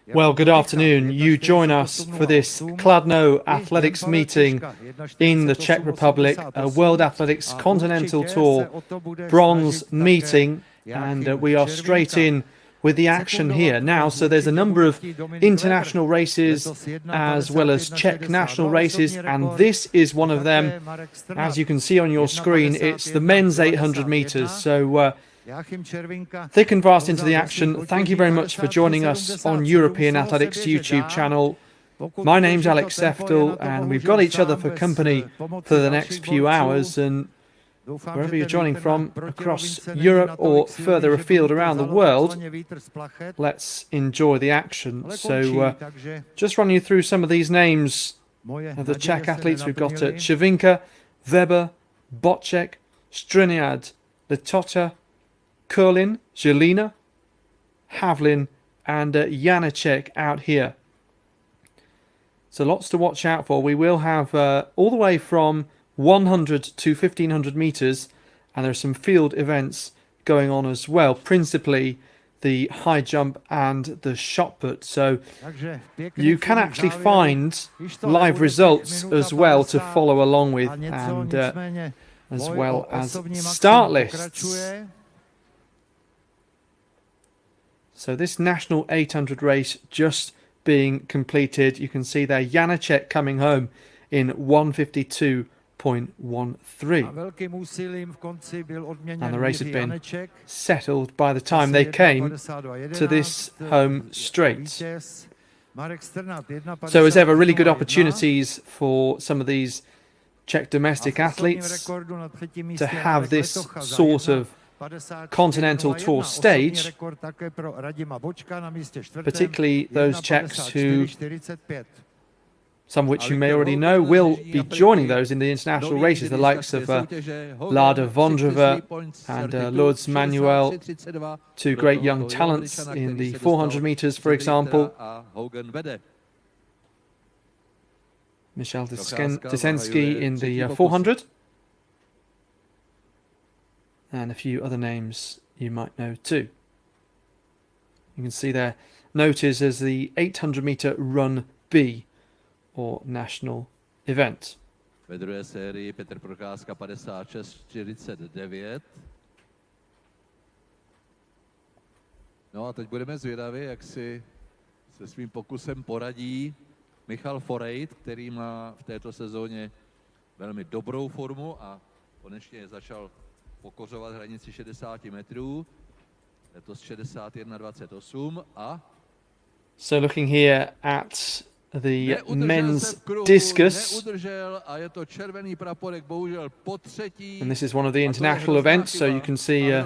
Well, good afternoon. You join us for this Kladno athletics meeting in the Czech Republic, a World Athletics Continental Tour bronze meeting, and we are straight in with the action here now. So there's a number of international races as well as Czech national races, and this is one of them. As you can see on your screen, it's the men's 800 meters. So thick and fast into the action. Thank you very much for joining us on European Athletics YouTube channel. My name's Alex Seftel, and we've got each other for company for the next few hours, and wherever you're joining from across Europe or further afield around the world, let's enjoy the action. So just running you through some of these names of the Czech athletes. We've got Cervinka, Weber, Bocek, Striniad, Litota, Kurlin, Jelena, Havlin, and Janacek out here. So lots to watch out for. We will have all the way from 100 to 1500 meters, and there are some field events going on as well, principally the high jump and the shot put. So you can actually find live results as well to follow along with, and as well as start lists. So this national 800 race just being completed. You can see there Janacek coming home in 1:52.13. And the race had been settled by the time they came to this home straight. So as ever, really good opportunities for some of these Czech domestic athletes to have this sort of Continental Tour stage, particularly those Czechs who, some of which you may already know, will be joining those in the international races, the likes of Lada Vondrova and Lourdes Manuel, two great young talents in the 400 meters, for example. Michal Tisensky in the 400. And a few other names you might know too. You can see there noted as the 800 meter run B, or national event. Ve druhé sérii Petr Procházka 56:49. No a teď budeme zvědaví, jak si se svým pokusem poradí Michal Forejt, který má v této sezóně velmi dobrou formu a konečně začal pokořovat hranici 60 metrů. Letos 61:28 a... So looking here at the men's discus, and this is one of the international events, so you can see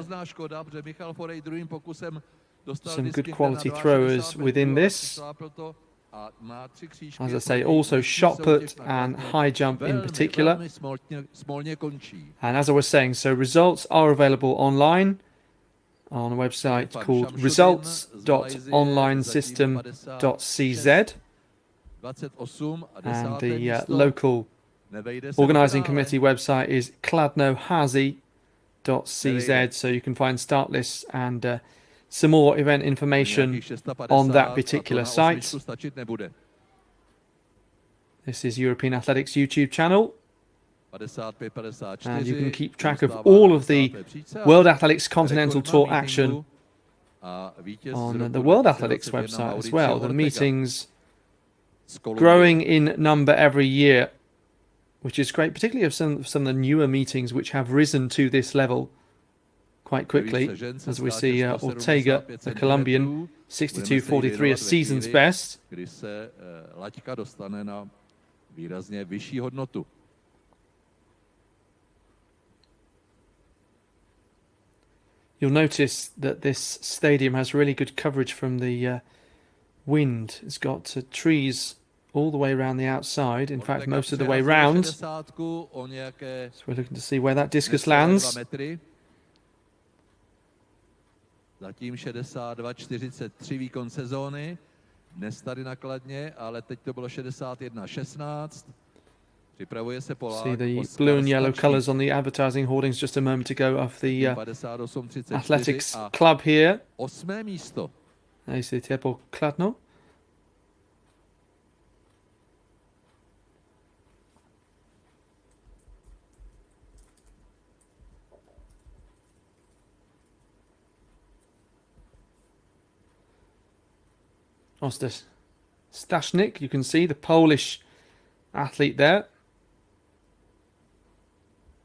some good quality throwers within this. As I say, also shot put and high jump in particular. And as I was saying, so results are available online on a website called results.onlinesystem.cz, and the local organising committee website is Kladno hází.cz, so you can find start lists and some more event information on that particular site. This is European Athletics YouTube channel, and you can keep track of all of the World Athletics Continental Tour action on the World Athletics website as well. The meetings growing in number every year, which is great, particularly of some of the newer meetings which have risen to this level quite quickly, as we see Ortega, the Colombian, 62:43, a season's best. You'll notice that this stadium has really good coverage from the wind. It's got trees all the way around the outside, in fact most of the way round. So we're looking to see where that discus lands. Zatím 62,43 výkon sezóny. Dnes tady na Kladně, ale teď to bylo 61,16. Připravuje se Polák. See the blue and yellow colours on the advertising hoardings just a moment ago of the athletics club here. 8. místo. ACT po Kladno. Oster Stashnik, you can see the Polish athlete there.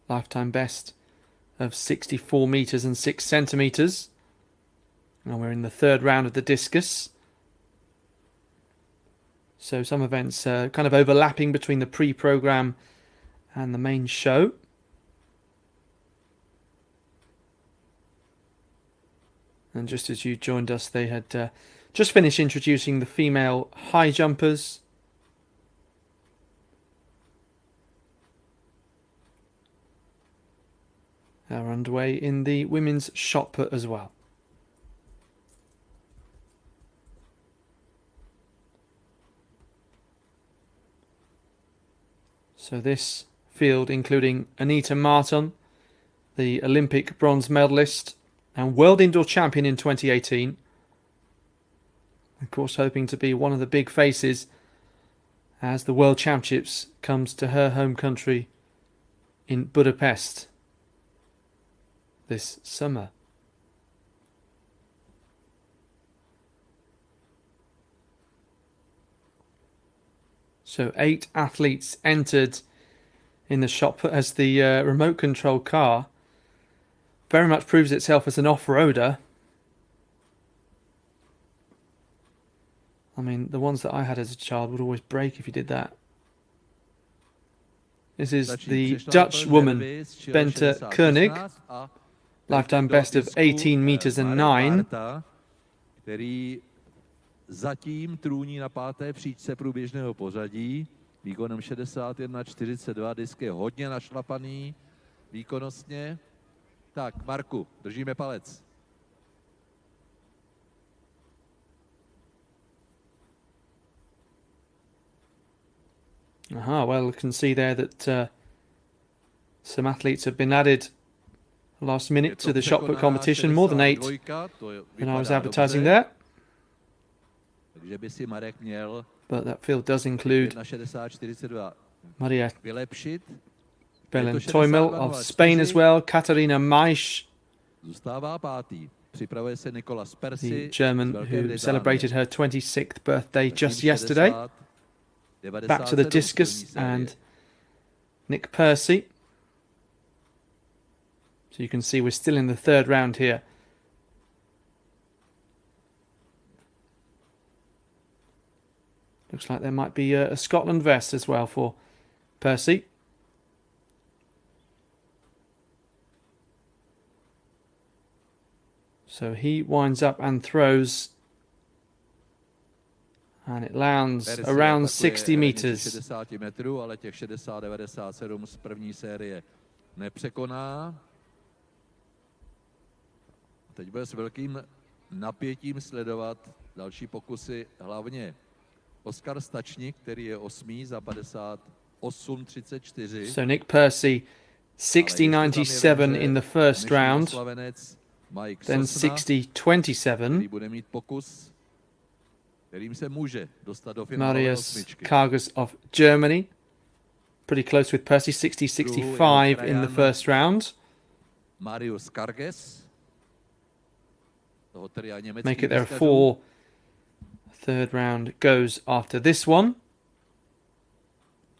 Lifetime best of 64 metres and 6 centimetres. And we're in the third round of the discus. So some events kind of overlapping between the pre-programme and the main show. And just as you joined us, they had just finished introducing the female high jumpers. Are underway in the women's shot put as well. So this field including Anita Marton, the Olympic bronze medalist and world indoor champion in 2018. Of course, hoping to be one of the big faces as the World Championships comes to her home country in Budapest this summer. So 8 athletes entered in the shot put as the remote control car very much proves itself as an off-roader. I mean, the ones that I had as a child would always break if you did that. This is the Dutch woman, Bente Koenig, lifetime best of 18 meters and 9. Který zatím trůní na 5. příčce průběžného pořadí. Výkonem 61,42, disk je hodně našlapaný výkonnostně. Tak, Marku, držíme palec. Well, you can see there that some athletes have been added last minute to the shot put competition, more than 8 than I was advertising there. But that field does include Maria Belen Toimel of Spain as well, Katarina Maisch, the German who celebrated her 26th birthday just yesterday. Back to the discus and Nick Percy. So you can see we're still in the third round here. Looks like there might be a Scotland vest as well for Percy. So he winds up and throws. And it lands around 60 meters. 60 metrů, ale těch 60-97 z první série nepřekoná. Teď bude s velkým napětím sledovat další pokusy, hlavně Oskar Stačník, který je 8. za 58,34. So Nick Percy, 60.97 in the first round, then 60.27. Bude mít pokus, kterým se může dostat do finále Marius osmičky. Kargas of Germany, pretty close with Percy, 60.65 in the first round. Marius Kargas. Make it there 4. Third round goes after this one.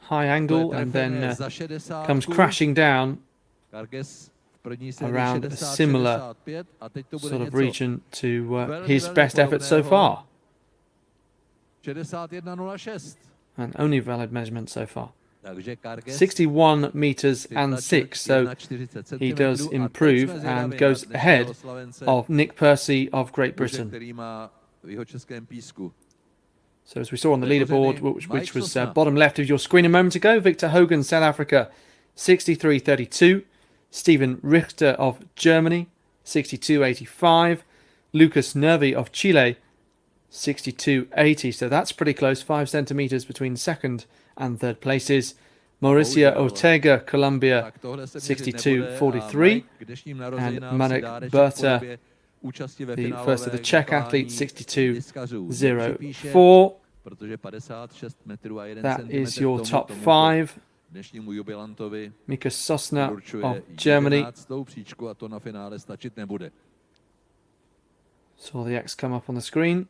High angle and then comes crashing down around a similar sort of region to his best effort so far. And only valid measurement so far. 61 meters and 6, so he does improve and goes ahead of Nick Percy of Great Britain. So as we saw on the leaderboard, which was bottom left of your screen a moment ago, Victor Hogan, South Africa, 63.32. Stephen Richter of Germany, 62.85. Lucas Nervi of Chile, 62.80. So that's pretty close, 5 centimeters between second and third places. Mauricio Ortega, Colombia, 62.43. And Marek Berta, the first of the Czech athletes, 62.04. That is your top 5. Mika Sosna of Germany. Saw the X come up on the screen.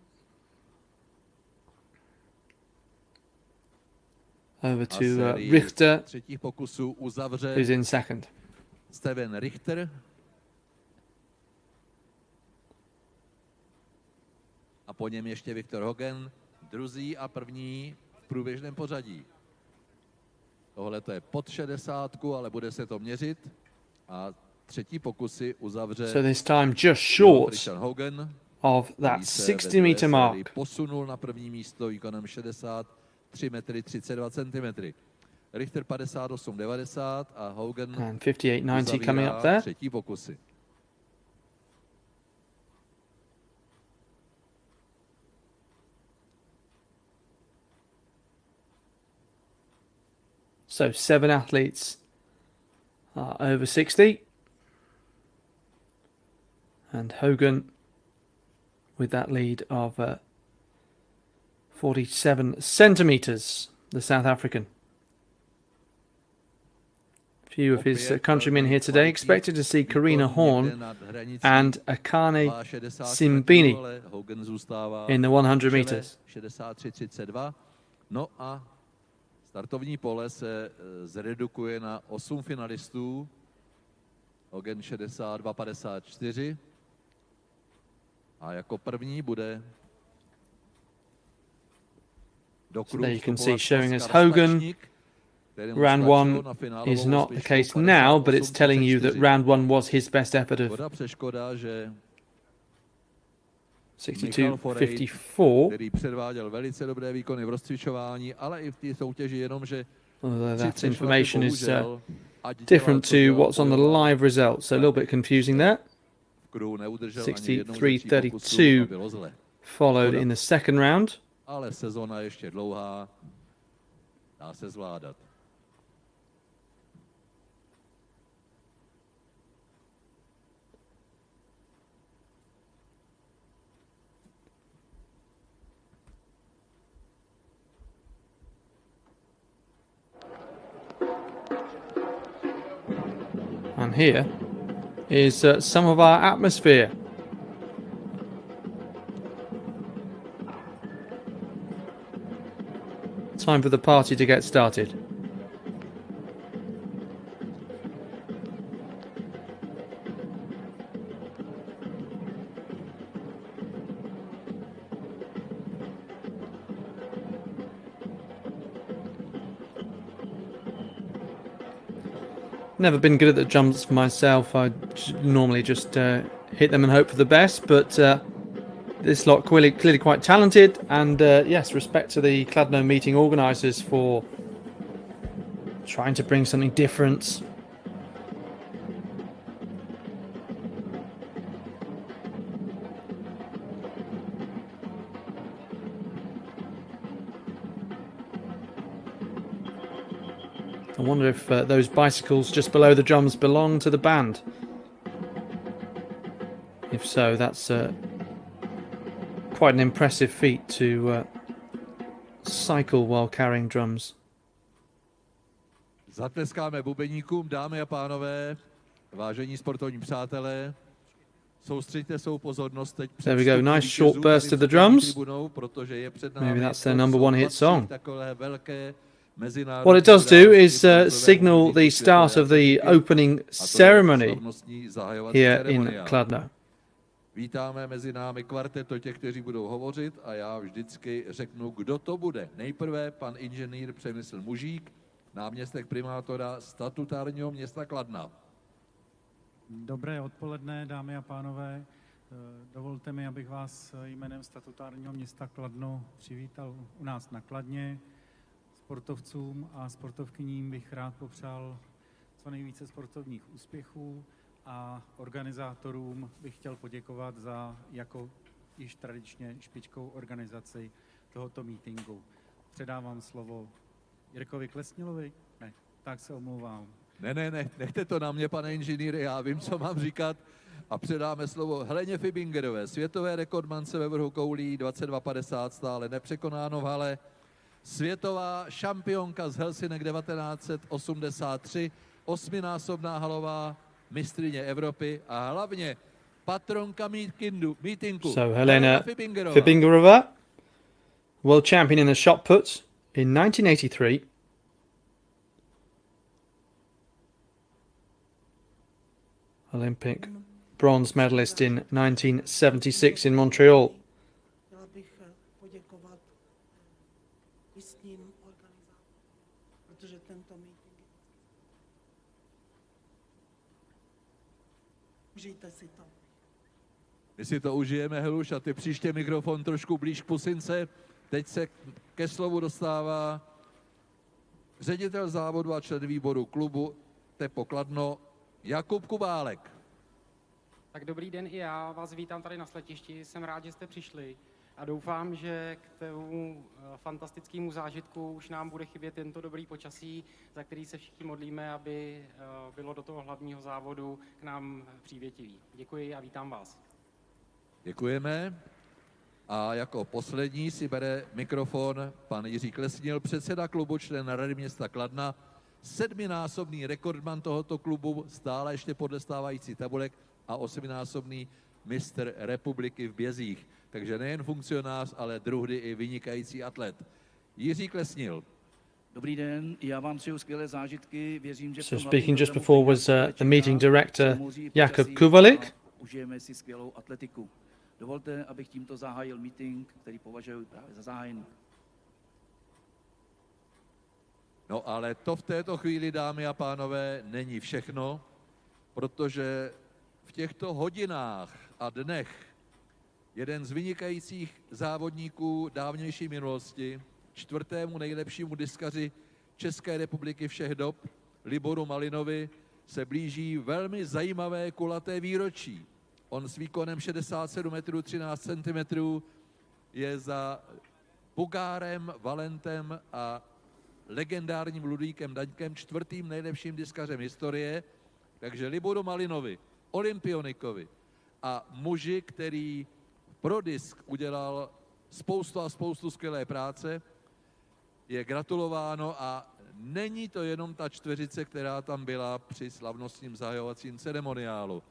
Over to Richter, who's in second. Steven Richter. A po něm ještě Viktor Hogan, druzí a první v průběžném pořadí. Tohle to je pod 60, ale bude se to měřit. A třetí pokusy uzavře So this time just short Hogan, of that 60-meter mark. Posunul na první místo výkonem 63 metry 32 cm. Richter 58,90 a Hogan And 58.90 coming up there. třetí pokusy. So 7 athletes are over 60. And Hogan with that lead of 47 centimeters, the South African. Few of his countrymen here today. Expected to see Karina Horn and Akane Simbini in the 100 meters. 63,32. No a startovní pole se zredukuje na 8 finalistů. Hogan 62,54. A jako první bude do kruhu there you can see showing us Hogan. Round 1 is not the case now, but it's telling you that round 1 was his best effort of 62.54. Který předváděl velice dobré výkony v rozcvičování, ale i v té soutěži, jenomže although that information is different to what's on the live result, so a little bit confusing there. 63.32 followed in the second round. Ale sezona ještě dlouhá, dá se zvládat. And here is some of our atmosphere. Time for the party to get started. Never been good at the jumps myself. I normally just hit them and hope for the best, but this lot clearly quite talented, and yes, respect to the Kladno meeting organisers for trying to bring something different. I wonder if those bicycles just below the drums belong to the band. If so, that's quite an impressive feat to cycle while carrying drums. Zatleskáme bubeníkům, dámy a pánové, vážení sportovní přátelé. Soustřeďte svou pozornost teď. There we go, nice short burst of the drums. Maybe that's their number 1 hit song. What it does do is signal the start of the opening ceremony here in Kladno. Vítáme mezi námi kvarteto těch, kteří budou hovořit, a já vždycky řeknu, kdo to bude. Nejprve pan inženýr Přemysl Mužík, náměstek primátora statutárního města Kladna. Dobré odpoledne, dámy a pánové. Dovolte mi, abych vás jménem statutárního města Kladno přivítal u nás na Kladně. Sportovcům a sportovkyním bych rád popřál co nejvíce sportovních úspěchů a organizátorům bych chtěl poděkovat za jako již tradičně špičkou organizaci tohoto meetingu. Předávám slovo Jirkovi Klesnilovi. Ne, tak se omlouvám. Ne, nechte to na mě, pane inženýre, já vím, co mám říkat. A předáme slovo Heleně Fibingerové, světové rekordmance ve vrhu koulí 22,50, stále nepřekonáno v hale. Světová šampionka z Helsinek 1983, osminásobná halová mistryně Evropy a hlavně patronka meetingu. So Helena Fibingerova, world champion in the shot put in 1983. Olympic bronze medalist in 1976 in Montreal. Chtěla bych poděkovat místním organizátorům, protože tento meeting je. Užijte si to. My si to užijeme, Heluš, a ty příště mikrofon trošku blíž k pusince. Teď se ke slovu dostává ředitel závodu a člen výboru klubu Tepo Kladno Jakub Kubálek. Tak dobrý den, i já vás vítám tady na sletišti, jsem rád, že jste přišli a doufám, že k tomu fantastickému zážitku už nám bude chybět tento dobrý počasí, za který se všichni modlíme, aby bylo do toho hlavního závodu k nám přívětivý. Děkuji a vítám vás. Děkujeme. A jako poslední si bere mikrofon pan Jiří Klesnil, předseda klubu, člen Rady města Kladna, sedminásobný rekordman tohoto klubu, stále ještě podle stávající tabulek, a osminásobný mistr republiky v bězích. Takže nejen funkcionář, ale druhdy i vynikající atlet. Jiří Klesnil. Dobrý den, já vám přeju skvělé zážitky, věřím, že So speaking just before was the meeting director Jakub Kubalik. Užijeme si skvělou atletiku. Dovolte, abych tímto zahájil meeting, který považuji právě za zahájený. No ale to v této chvíli, dámy a pánové, není všechno, protože v těchto hodinách a dnech jeden z vynikajících závodníků dávnější minulosti, čtvrtému nejlepšímu diskaři České republiky všech dob, Liboru Malinovi, se blíží velmi zajímavé kulaté výročí. On s výkonem 67 metrů 13 cm je za Bugárem, Valentem a legendárním Ludvíkem Daňkem čtvrtým nejlepším diskařem historie. Takže Liboru Malinovi, olympionikovi a muži, který pro disk udělal spoustu skvělé práce, je gratulováno a není to jenom ta čtveřice, která tam byla při slavnostním zahajovacím ceremoniálu.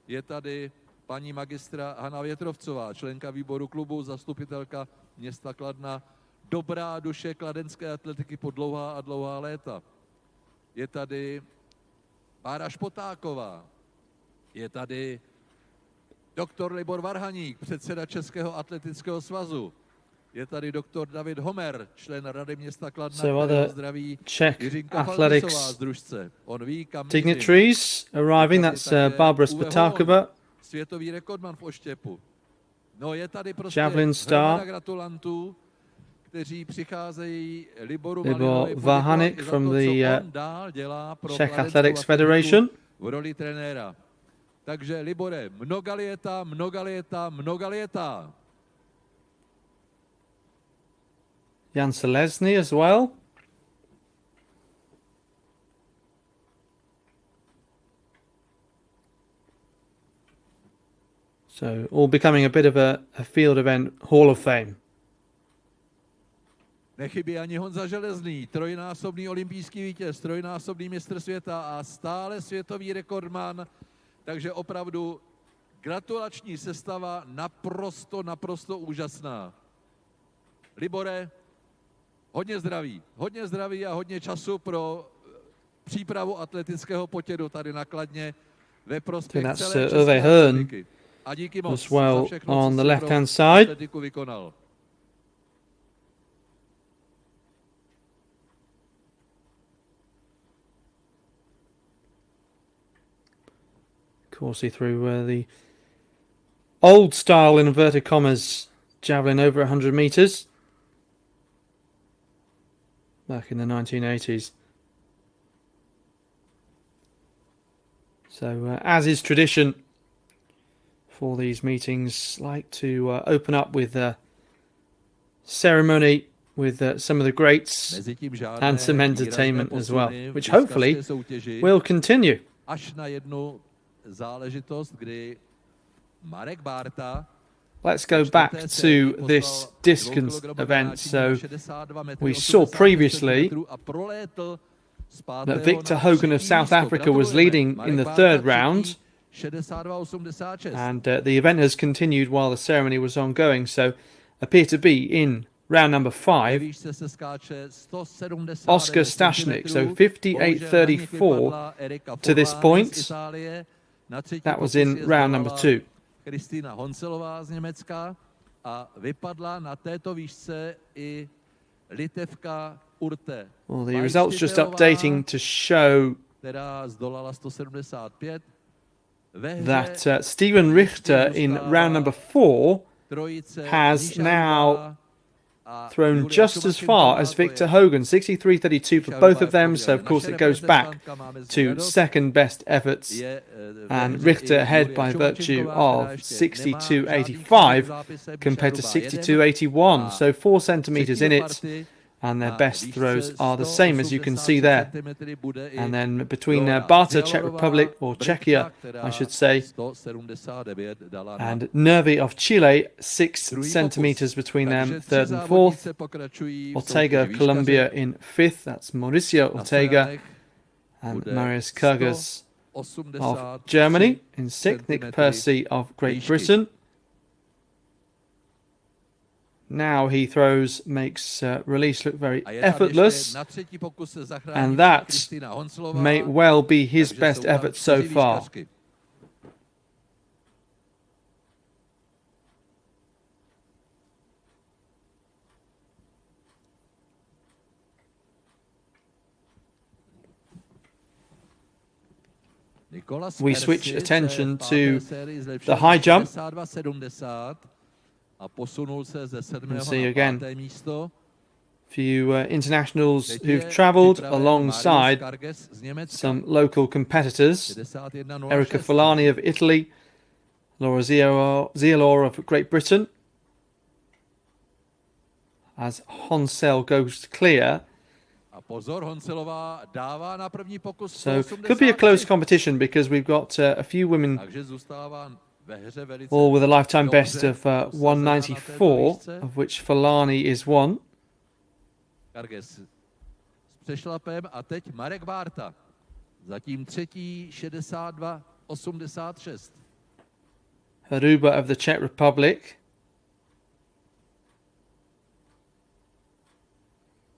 Je tady paní magistra Hana Větrovcová, členka výboru klubu, zastupitelka města Kladna, dobrá duše kladenské atletiky po dlouhá a dlouhá léta. Je tady Bára Špotáková, je tady doktor Libor Varhaník, předseda Českého atletického svazu. Je tady doktor David Homer, člen Rady města Kladna, kterého zdraví Czech Jiřinka athletics Falnisová z družce. On ví, kam dignitaries arriving. That's Barbara Spotakova, světový rekordman v oštěpu. No je tady prostě javelin star, gratulantů, kteří přicházejí Liboru Libor Varhaník from the Czech Athletics Federation Federation. v roli trenéra. Takže Libore, mnoga lieta, mnoga lieta, mnoga lieta. Jan Selesny as well. So all becoming a bit of a field event Hall of Fame. Nechybí ani Honza Železný, trojnásobný olympijský vítěz, trojnásobný mistr světa a stále světový rekordman. Takže opravdu gratulační sestava naprosto úžasná. Libore, hodně zdraví a hodně času pro přípravu atletického potědu tady na Kladně ve prospěch celé České republiky. A díky moc as well za všechno, on co the jsi left pro hand side. atletiku vykonal. Coursey through the old style, in inverted commas, javelin over 100 meters back in the 1980s. So, as is tradition for these meetings, like to open up with a ceremony with some of the greats Mezitím žádné and some výrazné entertainment as well, posuny v which diskařské hopefully soutěži, will continue. až na jednu záležitost, kdy Marek Bárta Let's go back to this Discus event. So we saw previously that Victor Hogan of South Africa was leading in the third round, and the event has continued while the ceremony was ongoing. So appear to be in round number 5, Oscar Stashnik, so 58.34 to this point. That was in round number 2. Kristýna Honcelová z Německa a vypadla na této výšce i Litevka Urte. Well, the results just updating to show která zdolala 175. that Steven Richter in round number 4 has now thrown just as far as Victor Hogan, 63.32 for both of them. So, of course, it goes back to second best efforts. And Richter ahead by virtue of 62.85 compared to 62.81. So 4 centimetres in it. And their best throws are the same, as you can see there. And then between Bárta, Czech Republic, or Czechia, I should say, and Nervi of Chile, 6 centimetres between them, third and fourth. Ortega, Colombia in fifth. That's Mauricio Ortega. And Marius Kurgas of Germany in sixth. Nick Percy of Great Britain. Now he throws, makes release look very effortless, and that may well be his best effort so far. We switch attention to the high jump. And see again a few internationals who've travelled alongside some local competitors. Erika Fulani of Italy, Laura Zielor of Great Britain. As Honsel goes clear. So could be a close competition because we've got a few women all with a lifetime best of 194, of which Fulani is one. A teď Marek Bárta. Zatím třetí 62.86. Hruba of the Czech Republic.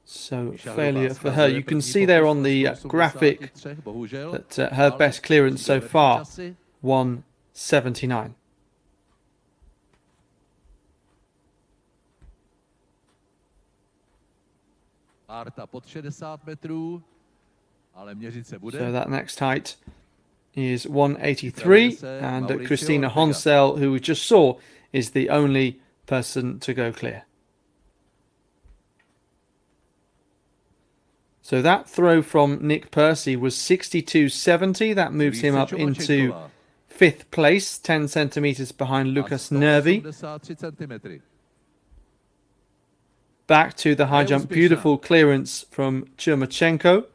So failure for her. You can see there on the graphic that her best clearance so far, 179. So that next height is 183, and Christina Honsel, who we just saw, is the only person to go clear. So that throw from Nick Percy was 62.70. That moves him up into 5th place, 10 centimetres behind Lukas Nervi. Back to the high jump. Beautiful clearance from Churmachenko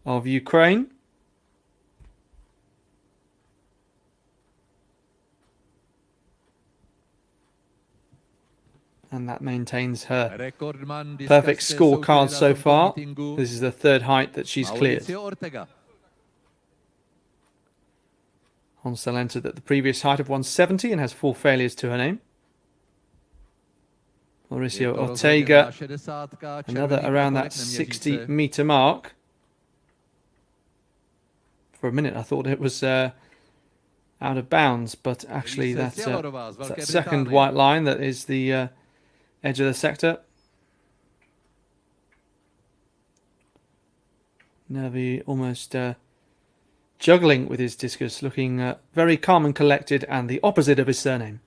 of Ukraine. And that maintains her perfect scorecard so far. This is the third height that she's cleared. Honsel entered at the previous height of 170 and has 4 failures to her name. Mauricio Ortega, another around that 60-metre mark. For a minute I thought it was out of bounds, but actually that's that second white line that is the edge of the sector. Nervi almost juggling with his discus, looking very calm and collected, and the opposite of his surname.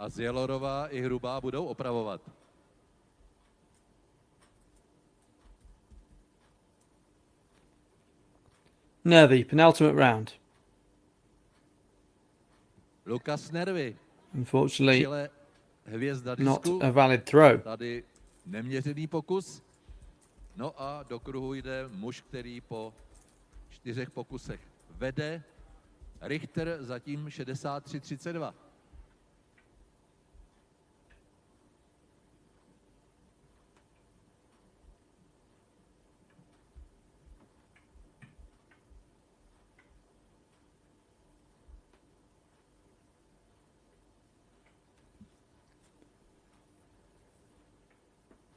A Zjelorová i Hrubá budou opravovat. Nervy, penultimate round. Lukas Nervy, Unfortunately, čile hvězda not disku. a valid throw. Tady neměřený pokus. No a do kruhu jde muž, který po 4 pokusech vede. Richter zatím 63-32.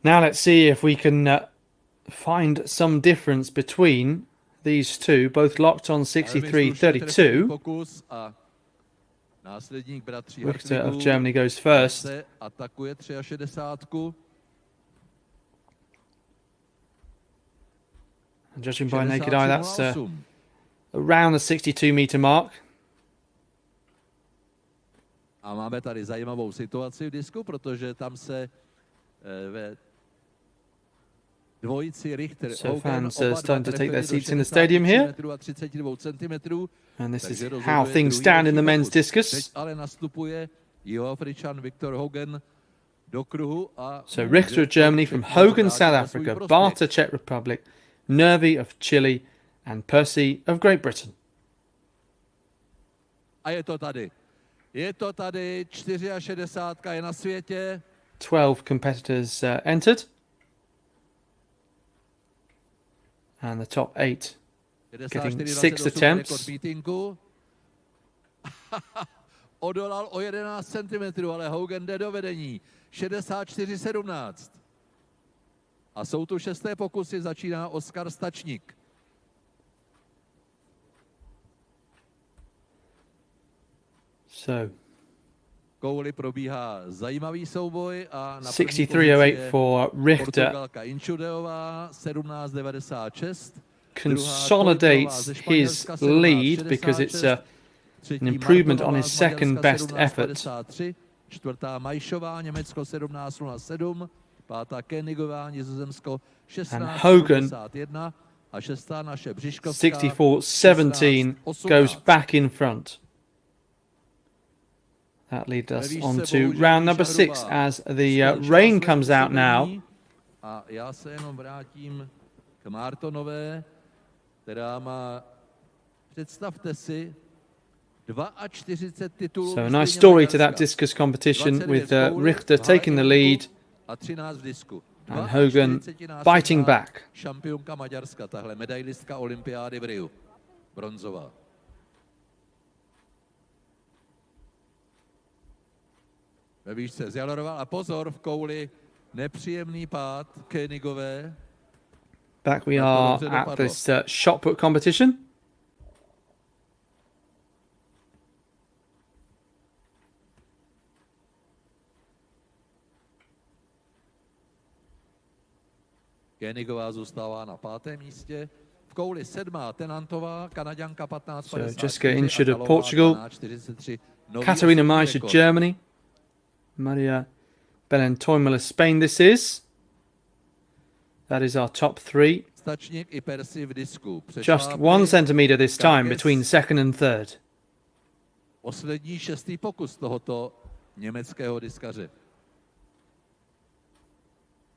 Now let's see if we can find some difference between these two, both locked on 63-32. Pokus a následník bratří Richter of Hartwigů Germany goes first. se atakuje 63. And judging by naked eye, that's around the 62-meter mark. A máme tady zajímavou situaci v disku, protože tam se ve dvojici Richter So fans starting to take their seats in the stadium here. And this is how things stand in the men's discus. Ale nastupuje Jihoafričan Viktor Hogan do kruhu a So Richter of Germany from Hogan, South Africa, Barter, Czech Republic, Nervy of Chile, and Percy of Great Britain. A je to tady. Je to tady, 64 je na světě. 12 competitors entered. And the top 8 getting 6 attempts. Odolal o 11 cm, ale Hogan jde do vedení. 64-17. A jsou tu 6. pokusy, začíná Oskar Stačník. So Kouli probíhá zajímavý souboj a na 63.08 for Richter Portugalka Inčudeová 17.96 consolidates his lead because it's an improvement on his second best effort. Čtvrtá Majšová, Německo 17.07, pátá Kenigová, Nizozemsko 16.51 a šestá naše Břiškovská 64.17 goes back in front. That leads us on to round number 6 as the rain comes out now. A já se jenom vrátím k Martonové, která má, představte si, 42 titulů. So a nice story to that discus competition with Richter taking the lead a 13 v disku. and Hogan biting back. Šampionka Maďarska, tahle medailistka olympiády v Riu, bronzová. Ve výšce zjaloroval a pozor, v kouli nepříjemný pád Koenigové. Back we are at this shot put competition. Koenigová zůstává na 5. místě. V kouli 7. Tenantová, Kanaďanka 15.50. So Jessica Inchud of Portugal, Katarina Maisch of Germany, Maria Belen Toimel of Spain this is. That is our top 3. Stačník i Percy v disku. Just 1 centimetre this time between second and third. Poslední 6. pokus tohoto německého diskaře.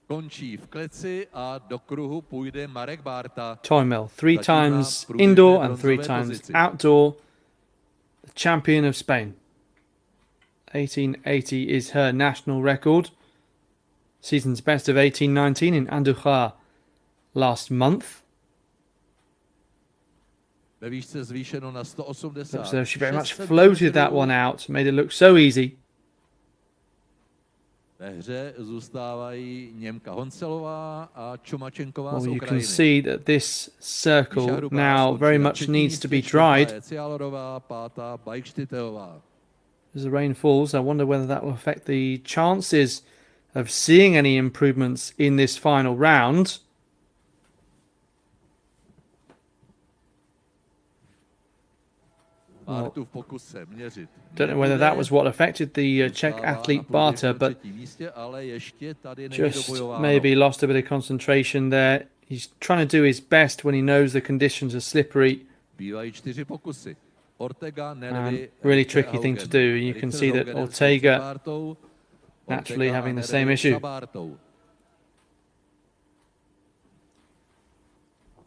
Končí v kleci a do kruhu půjde Marek Bárta. Toimel, 3 times indoor and 3 times outdoor. The champion of Spain. 1880 is her national record. Season's best of 1819 in Andújar last month. Ve výšce zvýšeno na 180. So she very much floated that one out, made it look so easy. Ve hře zůstávají Němka Honcelová a Čumačenková z Well, you Ukrajiny. can see that this circle now very much needs to be dried. Cialorová, pátá Bajkštiteová. As the rain falls, I wonder whether that will affect the chances of seeing any improvements in this final round. Bártu v pokuse měřit. Don't know whether that was what affected the Czech athlete Barta, but ale ještě tady není just dobojováno. maybe lost a bit of concentration there. He's trying to do his best when he knows the conditions are slippery. Bývají 4 pokusy. Ortega, And Nervi, really Richter, tricky thing to Haugen. do. You can Richter see s that Haugenem Ortega za Bártou, naturally Ortega having a the same Nervi issue. za Bártou.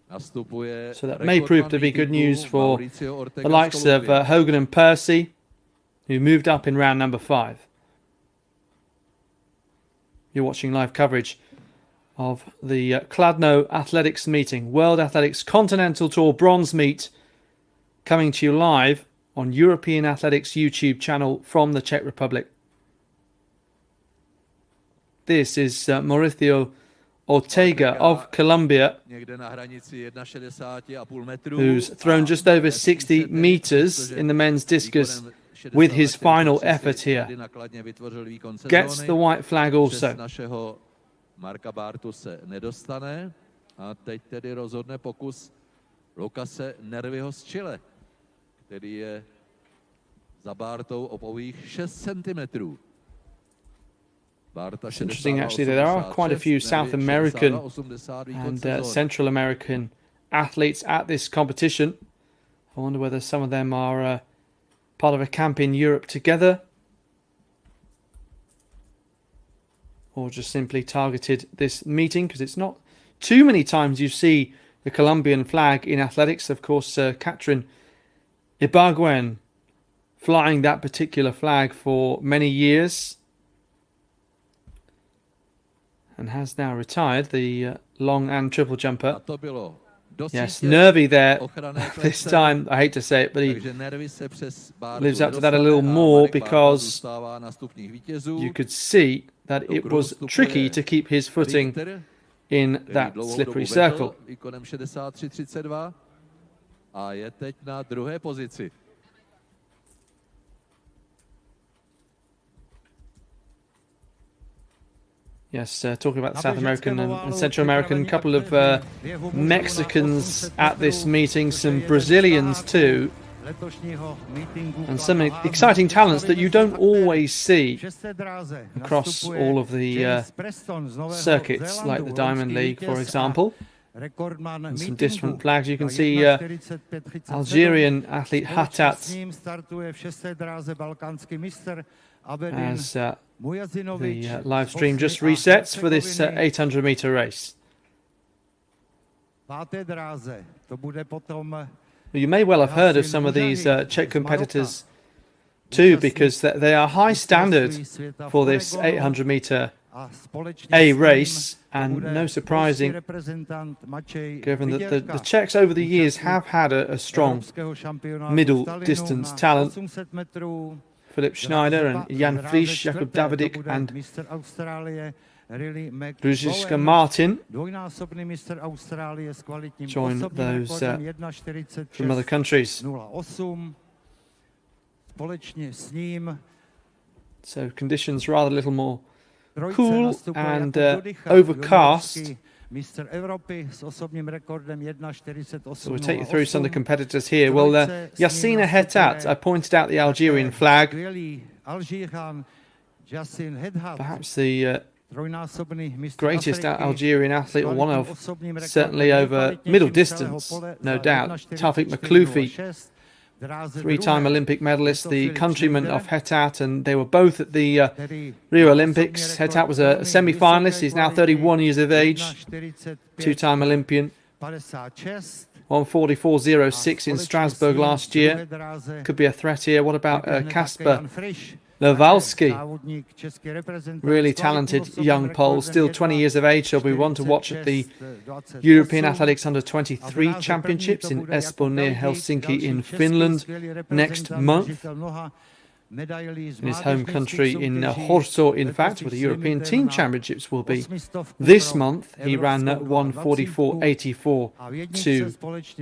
Nastupuje So that may prove to be good news for Mauricio Ortega the z likes of Kolumbie. Hogan and Percy, who moved up in round number 5. You're watching live coverage of the Kladno Athletics meeting, World Athletics Continental Tour bronze meet, coming to you live on European Athletics YouTube channel from the Czech Republic. This is Mauricio Ortega of Colombia, Někde na hranici 1,60,5 metru. who's thrown just over 60 meters in the men's discus with his final effort here. Gets the white flag also. Přes našeho Marka Bártu se nedostane a teď tedy rozhodne pokus Lukase Nerviho z Chile, který je za Bártou o pouhých 6 cm. It's interesting actually that there are quite a few South American and Central American athletes at this competition. I wonder whether some of them are part of a camp in Europe together, or just simply targeted this meeting, because it's not too many times you see the Colombian flag in athletics. Of course, Catherine Ibargüen flying that particular flag for many years and has now retired, the long and triple jumper. Yes, nervy there this time. I hate to say it, but he lives up to that a little more, because you could see that it was tricky to keep his footing in that slippery circle. A je teď na druhé pozici. Yes, talking about the South American and Central American, couple of Mexicans at this meeting, some Brazilians too, and some exciting talents that you don't always see across all of the circuits, like the Diamond League, for example. And some different flags. You can see Algerian athlete Hatat as the live stream just resets for this 800-meter race. You may well have heard of some of these Czech competitors too, because they are high standard for this 800-meter A race, and no surprising, given that the Czechs over the years have had a strong middle distance talent. Philip Schneider and Jan Vlies, Jakub Davidik and Ružička Martin join those from other countries. So conditions rather a little more cool and overcast. So we'll take you through some of the competitors here. Well, Yassine Hetat, I pointed out the Algerian flag. Perhaps the greatest Algerian athlete, or one of, certainly over middle distance, no doubt. Tawfik Makhloufi, three-time Olympic medalist, the countryman of Hetat, and they were both at the Rio Olympics. Hetat was a semi-finalist. He's now 31 years of age, two-time Olympian. 1:44.06 in Strasbourg last year. Could be a threat here. What about Kasper Lewalski? Really talented young Pole, still 20 years of age. Shall be one to watch at the European Athletics Under-23 Championships in Espoo near Helsinki in Finland next month. In his home country in Horso, in fact, where the European Team Championships will be this month. He ran 1:44.84 2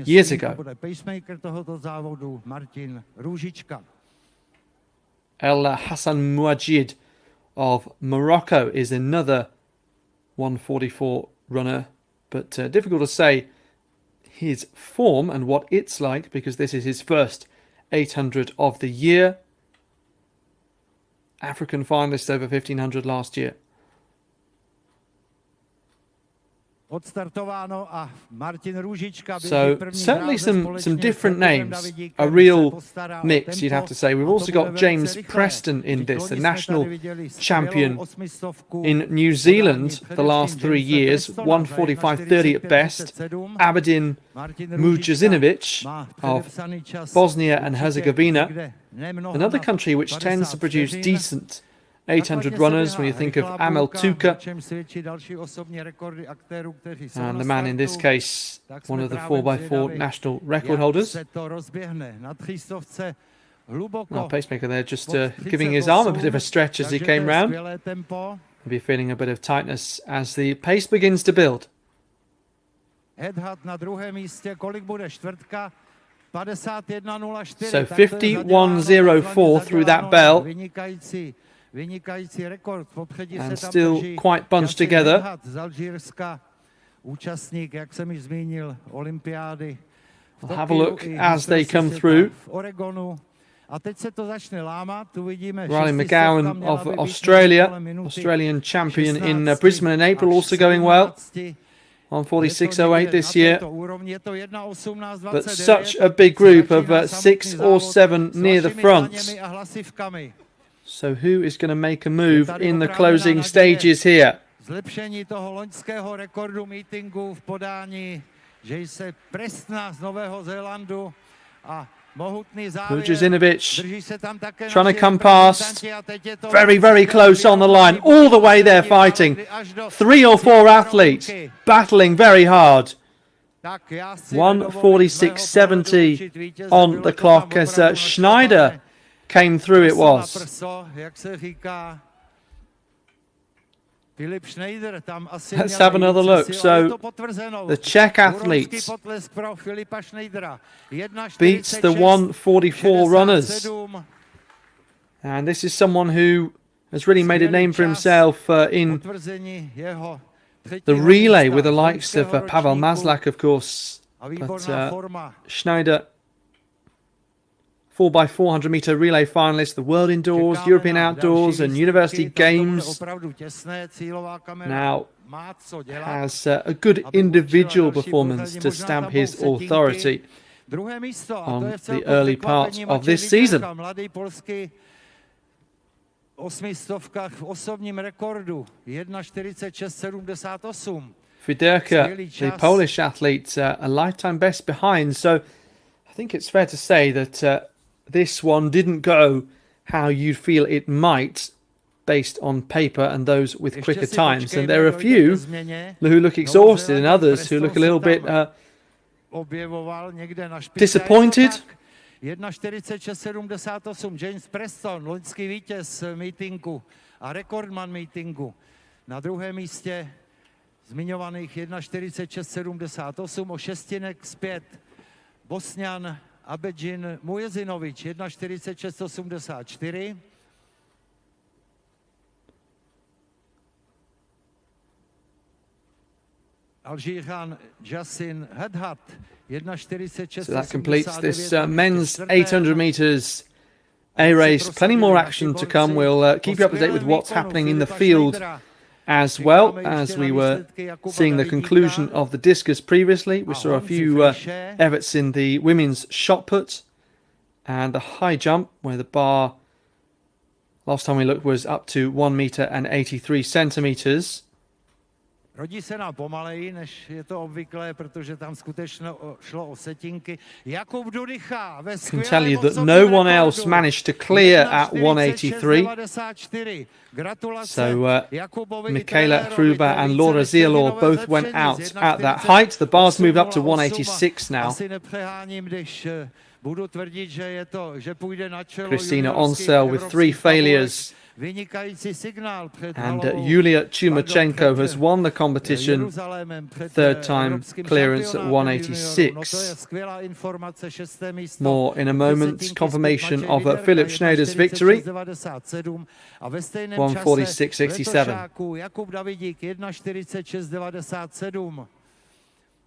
years ago. El Hassan Mouajid of Morocco is another 1:44 runner, but difficult to say his form and what it's like, because this is his first 800 of the year. African finalist over 1500 last year. So certainly some different names, a real mix, you'd have to say. We've also got James Preston in this, the national champion in New Zealand the last 3 years, 1:45.30 at best. Aberdeen Mujazinovic of Bosnia and Herzegovina, another country which tends to produce decent 800 runners when you think of Amel Tuka, and the man in this case, one of the 4x4 national record holders. Well, pacemaker there just giving his arm a bit of a stretch as he came round. He'll be feeling a bit of tightness as the pace begins to build. So 51.04 through that bell. And still quite bunched together. We'll have a look as they come through. Riley McGowan of Australia, Australian champion in Brisbane in April, also going well. 1:46.08 this year. But such a big group of 6 or 7 near the front. So who is going to make a move in the closing stages here? Mujazinovic trying to come past. Very, very close on the line. All the way there fighting. 3 or 4 athletes battling very hard. 1:46.70 on the clock as Schneider came through, it was. Let's have another look. So the Czech athlete beats the 1:44 runners. And this is someone who has really made a name for himself in the relay with the likes of Pavel Mazlak, of course. But Schneider, 4x400 meter relay finalist, the World Indoors, European Outdoors and University Games. Now has a good individual performance to stamp his authority on the early part of this season. Fiderka, the Polish athlete, a lifetime best behind. So I think it's fair to say that this one didn't go how you'd feel it might based on paper and those with quicker times. And there are a few who look exhausted and others who look a little bit disappointed. 1:46.78 James Preston, loňský vítěz meetingu a rekordman meetingu. Na druhém místě zmiňovaných 1:46.78, o šestinek zpět Bosňan Abedžin Mujezinovič, 1:46.84. Alžířan Jasin Hedhat, 1:46.76. So that completes this men's 800 meters A race. Plenty more action to come. We'll keep you up to date with what's happening in the field as well, as we were seeing the conclusion of the discus previously. We saw a few efforts in the women's shot put and the high jump, where the bar last time we looked was up to 1 meter and 83 centimeters. Rodí se nám pomaleji, než je to obvyklé, protože tam skutečně šlo o setinky. Jakub Dudycha ve skvělém. I can tell you that no one else managed to clear at 183. So Michaela Hruba and Laura Zielor both went out at that height. The bars moved up to 186 now. Christina Onsel with 3 failures. And Yulia Chumachenko has won the competition, third time clearance at 186. More in a moment. Confirmation of Philip Schneider's victory, 1:46.67. Jakub Davidík, 1:46.97.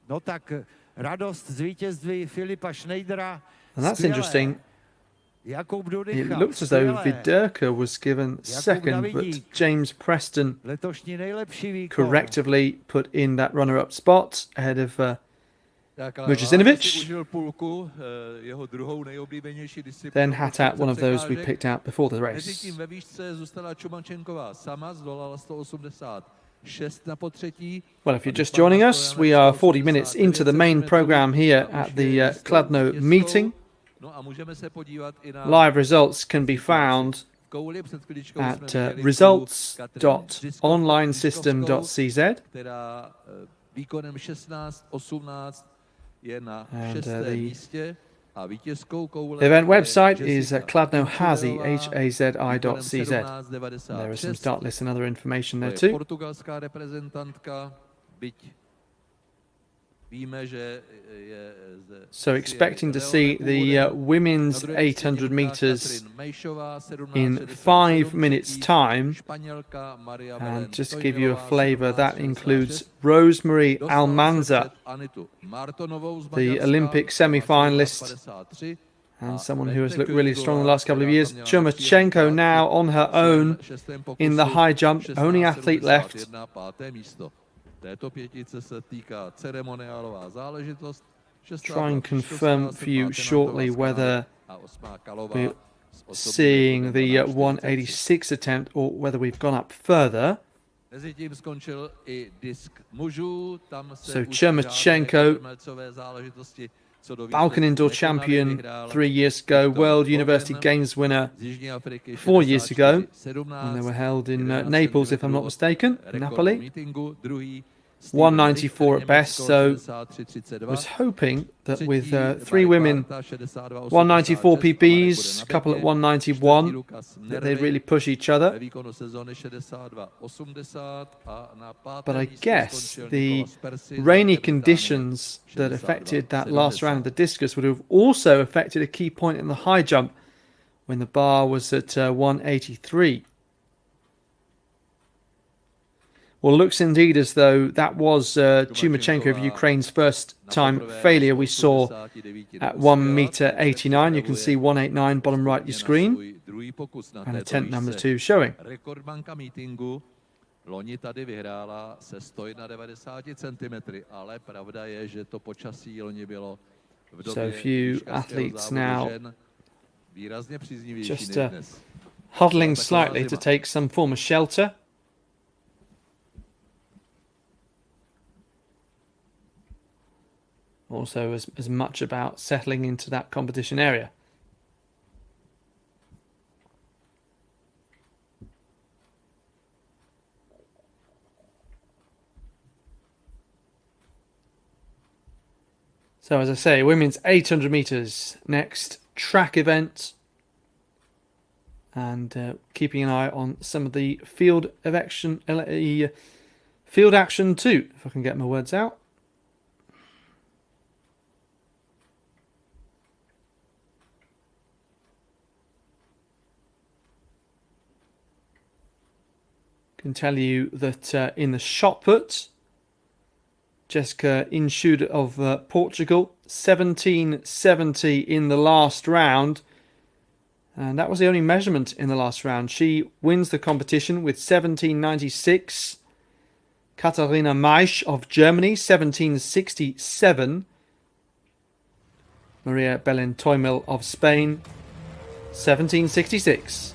No tak radost z vítězství Filipa Schneidera. And that's interesting. Jakub It Dudycha, looked as though skvělé. Viderka was given second, but Davidík. James Preston Letošní nejlepší výkon. correctively put in that runner-up spot ahead of Tak, ale Mujisinovic. Václav si užil půlku, jeho druhou nejoblíbenější disciplínu. then Hatat, one of those we picked out before the race. Mezitím ve výšce zůstala Čumančenková sama, zdolala 186 na potřetí. Well, if you're just joining us, we are 40 minutes into the main program here at the Kladno meeting. No a můžeme se podívat i na Live results can be found kouli. Před chviličkou at jsme viděli kouli results.onlinesystem.cz. která výkonem 16-18 je na And, 6. the místě a vítězkou koule The event je website is Jessica Kladno hází, Kučerová, hazi.cz. výkonem There is some 17,96. start list and other information To there je too. portugalská reprezentantka, byť víme, že je So expecting to see the women's 800 meters in 5 minutes time. And just to give you a flavour, that includes Rosemary Almanza, the Olympic semi-finalist, and someone who has looked really strong in the last couple of years. Chumachenko now on her own in the high jump, only athlete left. Try and confirm for you shortly whether we're seeing the 186 attempt or whether we've gone up further. So Chumachenko, Balkan indoor champion 3 years ago, World University Games winner 4 years ago, when they were held in Naples, if I'm not mistaken, Napoli. 194 at best, so I was hoping that with 3 women, 194 PBs, a couple at 191, that they'd really push each other. But I guess the rainy conditions that affected that last round of the discus would have also affected a key point in the high jump when the bar was at 183. Well, looks indeed as though that was Chumachenko of Ukraine's first time failure we saw at 1 meter 89. You can see 189 bottom right of your screen and attempt number 2 showing. Loni tady vyhrála se 191 centimetry, ale pravda je, že to počasí loni bylo v době lyžařského závodu výrazně příznivější než dnes. Huddling slightly to take some form of shelter. Also as much about settling into that competition area. So as I say, women's 800 meters next, track event, and keeping an eye on some of the field action too, if I can get my words out. Can tell you that in the shot put, Jessica Inshoud of Portugal, 17.70 in the last round, and that was the only measurement in the last round. She wins the competition with 17.96. Katharina Maisch of Germany, 17.67. Maria Belén Toimel of Spain, 17.66.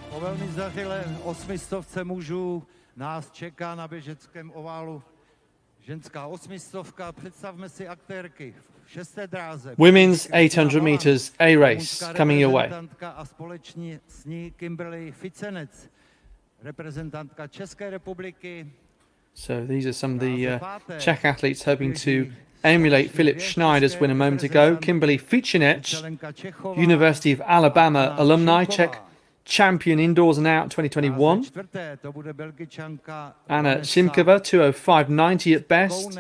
Po velmi zdařilé 800 mužů nás čeká na běžeckém oválu ženská 800. Představme si aktérky v 6. dráze. Women's 800 meters A race coming your way. A společně s ní Kimberly Ficenec, reprezentantka České republiky. So these are some of the Czech athletes hoping to emulate Philip Schneider's win a moment ago. Kimberly Ficinec, University of Alabama alumni, Czech champion indoors and out 2021. Anna Šimkova, 205.90 at best.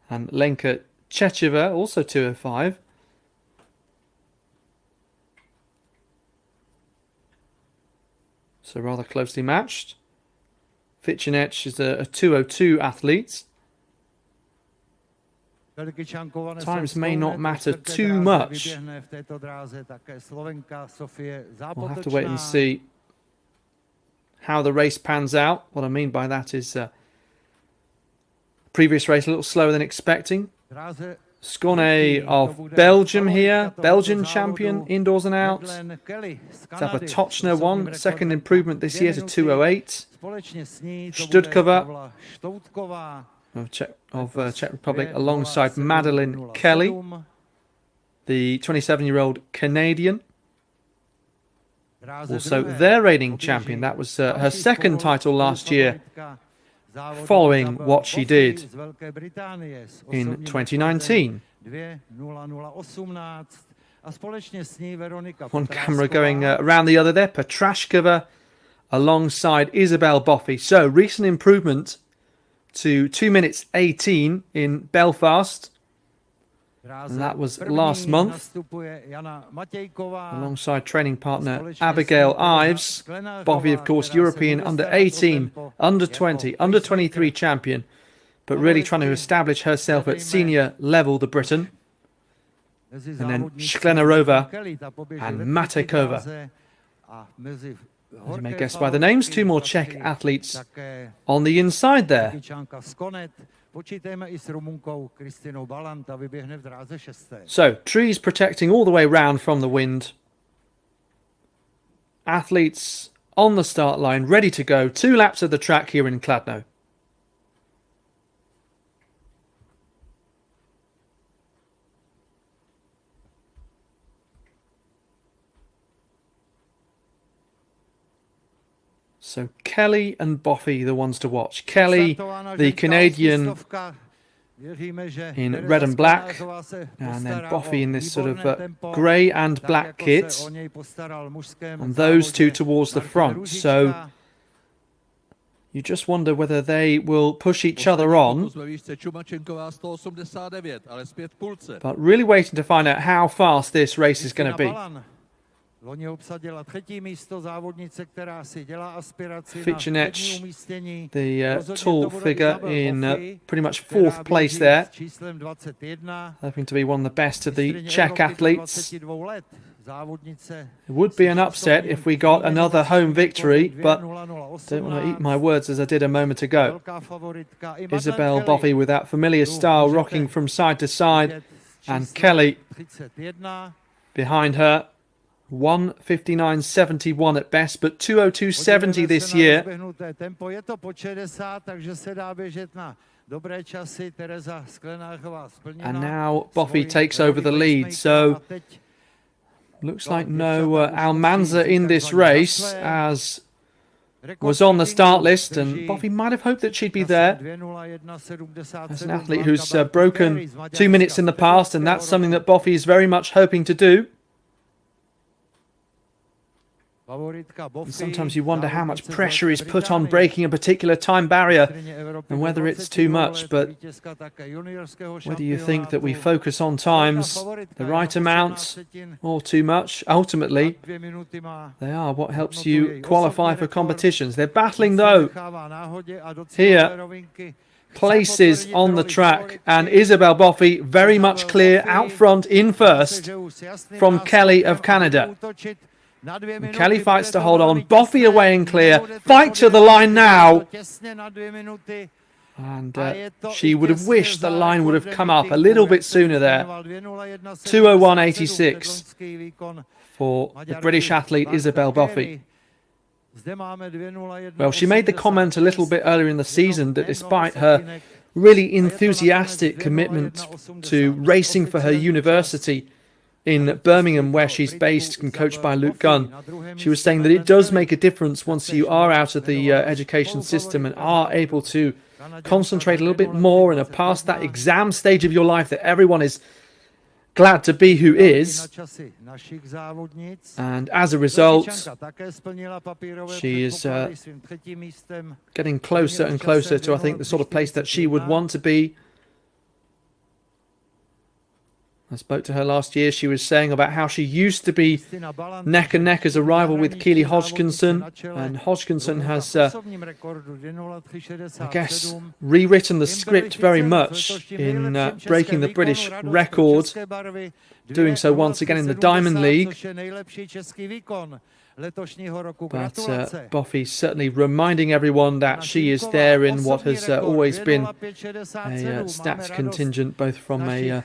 And Lenka Checheva, also 205. So rather closely matched. Ficinec is a 202 athlete. times may not matter too much. We'll have to wait and see how the race pans out. What I mean by that is previous race a little slower than expecting. Skone of Belgium here, Belgian champion, indoors and out. Zapatočné won, second improvement this year to 2:08. Studkova of Czech Republic alongside Madeline Kelly, the 27-year-old Canadian. Also their reigning champion. That was her second title last year, following what she did in 2019. One camera going around the other there. Petrashkova alongside Isabel Boffey. So recent improvement to 2 minutes 18 in Belfast. And that was last month, alongside training partner Abigail Ives. Boffey, of course, European under-18, under-20, under-23 champion, but really trying to establish herself at senior level, the Briton. And then Shklenarova and Matekova. As you may guess by the names, two more Czech athletes on the inside there. So, trees protecting all the way round from the wind. Athletes on the start line, ready to go. 2 laps of the track here in Kladno. So Kelly and Boffey, the ones to watch. Kelly, the Canadian in red and black, and then Boffey in this sort of grey and black kit, and those two towards the front. So you just wonder whether they will push each other on, but really waiting to find out how fast this race is going to be. Fichinec, the tall figure in pretty much 4th place there, hoping to be one of the best of the Czech athletes. It would be an upset if we got another home victory, but don't want to eat my words as I did a moment ago. Isabel Boffey with that familiar style rocking from side to side, and Kelly behind her. 1:59.71 at best, but 2:02.70 this year. And now Boffey takes over the lead, so looks like no Almanza in this race, as was on the start list, and Boffey might have hoped that she'd be there. As an athlete who's broken 2 minutes in the past, and that's something that Boffey is very much hoping to do. And sometimes you wonder how much pressure is put on breaking a particular time barrier and whether it's too much, but whether you think that we focus on times the right amount or too much, ultimately they are what helps you qualify for competitions. They're battling though here, places on the track, and Isabel Boffey very much clear out front in first from Kelly of Canada. And Kelly fights to hold on. Boffey away and clear. Fight to the line now. And she would have wished the line would have come up a little bit sooner there. 2:01.86 for the British athlete Isabel Boffey. Well, she made the comment a little bit earlier in the season that despite her really enthusiastic commitment to racing for her university in Birmingham, where she's based and coached by Luke Gunn, she was saying that it does make a difference once you are out of the education system and are able to concentrate a little bit more and are past that exam stage of your life that everyone is glad to be who is. And as a result, she is getting closer and closer to, I think, the sort of place that she would want to be. I spoke to her last year. She was saying about how she used to be neck and neck as a rival with Keely Hodgkinson, and Hodgkinson has, I guess, rewritten the script very much in breaking the British record, doing so once again in the Diamond League. But Buffy certainly reminding everyone that she is there in what has always been a stats contingent, both from a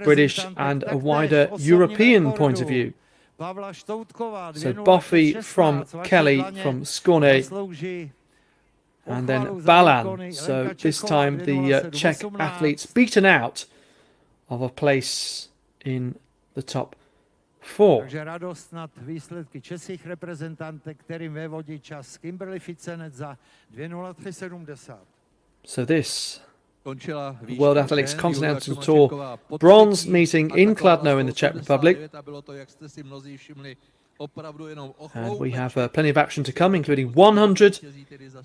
British and a wider European point of view. So Buffy from Kelly from Skåne, and then Balan. So this time the Czech athletes beaten out of a place in the top 4. Takže radost nad výsledky českých reprezentantek, kterým vévodí čas Kimberly Ficenec za 2:03:70. So this World Athletics Continental Tour bronze meeting in Kladno in the Czech Republic. And we have plenty of action to come, including 100,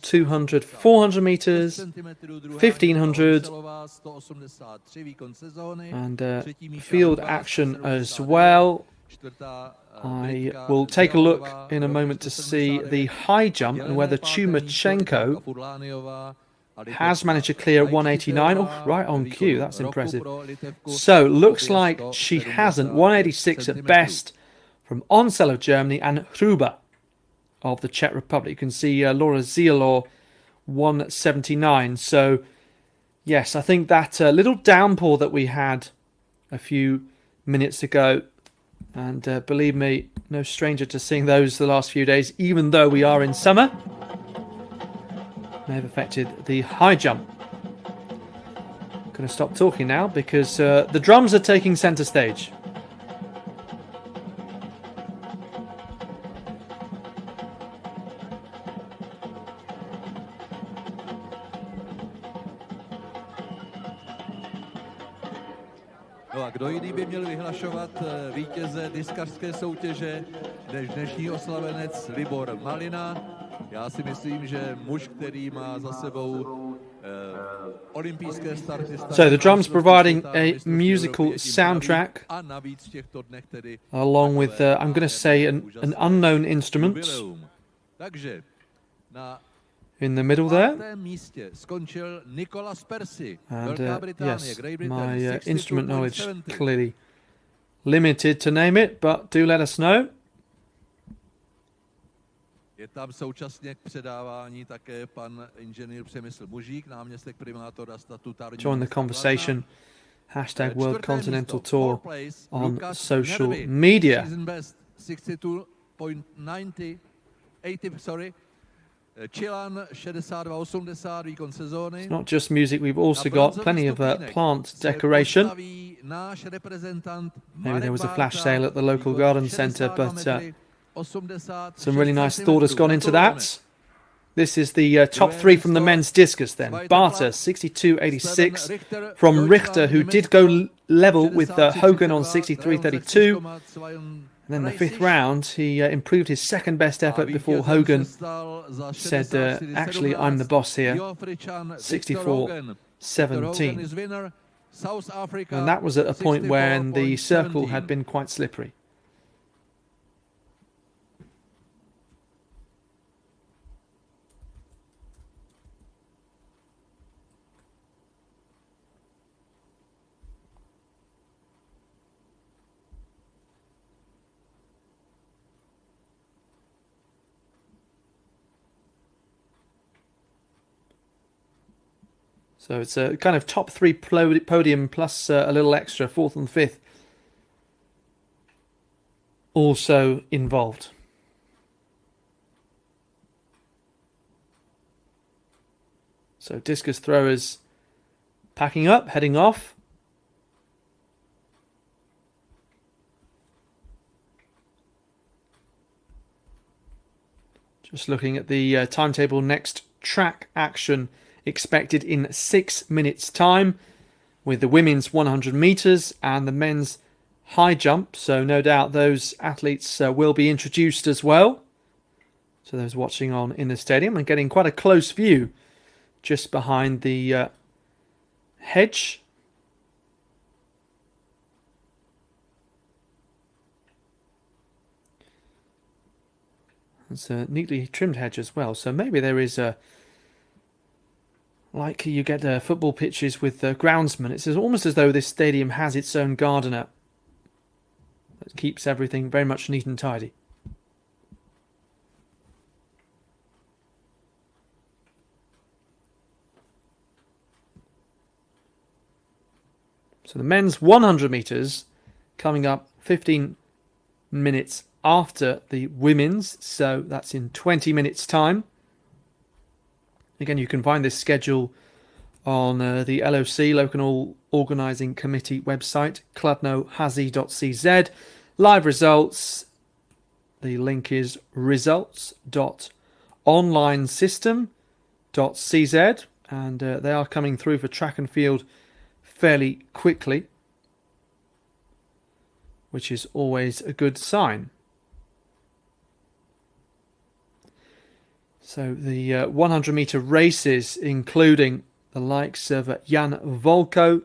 200, 400 meters, 1500, and field action as well. I will take a look in a moment to see the high jump and whether Chumachenko has managed to clear 189. Oh, right on cue. That's impressive. So, looks like she hasn't. 186 at best from Onsel of Germany and Hruber of the Czech Republic. You can see Laura Zielor, 179. So, yes, I think that little downpour that we had a few minutes ago, and believe me, no stranger to seeing those the last few days, even though we are in summer, may have affected the high jump. Going to stop talking now because the drums are taking centre stage. No a kdo jiný by měl vyhlašovat vítěze diskařské soutěže než dnešní oslavenec Libor Malina. Já si myslím, že muž, který má za sebou olympijské starty. So the drums providing a musical soundtrack along with, I'm going to say, an unknown instrument. Takže na in the middle there. And yes, my instrument knowledge clearly limited to name it, but do let us know. Je tam současně k předávání také pan inženýr Přemysl Mužík, náměstek primátora statutárního. Join the conversation. Hashtag World Continental Tour on social media. Chilan 62.80 výkon sezóny. It's not just music, we've also got plenty of plant decoration. Maybe there was a flash sale at the local garden centre, but some really nice thought has gone into that. This is the top 3 from the men's discus then. Barter, 62.86 from Richter, who did go level with Hogan on 63.32. And then the 5th round, he improved his second best effort before Hogan said, actually, I'm the boss here, 64.17. And that was at a point when the circle had been quite slippery. So it's a kind of top 3 podium plus a little extra, 4th and 5th, also involved. So discus throwers packing up, heading off. Just looking at the timetable, next track action expected in 6 minutes' time, with the women's 100 metres and the men's high jump. So no doubt those athletes will be introduced as well. So those watching on in the stadium and getting quite a close view just behind the hedge. It's a neatly trimmed hedge as well. So maybe there is a, like you get football pitches with groundsmen. It's almost as though this stadium has its own gardener that keeps everything very much neat and tidy. So the men's 100 metres coming up 15 minutes after the women's, so that's in 20 minutes time. Again, you can find this schedule on the LOC, Local Organising Committee website, kladnohází.cz. Live results, the link is results.onlinesystem.cz, and they are coming through for track and field fairly quickly, which is always a good sign. So the 100 metre races, including the likes of Jan Volko,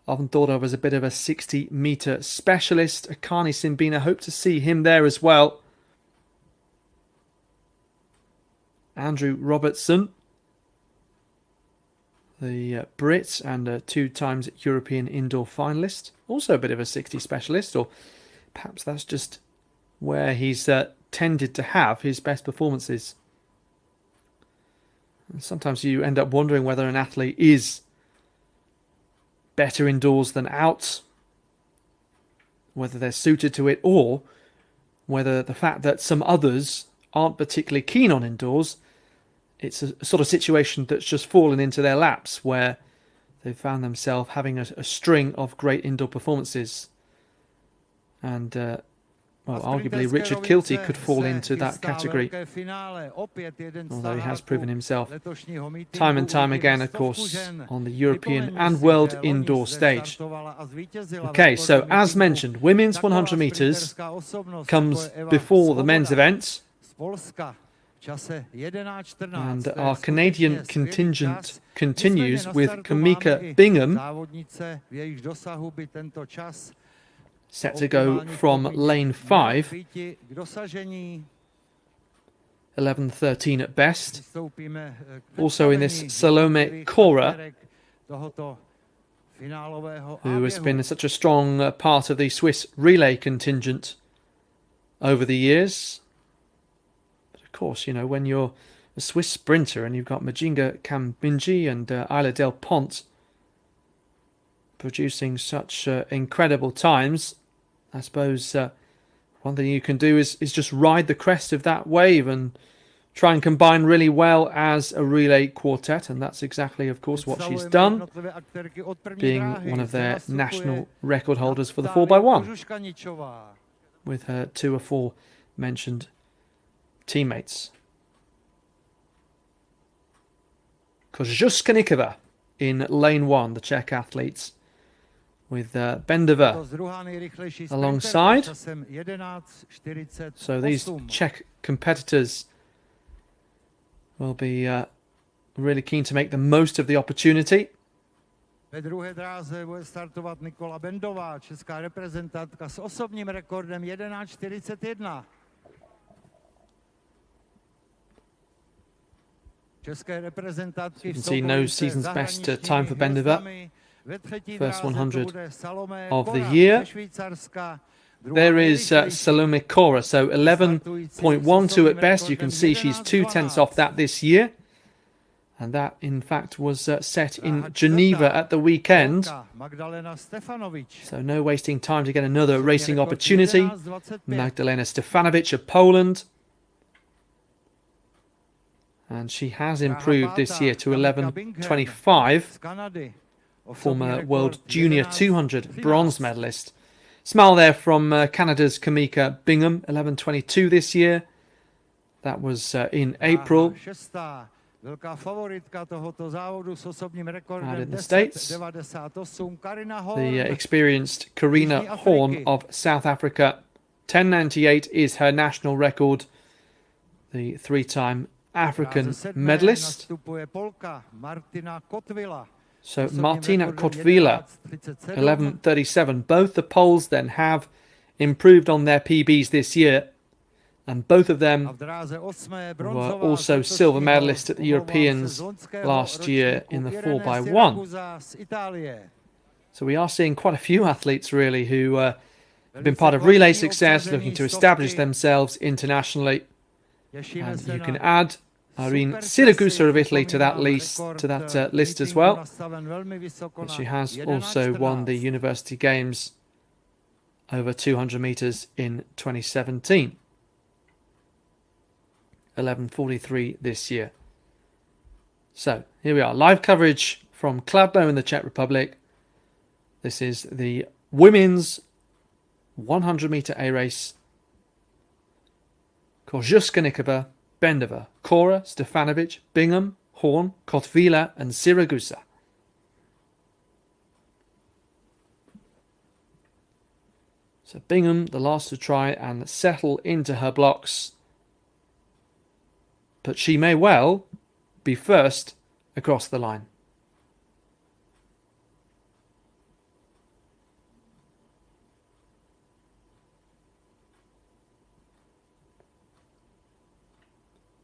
often thought of as a bit of a 60 metre specialist. Akani Simbina, hope to see him there as well. Andrew Robertson, the Brit and 2 times European indoor finalist, also a bit of a 60 specialist, or perhaps that's just where he's tended to have his best performances. And sometimes you end up wondering whether an athlete is better indoors than out, whether they're suited to it, or whether the fact that some others aren't particularly keen on indoors, it's a sort of situation that's just fallen into their laps, where they've found themselves having a string of great indoor performances. And, well, arguably Richard Kilty could fall into that category, although he has proven himself time and time again, of course, on the European and world indoor stage. Okay, so as mentioned, women's 100 metres comes before the men's event. And our Canadian contingent continues with Kamika Bingham, set to go from lane 5, 11:13 at best. Also in this, Salome Cora, who has been such a strong part of the Swiss relay contingent over the years. Of course, you know, when you're a Swiss sprinter and you've got Majinga Kambinji and Isla Del Pont producing such incredible times, I suppose one thing you can do is just ride the crest of that wave and try and combine really well as a relay quartet, and that's exactly, of course, what she's done, being one of their national record holders for the 4x1, with her 2 or 4 mentioned teammates. Kožuškanikova in lane 1, the Czech athletes, with Bendova alongside. So these Czech competitors will be really keen to make the most of the opportunity. Ve druhé dráze bude startovat Nikola Bendová, česká reprezentantka s osobním rekordem 11:41. You can see no season's best time for Bendova. First 100 of the year. There is Salome Cora, so 11.12 at best. You can see she's 2/10 off that this year. And that, in fact, was set in Geneva at the weekend. So no wasting time to get another racing opportunity. Magdalena Stefanovic of Poland. And she has improved this year to 11:25. Former World Junior 200 bronze medalist. Smile there from Canada's Kamika Bingham, 11:22 this year. That was in April. Out in the States, the experienced Karina Horn of South Africa, 10:98 is her national record. The 3-time African medalist. So Martina Kotvila, 11:37. Both the Poles then have improved on their PBs this year. And both of A them v dráze 8. were bronzová also z silver letošního, medalists at the omlouvám se, Europeans loňského last year in the ročníku 4x1. Siracusa z Itálie. So we are seeing quite a few athletes really who have been part of relay success, looking to establish themselves internationally. Těšíme And se you na can add Irene Siragusa of Italy to that list as well. But she has also won the University Games over 200 meters in 2017. 11:43 this year. So here we are, live coverage from Kladno in the Czech Republic. This is the women's 100-meter A race. Korzystkanikova, Bendova, Kora, Stefanovic, Bingham, Horn, Kotvila and Siragusa. So Bingham, the last to try and settle into her blocks. But she may well be first across the line.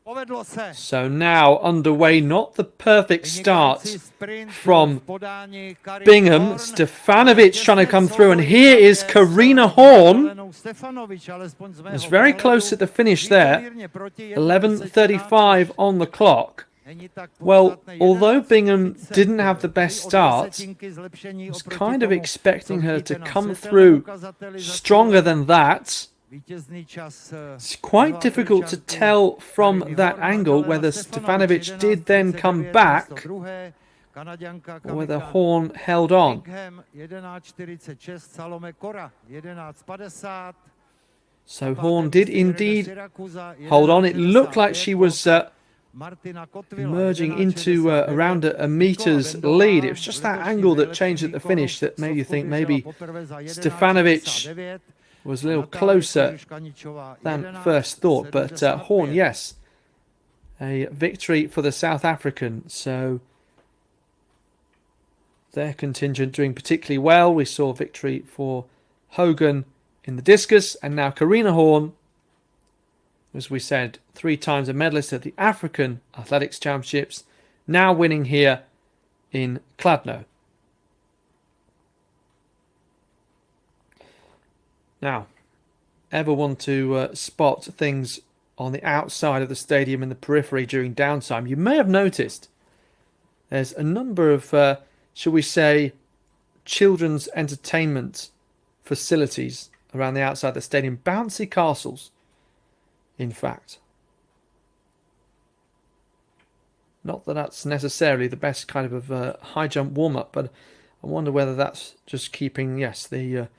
Povedlo se. So now underway, not the perfect start Vynikající sprint from v podání Kariny Bingham. Horn. Stefanovic trying to come through, and here is Karina Horn. It's very close at the finish there. 11:35 on the clock. Well, although Bingham didn't have the best start, I was kind of expecting her to come through stronger than that. It's quite difficult to tell from that angle whether Stefanovic did then come back or whether Horn held on. So Horn did indeed hold on. It looked like she was emerging into around a meter's lead. It was just that angle that changed at the finish that made you think maybe Stefanovic was a little closer than first thought. But Horn, yes, a victory for the South African. So their contingent doing particularly well. We saw victory for Hogan in the discus, and now Karina Horn, as we said, 3 times a medalist at the African Athletics Championships, now winning here in Kladno. Now, ever want to spot things on the outside of the stadium in the periphery during downtime, you may have noticed there's a number of, shall we say, children's entertainment facilities around the outside of the stadium. Bouncy castles, in fact. Not that that's necessarily the best kind of high jump warm-up, but I wonder whether that's just keeping, yes, the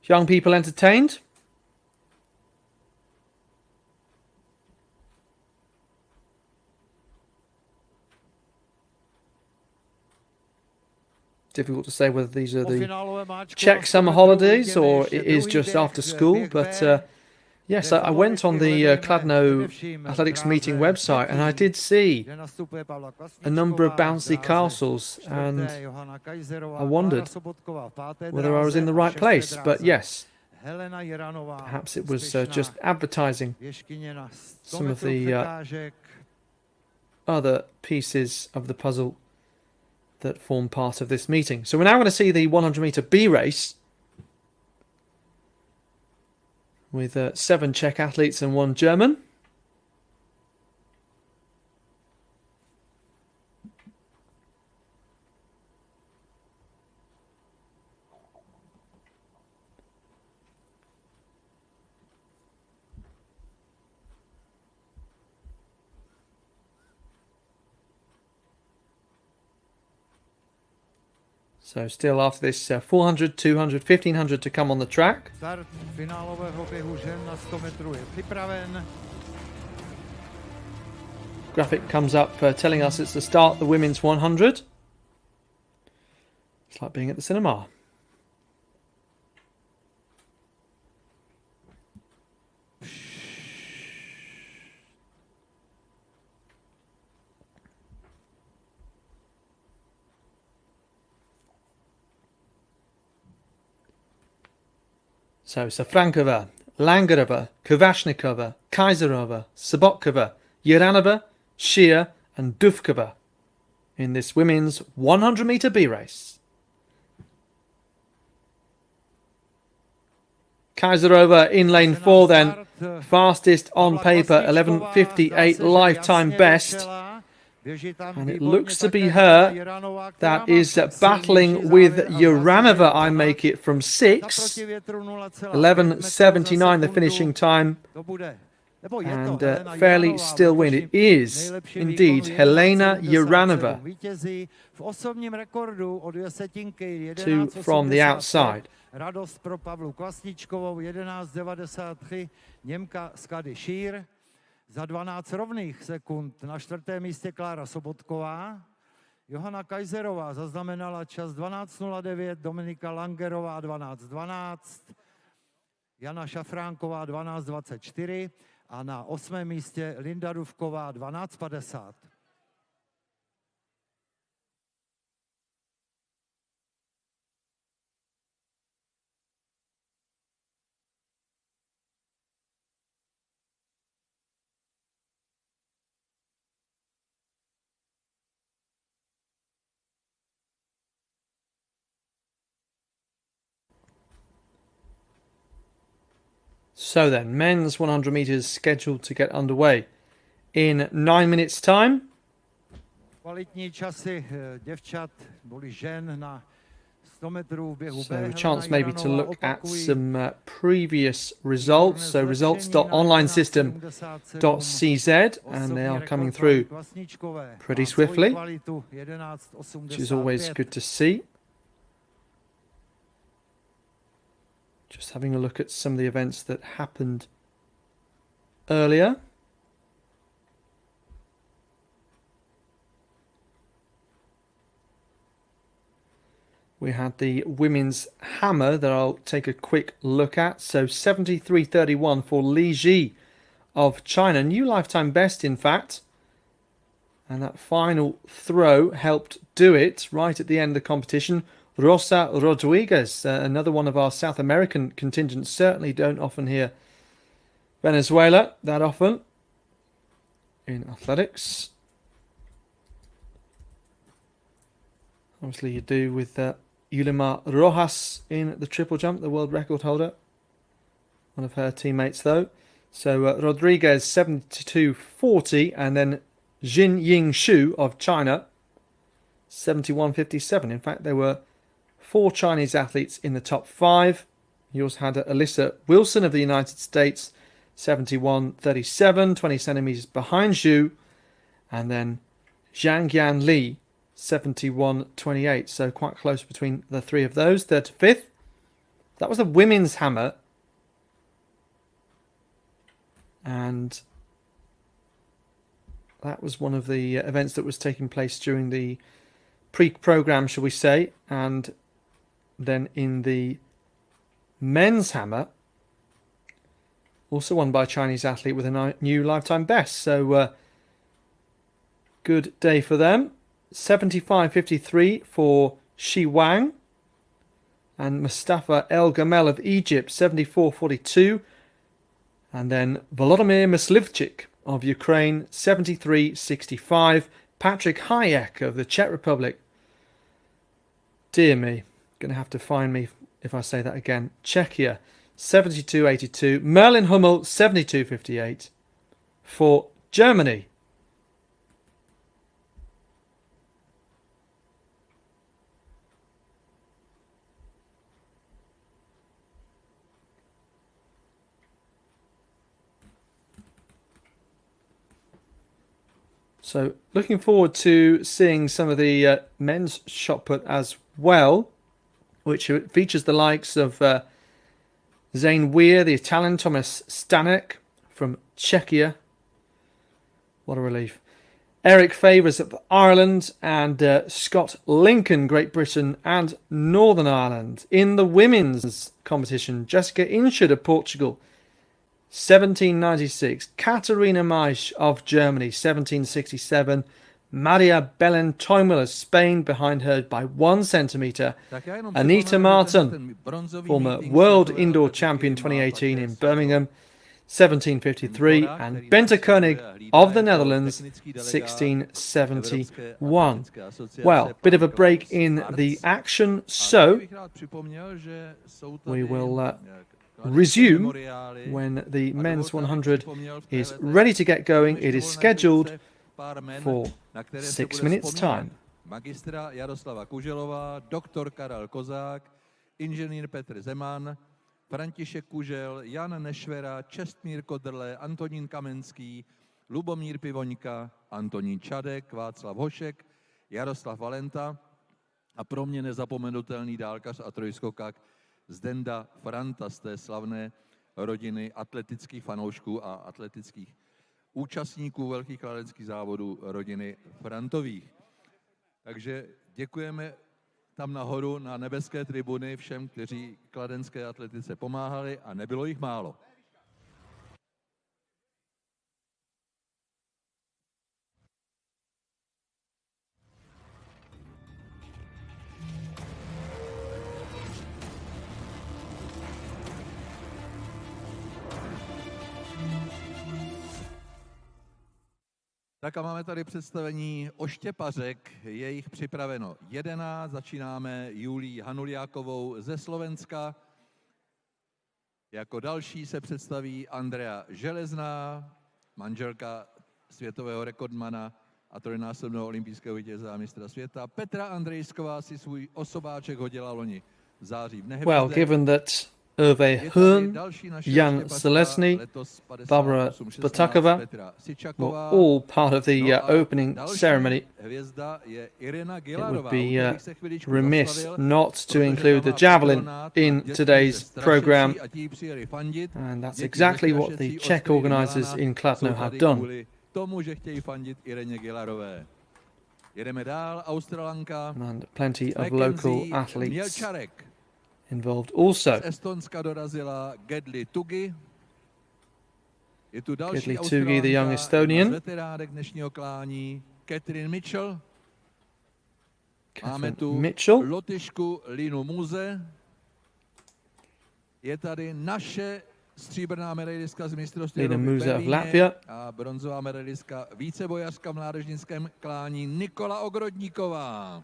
young people entertained. Difficult to say whether these are the Czech summer holidays or it is just after school, but yes, I went on the Kladno Athletics Meeting website and I did see a number of bouncy castles, and I wondered whether I was in the right place. But yes, perhaps it was just advertising some of the other pieces of the puzzle that form part of this meeting. So we're now going to see the 100-meter B race with 7 Czech athletes and 1 German. So still after this 400, 200, 1500 to come on the track. Start finálového běhu žen na 100 metrů je připraven. Graphic comes up telling us it's the start of the women's 100. It's like being at the cinema. So Safrankova, Langerova, Kvashnikova, Kaiserova, Sobotkova, Uranova, Shia and Duvkova in this women's 100-meter B race. Kaiserova in lane 4 then, fastest on paper, 11:58 lifetime best. And it looks to be her that is battling with Uranova, I make it, from 6. 11:79 the finishing time. And fairly still win. It is indeed Helena Uranova. 2 from the outside. Radost pro Pavlu Kvasničkovou, 11:93, Němka Skady Šír. Za 12 rovných sekund na 4. místě Klára Sobotková. Johana Kaiserová zaznamenala čas 12:09, Dominika Langerová 12:12, Jana Šafránková 12:24 a na 8. místě Linda Duvková 12:50. So then, men's 100 metres scheduled to get underway in 9 minutes' time. Kvalitní časy děvčat, boli žen na 100 metrů v běhu B. So a chance maybe to look at some previous results. So results.onlinesystem.cz, and they are coming through pretty swiftly, which is always good to see. Just having a look at some of the events that happened earlier. We had the women's hammer that I'll take a quick look at. So 73.31 for Li Ji of China. New lifetime best, in fact. And that final throw helped do it right at the end of the competition. Rosa Rodriguez, another one of our South American contingents. Certainly don't often hear Venezuela that often in athletics. Obviously you do with Yulimar Rojas in the triple jump, the world record holder. One of her teammates though. So Rodriguez 72.40, and then Jin Ying Shu of China 71.57. In fact, there were 4 Chinese athletes in the top 5. You also had Alyssa Wilson of the United States, 71.37, 20 centimeters behind Zhu. And then Zhang Yan Li, 71.28. So quite close between the 3 of those. 3rd to 5th. That was the women's hammer. And that was one of the events that was taking place during the pre-program, shall we say. And then in the men's hammer, also won by a Chinese athlete with a new lifetime best. So good day for them. 75.53 for Shi Wang. And Mustafa El Gamel of Egypt, 74.42. And then Volodymyr Myslivchik of Ukraine, 73.65. Patrick Hayek of the Czech Republic. Dear me, going to have to find me if I say that again. Czechia, 72.82. Merlin Hummel, 72.58 for Germany. So looking forward to seeing some of the men's shot put as well, which features the likes of Zane Weir, the Italian, Thomas Stanek from Czechia. What a relief. Eric Favours of Ireland, and Scott Lincoln, Great Britain and Northern Ireland. In the women's competition, Jessica Inchard of Portugal, 17.96. Katarina Maisch of Germany, 17.67. Maria Belen Teumel of Spain behind her by 1 centimetre. Anita Martin, former world indoor champion 2018 in Birmingham, 1753, and Bente Koenig of the Netherlands, 1671. Well, bit of a break in the action, so we will resume when the men's 100 is ready to get going. It is scheduled for 6 minutes time. Magistra Jaroslava Kuželová, doktor Karel Kozák, inženýr Petr Zeman, František Kužel, Jan Nešvera, Čestmír Kodrle, Antonín Kamenský, Lubomír Pivoňka, Antonín Čadek, Václav Hošek, Jaroslav Valenta a pro mě nezapomenutelný dálkař a trojskokák Zdenda Franta z té slavné rodiny atletických fanoušků a atletických účastníků velkých kladenských závodů rodiny Frantových. Takže děkujeme tam nahoru na nebeské tribuny všem, kteří kladenské atletice pomáhali, a nebylo jich málo. Tak a máme tady představení oštěpařek, je jich připraveno 11, začínáme Julí Hanuliákovou ze Slovenska. Jako další se představí Andrea Železná, manželka světového rekordmana a trojnásobného olympijského vítěze a mistra světa. Petra Andrejsková si svůj osobáček hodila loni v září v Nehvězdě. Well, given that Hervé Hearn, Jan Selesny, Barbara Spatakova were all part of the opening ceremony, it would be remiss not to include the javelin in today's program, and that's exactly what the Czech organisers in Kladno have done. And plenty of local athletes involved also. Gedli Tugi, the young Estonian. Catherine Mitchell. Lotyšku Linu Muze. Je tady naše stříbrná medailistka z mistrovství a bronzová medailistka vícebojařka v mládežnickém klání Nikola Ogrodníková.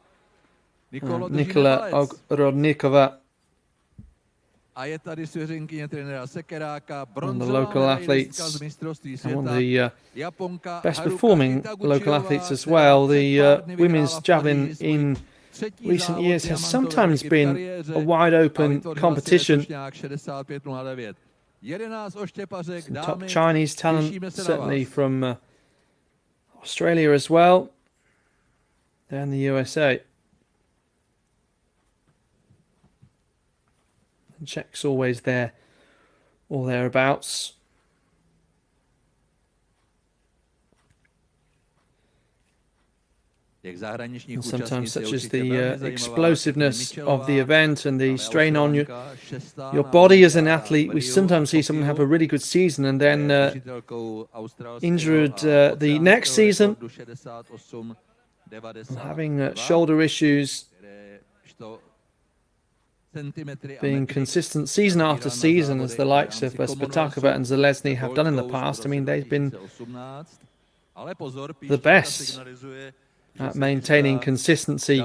Nikola Ogrodníková. A je tady svěřenkyně trenéra Sekeráka, local athletes, and one of the best performing local athletes as well. The women's javelin in recent years has sometimes been a wide open competition. Some top Chinese talent, certainly from Australia as well, and the USA. Czechs always there or thereabouts. And sometimes, such as the explosiveness of the event and the strain on your body as an athlete, we sometimes see someone have a really good season and then injured the next season, having shoulder issues, being consistent season after season, as the likes of Spatakova and Zelezny have done in the past. I mean, they've been the best at maintaining consistency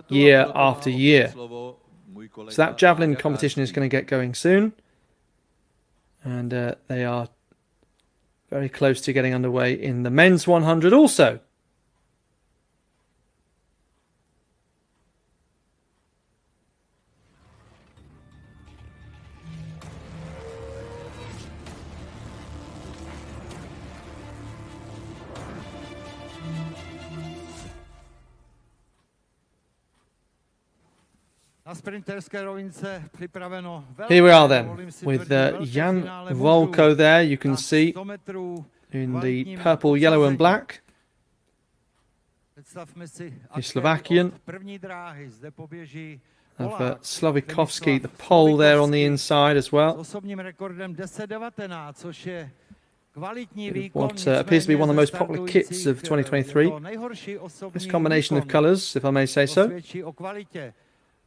year after year. So that javelin competition is going to get going soon, and they are very close to getting underway in the men's 100 also. Here we are then, with Jan Volko there, you can see, in the purple, yellow and black. The Slovakian of Slovikovsky, the pole there on the inside as well. What appears to be one of the most popular kits of 2023. This combination of colours, if I may say so.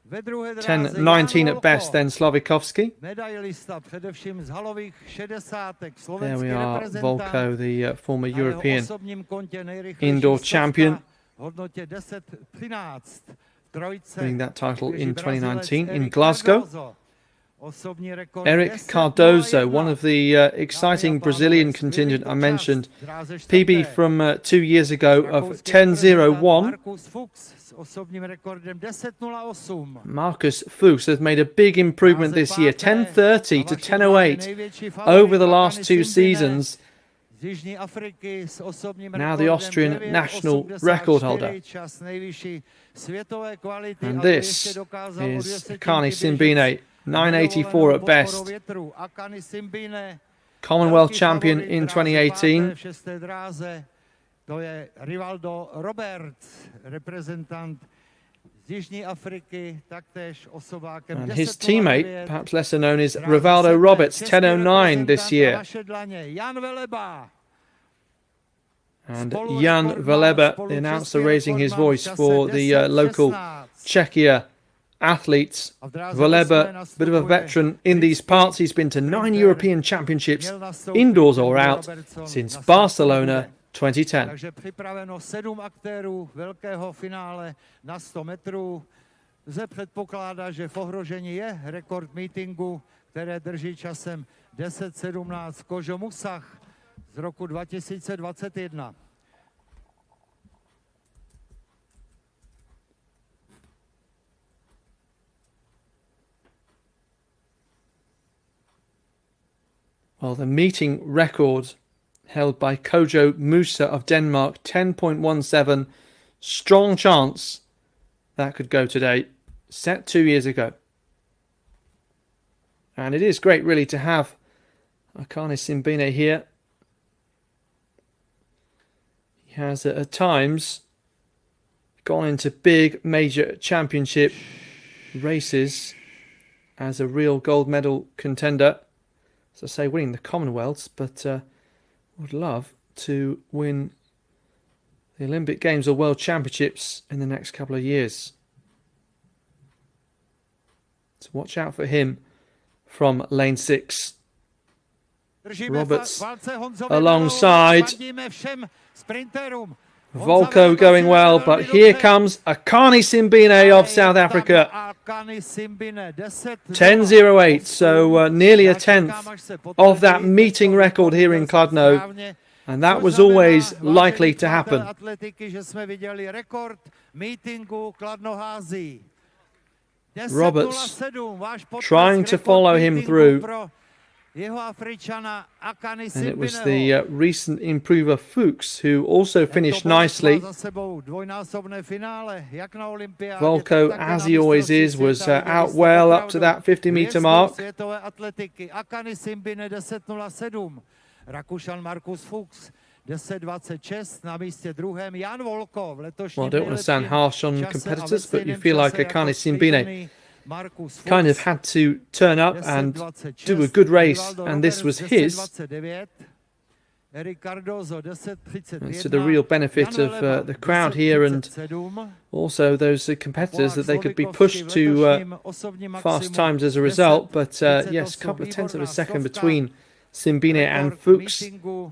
Ve druhé dráze 10.19 Jan at best, then Slavikovsky. medailista především z halových 60. There slovenský we are, reprezentant. Volko, the former Na jeho European osobním kontě nejrychlejší indoor stovka champion, v hodnotě 10.13. V trojce winning that title běží in Brazilec 2019 in Eric Glasgow. Cardozo. Osobní rekord Eric 10.01. Cardozo, one of the exciting Brazilian contingent I mentioned, Dráze PB čtvrté. from 2 years ago of Rakouský 10.01. Markus Fuchs s osobním rekordem 10.08. Marcus Fuchs has made a big improvement this year, 10.30 to 10.08 over the last two seasons. Z Jižní Afriky s osobním Now the rekordem Austrian 9.84, national record holder. čas nejvyšší světové kvality, And ale this ještě dokázal o is 2 Akani setinky Simbine, běžet 9.84 at best. větru. Akani Simbine, Commonwealth velký champion favorit in dráze páté 2018. v šesté dráze. To je Rivaldo Roberts, reprezentant z Jižní Afriky, taktéž osobákem And 10.09. his teammate, perhaps lesser known, is Dráze Rivaldo sedmé, Roberts, český 10.09 this reprezentant year. naše dlaně, Jan Veleba. And Spolu Jan rekord má, Veleba, spolu the announcer, český raising rekord his má v voice čase for the local 10.16. Czechia athletes. A v dráze Veleba, osmé bit of a nastupuje veteran in these parts. He's been to 9 sprinter. European championships, Měl nastoupit indoors or Andy out, Robertson since na Barcelona startu. 2010. Takže připraveno 7 aktérů velkého finále na 100 metrů. Lze předpokládat, že v ohrožení je rekord meetingu, které drží časem 10.17 Kožo Musach z roku 2021. Well, the meeting record held by Kojo Musa of Denmark, 10.17. Strong chance that could go today, set 2 years ago. And it is great, really, to have Akani Simbine here. He has, at times, gone into big, major championship races as a real gold medal contender. As I say, winning the Commonwealths, but would love to win the Olympic Games or World Championships in the next couple of years. So watch out for him from lane 6. Roberts alongside. Volko going well, but here comes Akani Simbine of South Africa. 10.08, so nearly a tenth of that meeting record here in Kladno, and that was always likely to happen. Roberts trying to follow him through, and it was the recent improver Fuchs who also finished nicely. Volko, as he always is, was out well up to that 50-meter mark. Well, I don't want to sound harsh on competitors, but you feel like Akani Simbine kind of had to turn up and do a good race, and this was his. And to the real benefit of the crowd here and also those competitors, that they could be pushed to fast times as a result. But yes, a couple of tenths of a second between Simbine and Fuchs.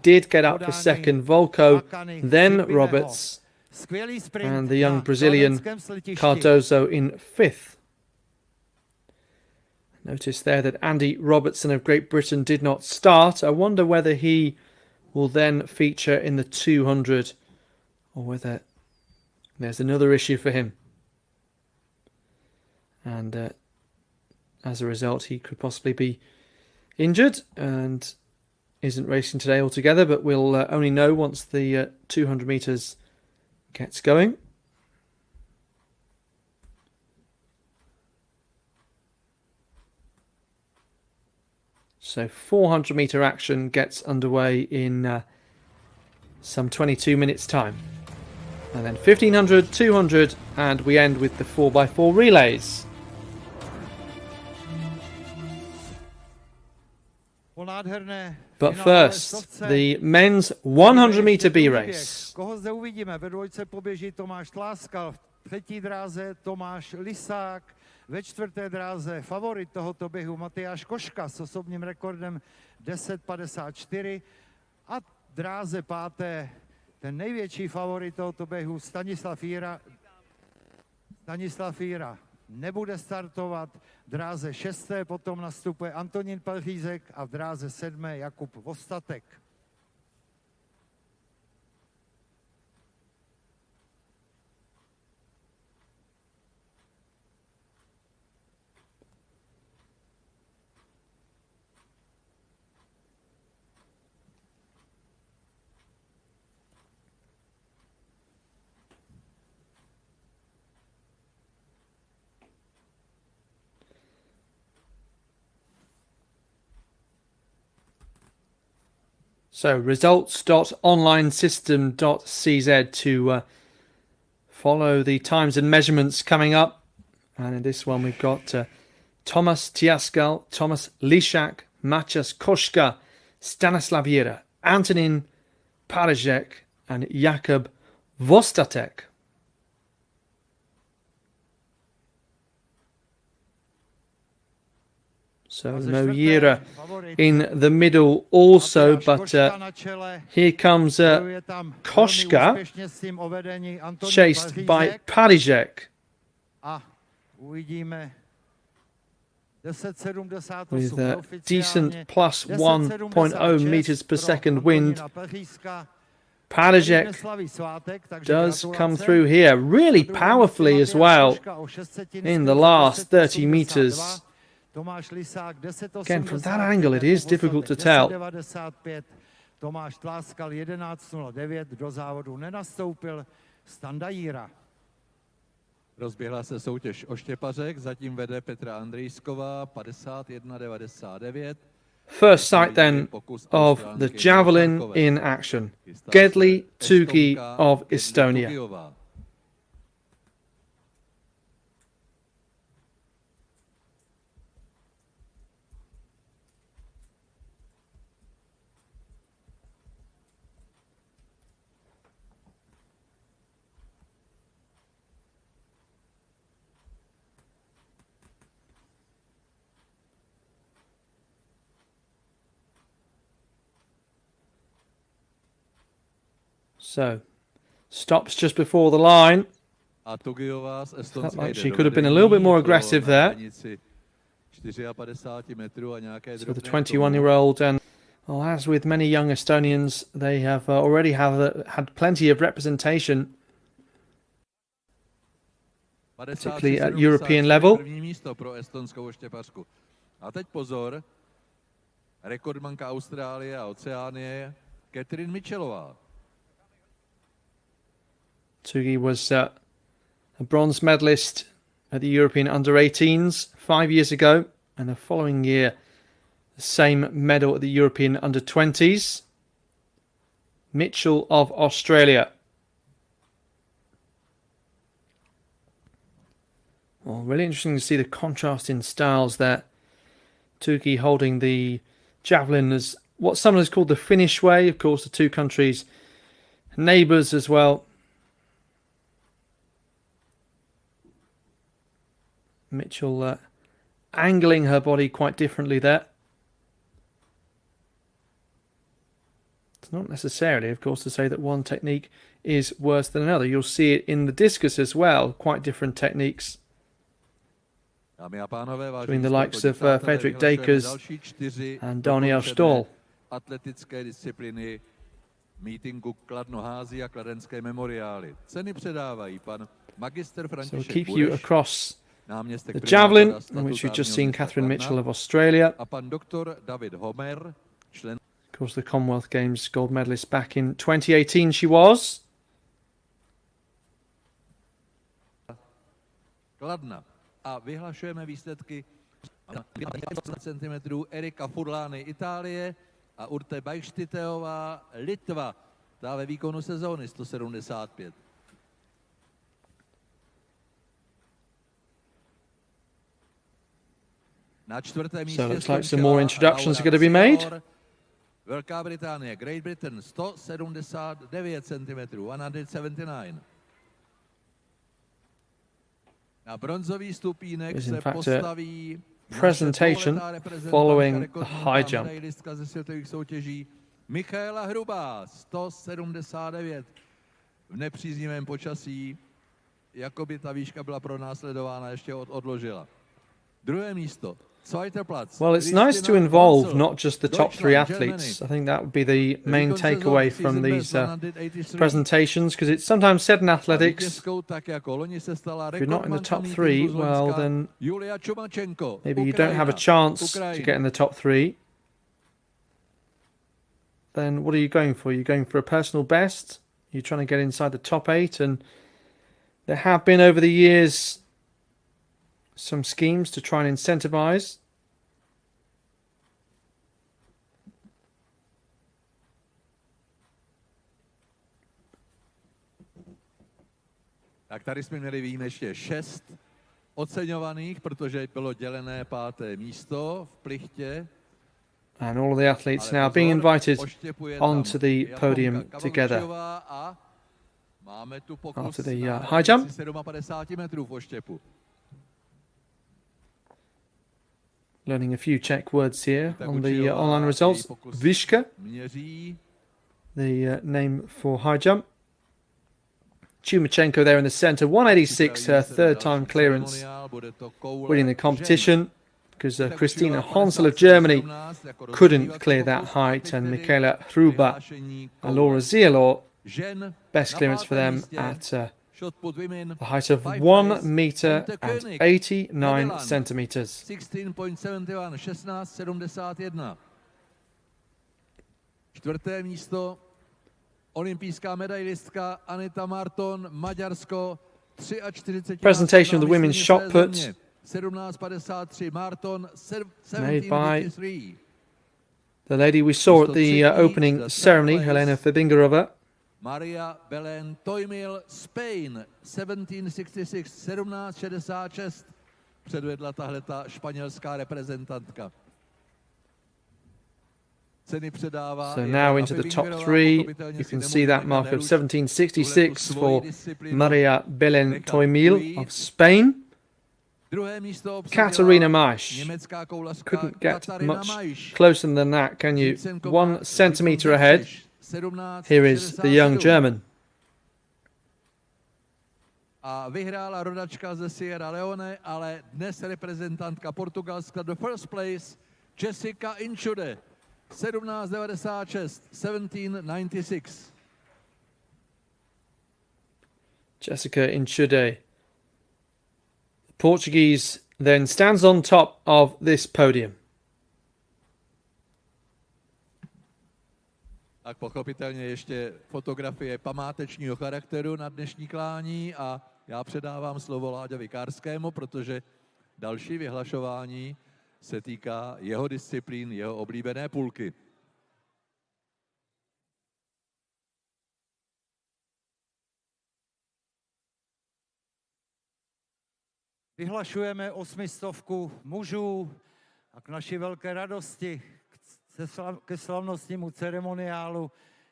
Did get up for second, Volko, then Roberts, and the young Brazilian Cardozo in fifth. Notice there that Andy Robertson of Great Britain did not start. I wonder whether he will then feature in the 200 or whether there's another issue for him. And as a result, he could possibly be injured and isn't racing today altogether, but we'll only know once the 200 metres gets going. So 400 metre action gets underway in some 22 minutes time. And then 1500, 200, and we end with the 4x4 relays. But first, the men's 100 metre B race. třetí dráze Tomáš Lisák, ve čtvrté dráze favorit tohoto běhu Matyáš Koška s osobním rekordem 10,54 a dráze páté ten největší favorit tohoto běhu Stanislav Jíra nebude startovat, v dráze šesté potom nastupuje Antonín Pelřízek a v dráze sedmé Jakub Vostatek. So results.onlinesystem.cz to follow the times and measurements coming up. And in this one we've got Thomas Tiaskal, Thomas Liszak, Macias Koszka, Stanislav Jíra, Antonin Parizek and Jakub Vostatek. So no Jíra in the middle also, but here comes Koška, chased by Parizek. With a decent plus 1.0 meters per second wind. Parizek does come through here really powerfully as well in the last 30 meters. Again, from that angle, it is difficult to tell. Tomáš tláskal 11.09, do závodu nenastoupil Standa Jíra. Rozběhla se soutěž o štěpařek, zatím vede Petra Andrejsková 51.99. First sight then of the javelin in action. Gedli Tugi of Estonia. So, stops just before the line. Felt like she could have been a little bit more aggressive there. So the 21-year-old, and well, as with many young Estonians, they have already had plenty of representation, particularly at European level. A teď pozor, rekordmanka Austrálie a Oceánie, Catherine Mitchellová. Tugi was a bronze medalist at the European Under-18s 5 years ago, and the following year the same medal at the European Under-20s. Mitchell of Australia. Well, really interesting to see the contrast in styles there. Tugi holding the javelin as what someone has called the Finnish way. Of course, the two countries neighbours as well. Mitchell angling her body quite differently there. It's not necessarily, of course, to say that one technique is worse than another. You'll see it in the discus as well, quite different techniques between the likes of Fredrik Dakers and Daniel Stoll. Atletické disciplíny meetingu Kladno hází a kladenské memoriály. Ceny předávají pan magister So we'll František keep you Bureš, across náměstek the javelin, primátora in which you've just statutárního seen města Catherine Kladna, Mitchell of Australia. a pan doktor David Homer, člen Of course, the Commonwealth Games gold medalist back in 2018 she was. Kladna. A vyhlašujeme výsledky cm Erika Furlány Itálie a Urte Bajštiteová Litva. Ta ve výkonu sezóny 175. Na čtvrtém místě So it looks like some skončila more introductions are Laura going to be made. Senior. Velká Británie, Great Britain 179 cm, 179. A bronzový stupínek Is in se fact a postaví presentation naše dvouletá reprezentantka, following the rekordní high jump. medailistka ze světových soutěží Michaela Hrubá, 179 v nepříznivém počasí, jako by ta výška byla pronásledována, ještě odložila. Druhé místo. Well, it's nice to involve not just the top three athletes. I think that would be the main takeaway from these presentations, because it's sometimes said in athletics, if you're not in the top three, well, then maybe you don't have a chance to get in the top three. Then what are you going for? You're going for a personal best? You're trying to get inside the top 8, and there have been over the years some schemes to try and incentivize. Tak tady jsme měli výjimečně 6 oceňovaných, protože bylo dělené 5. místo v plichtě. And all of the athletes now being invited onto the podium together after the high jump. 57 metrů v oštěpu. Learning a few Czech words here on the online results. Vyška, the name for high jump. Chumachenko there in the centre, 186, her third time clearance, winning the competition, because Christina Honsel of Germany couldn't clear that height, and Michaela Hruba and Laura Zielor, best clearance for them at the height of 1 metre and 89 centimetres. 16.71, 16.71. Čtvrté místo, olympijská medailistka Anita Marton, Maďarsko, 43. Presentation of the women's shot put, 17.53, Marton, made by 17.53. the lady we saw at the opening ceremony, Helena Febingerova. Maria Belén Tojmil, Spain, 1766, 1766, předvedla tahleta španělská reprezentantka. Ceny předává. So now into the top 3, you can see that mark of 1766 for Maria Belén Tojmil of Spain. Katarina Maisch, couldn't get much closer than that, can you? 1 centimetre ahead. Here is the young German. A vyhrála rodačka ze Sierra Leone, ale dnes reprezentantka Portugalska, the first place, Jessica Inchude, 1796, 1796. Jessica Inchude. The Portuguese then stands on top of this podium. Tak pochopitelně ještě fotografie památečního charakteru na dnešní klání a já předávám slovo Láďovi Kárskému, protože další vyhlašování se týká jeho disciplín, jeho oblíbené půlky. Vyhlašujeme 800 mužů a k naší velké radosti ke slavnostnímu ceremoniálu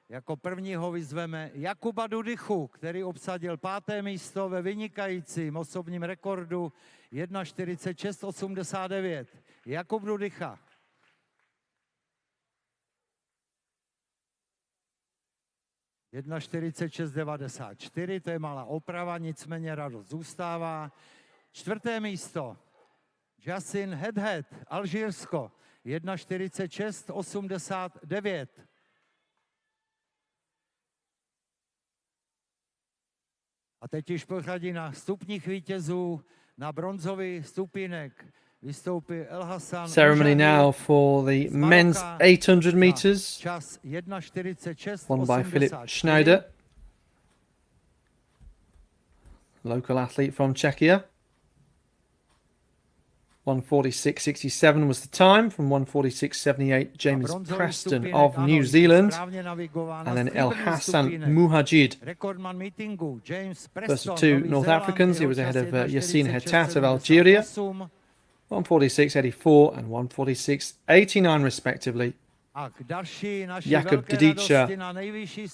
jako prvního vyzveme Jakuba Dudychu, který obsadil 5. místo ve vynikajícím osobním rekordu 1:46.89. Jakub Dudycha. - 1:46.94, to je malá oprava, nicméně radost zůstává. 4. místo Jasin Hedhed, Alžírsko, 1:46.89. A teď již pořadí na stupních vítězů. Na bronzový stupínek vystoupí El Hassan. Ceremony now for the men's 800 meters, čas 1:46.84. won by Filip Schneider, local athlete from Czechia. 1:46.67 was the time, from 1:46.78 James Preston of New Zealand, and then El Hassan Muhajid. First of 2 North Africans, he was ahead of Yassine Hettat of Algeria, 1:46.84 and 1:46.89 respectively. Jakub Dedica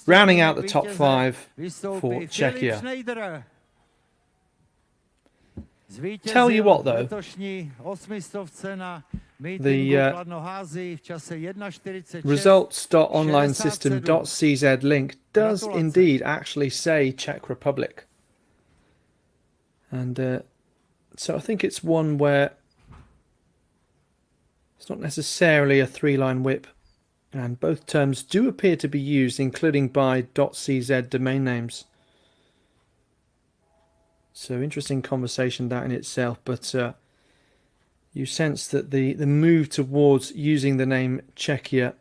rounding out the top 5 for Czechia. Tell you what, though, letošní osmistovce na meetingu the Kladno hází v čase 1:46. results.onlinesystem.cz link does indeed actually say Czech Republic. And so I think it's one where it's not necessarily a three-line whip, and both terms do appear to be used, including by .cz domain names. So interesting conversation that in itself, but you sense that the move towards using the name Czechia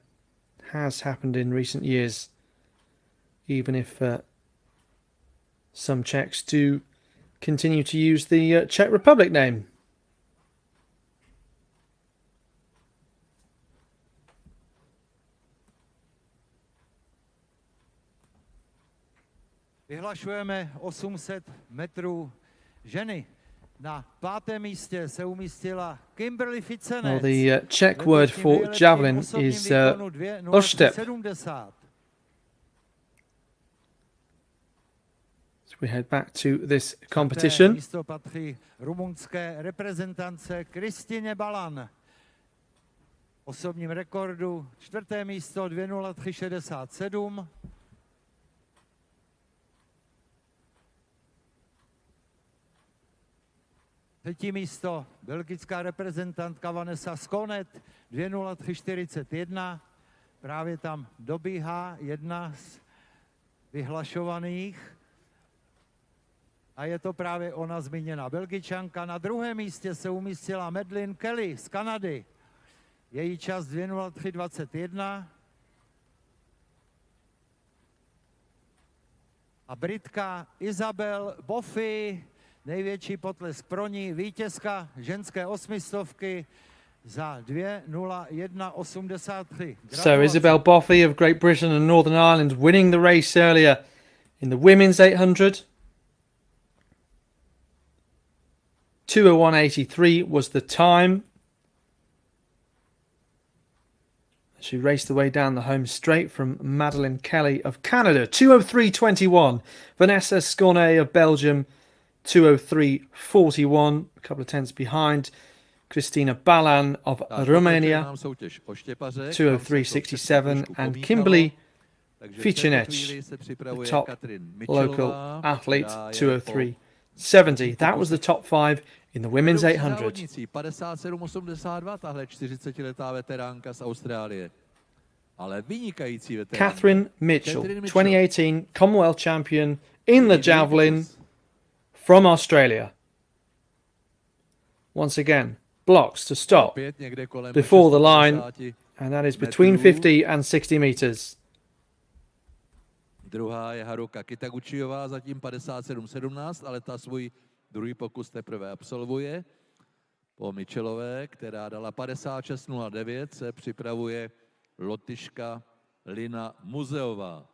has happened in recent years, even if some Czechs do continue to use the Czech Republic name. Vyhlašujeme 800 metrů ženy. Na 5. místě se umístila Kimberly Well, Ficenec. the Czech word for javelin is Ostep. So we head back to this competition. Místo patří rumunské reprezentance Kristině Balan. Osobním rekordu 4. místo 2:03:67. Třetí místo belgická reprezentantka Vanessa Skonet 2:03:41. Právě tam dobíhá jedna z vyhlašovaných. A je to právě ona zmíněná Belgičanka. Na 2. místě se umístila Madeleine Kelly z Kanady. Její čas 2:03:21. A Britka Isabel Boffy, největší potlesk pro ní, vítězka ženské osmistovky za 2:01:83. So Isabel Boffey of Great Britain and Northern Ireland winning the race earlier in the women's 800. 2:01:83 was the time. She raced the way down the home straight from Madeleine Kelly of Canada. 2:03:21. Vanessa Scornet of Belgium. 2:03:41. A couple of tenths behind. Christina Balan of Romania. 2:03:67. And Kimberly Ficenec, the top local athlete, 2:03:70. That was the top 5 in the women's 800. 57,82, tahle 40letá veteránka z Austrálie. Ale vynikající veteránka. Catherine Mitchell, 2018 Commonwealth champion in the javelin from Australia. Once again, blocks to stop before the line, and that is between 50 and 60 meters. Druhá je Haruka Kitaguchiová, zatím 57,17, ale ta svůj druhý pokus teprve absolvuje. Po Mitchellové, která dala 56,09, se připravuje Lotyška Lina Muzeová.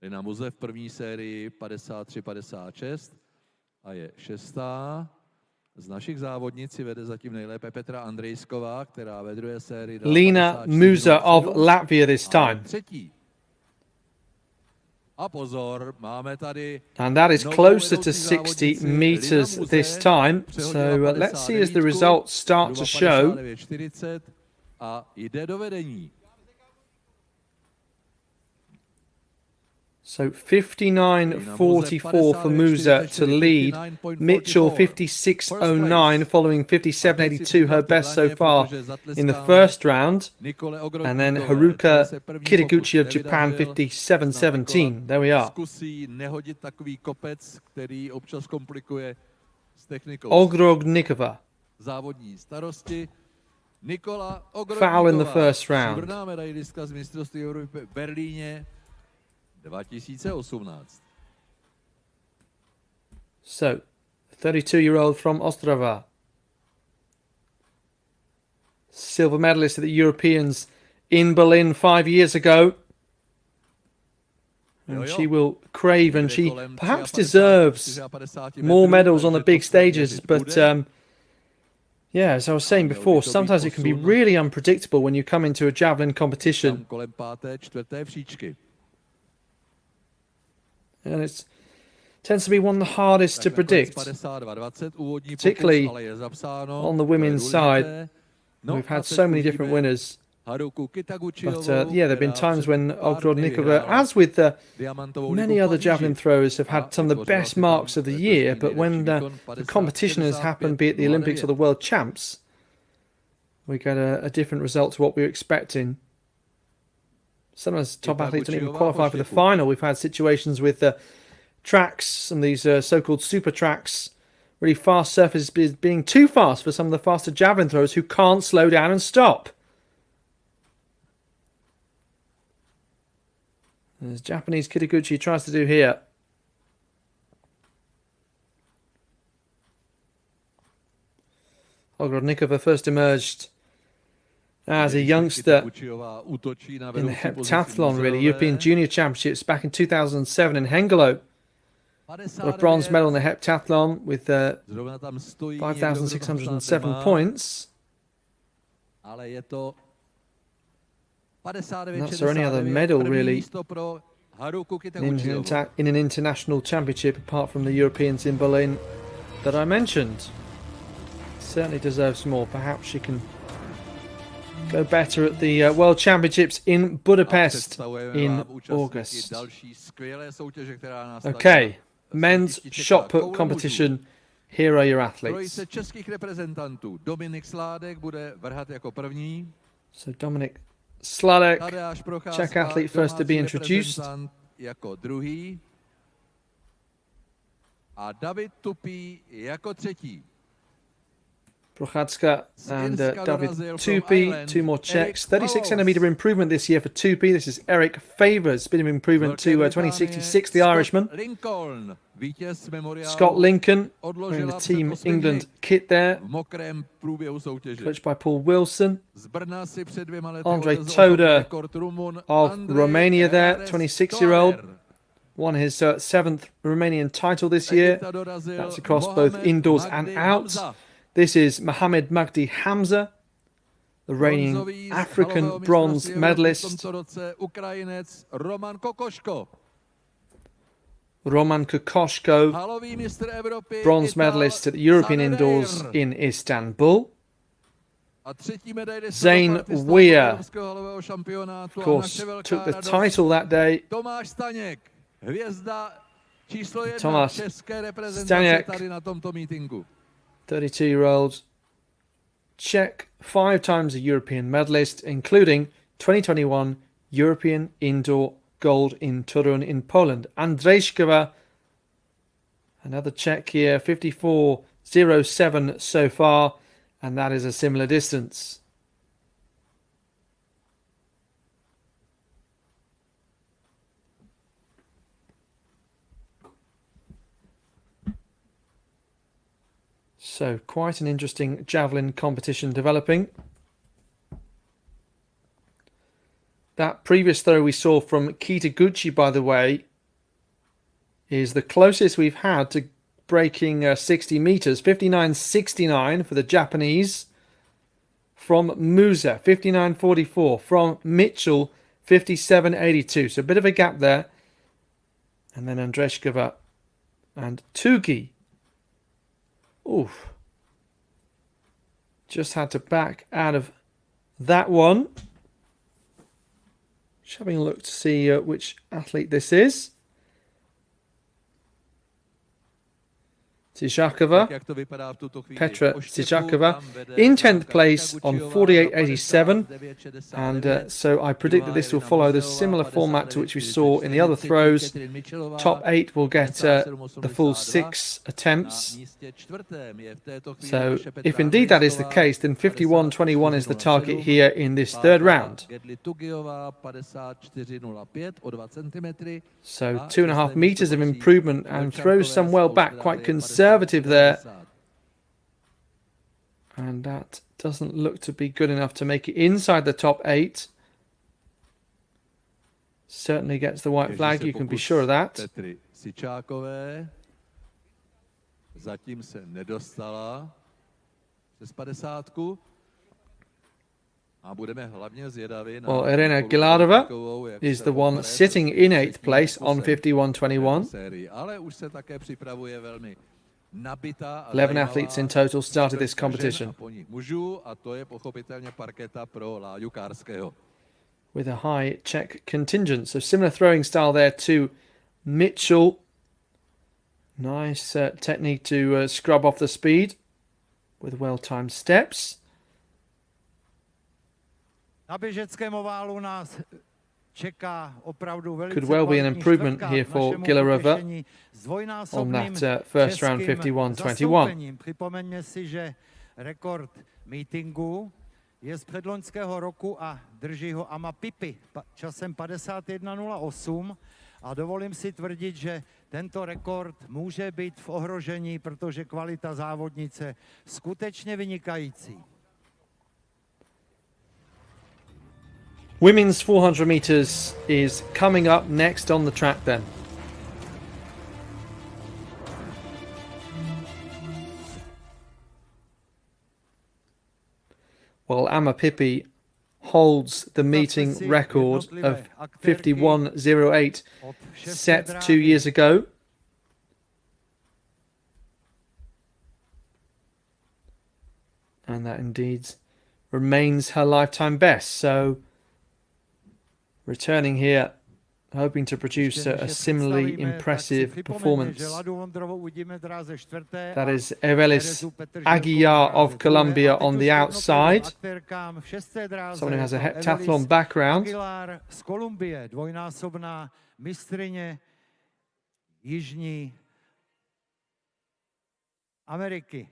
Lina Muze v první sérii 53,56 a je 6. Z našich závodnic si vede zatím nejlépe Petra Andrejsková, která ve druhé sérii dala Lina Muze of Latvia this time. Třetí. A pozor, máme tady And that is closer to 60 meters this time. So let's see as the results start to show. A jde do vedení. So 59.44 for Musa to lead. Mitchell 56.09 following 57.82, her best so far in the first round. And then Haruka Kitaguchi of Japan 57.17. There we are. Zkusí nehodit takový kopec, který občas komplikuje s technikou. Ogrognikova. Závodní starosti. Nikola Foul in the first round. Stříbrná medailistka z mistrovství Evropy v Berlíně 2018. So, 32-year-old from Ostrava. Silver medalist at the Europeans in Berlin 5 years ago. And she will crave, and she perhaps deserves more medals on the big stages. But yeah, as I was saying before, sometimes it can be really unpredictable when you come into a javelin competition. Kolem 5., 4. příčky. And it's tends to be one of the hardest to predict, 52-20, úvodní particularly pokus, ale je zapsáno, on the to je women's důležité. side. No We've a had teď so many uvidíme different winners. Haruku But Kitaguchiovou, yeah, there have been která times před when pár dny Ogrodnikova, vyhrála as with diamantovou many ligu v other javelin Paříži. throwers, have A had some of the vytvořila best si tam marks of the letošní year, but nejlepší when výkon the competition has happened, be it the Olympics or the World Champs, we get a different result to what we were expecting. Sometimes top athletes don't even qualify for the final. We've had situations with the tracks, some of these so-called super tracks, really fast surfaces being too fast for some of the faster javelin throwers who can't slow down and stop. As Japanese Kitaguchi tries to do here. Ogrodnikova first emerged as a youngster in the heptathlon, really. European Junior Championships back in 2007 in Hengelo. Got a bronze medal in the heptathlon with 5,607 points. That's her only other medal, really, in an international championship, apart from the Europeans in Berlin that I mentioned. Certainly deserves more. Perhaps she can go better at the World Championships in Budapest in August. Okay, men's shot put competition. Here are your athletes. So Dominik Sladek, Czech athlete, first to be introduced. Jako druhý. A David Tupý jako třetí. Procházka and David Tupy, two more Czechs. 36 centimetre improvement this year for Tupy. This is Eric Favors, bit of improvement to 2066, the Irishman. Scott Lincoln wearing the Team England kit there, coached by Paul Wilson. Andre Toda of Romania there, 26-year-old. Won his 7th Romanian title this year. That's across both indoors and outs. This is Mohamed Magdi Hamza, the reigning African bronze medalist. Roman Kokoschko, bronze medalist at the European indoors in Istanbul. Zane Weir, of course, took the title that day. Tomáš Staněk, 32-year-old Czech, 5 times a European medalist, including 2021 European indoor gold in Torun in Poland. Andrzejkova, another Czech here, 54.07 so far, and that is a similar distance. So quite an interesting javelin competition developing. That previous throw we saw from Kitaguchi, by the way, is the closest we've had to breaking 60 meters. 59.69 for the Japanese from Musa. 59.44 from Mitchell. 57.82. So a bit of a gap there. And then Andrzejkova and Tugi. Oof. Just had to back out of that one. Just having a look to see which athlete this is. Tsichakova, Petra Tsichakova, in 10th place on 48.87, and so I predict that this will follow the similar format to which we saw in the other throws. Top 8 will get the full 6 attempts. So if indeed that is the case, then 51.21 is the target here in this third round. So 2.5 meters of improvement, and throws some well back, quite conservative there. And that doesn't look to be good enough to make it inside the top 8. Certainly gets the white flag, you can be sure of that. Zatím se nedostala přes 50. A budeme hlavně zvědaví na Well, Irina Nikolu Gilardova Kovářovou, jak is se the one opere sitting ten in 8th třetí place on pokus této 51.21. sérii. Ale už se také připravuje velmi nabitá a 11 zajímavá athletes in total started this střelka žen competition. a po nich mužů, a to je pochopitelně parketa pro Láďu Kárského. With a high Czech contingent. So similar throwing style there to Mitchell. Nice technique to scrub off the speed with well-timed steps. Na běžeckém oválu nás čeká opravdu velice Could well be an kvalitní improvement čtvrtka here k for našemu Gilarova potěšení s on dvojnásobným that first round českým 51-21. zastoupením. Připomeňme si, že rekord meetingu je z předloňského roku a drží ho Ama Pipi časem 51.08 a dovolím si tvrdit, že tento rekord může být v ohrožení, protože kvalita závodnice skutečně vynikající. Women's 400 meters is coming up next on the track then. Well, Amma Pippi holds the meeting record of 51.08 set 2 years ago. And that indeed remains her lifetime best. So returning here, hoping to produce a similarly impressive performance. That is Evelis Aguiar of Colombia on the outside, someone who has a heptathlon background. Aguilar z Kolumbie, dvojnásobná mistryně Jižní Ameriky.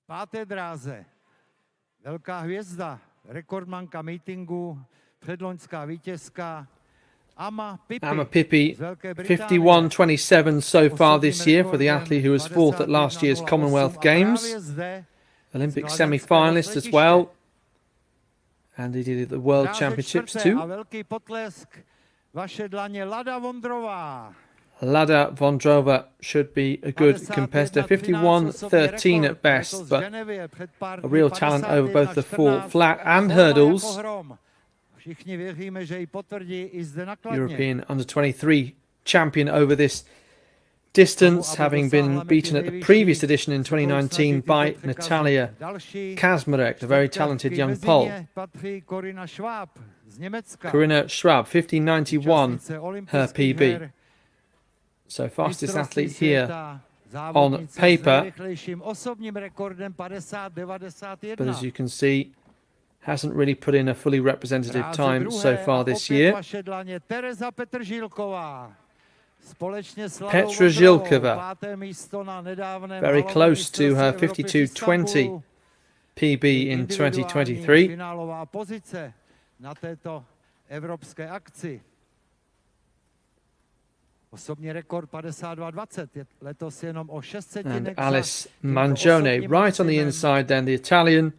Páté dráze, velká hvězda, rekordmanka meetingu, předloňská vítězka Amma Pippi, 51.27 so far this year for the athlete who was fourth at last year's Commonwealth Games. Olympic semi-finalist as well. And he did at the World Championships too. A velký potlesk, vaše dlaně Lada Vondrová. Lada Vondrova should be a good competitor. 51.13 at best, but a real talent over both the 4 flat and hurdles. European under-23 champion over this distance, having been beaten at the previous edition in 2019 by Natalia Kazmarek, a very talented young Pole. Corinna Schwab, 15.91, her PB. So fastest athlete here on paper, but as you can see, hasn't really put in a fully representative time so far this year. Petra Zhilkova, very close to her 52.20 PB in 2023. And Alice Mangione right on the inside then, the Italian,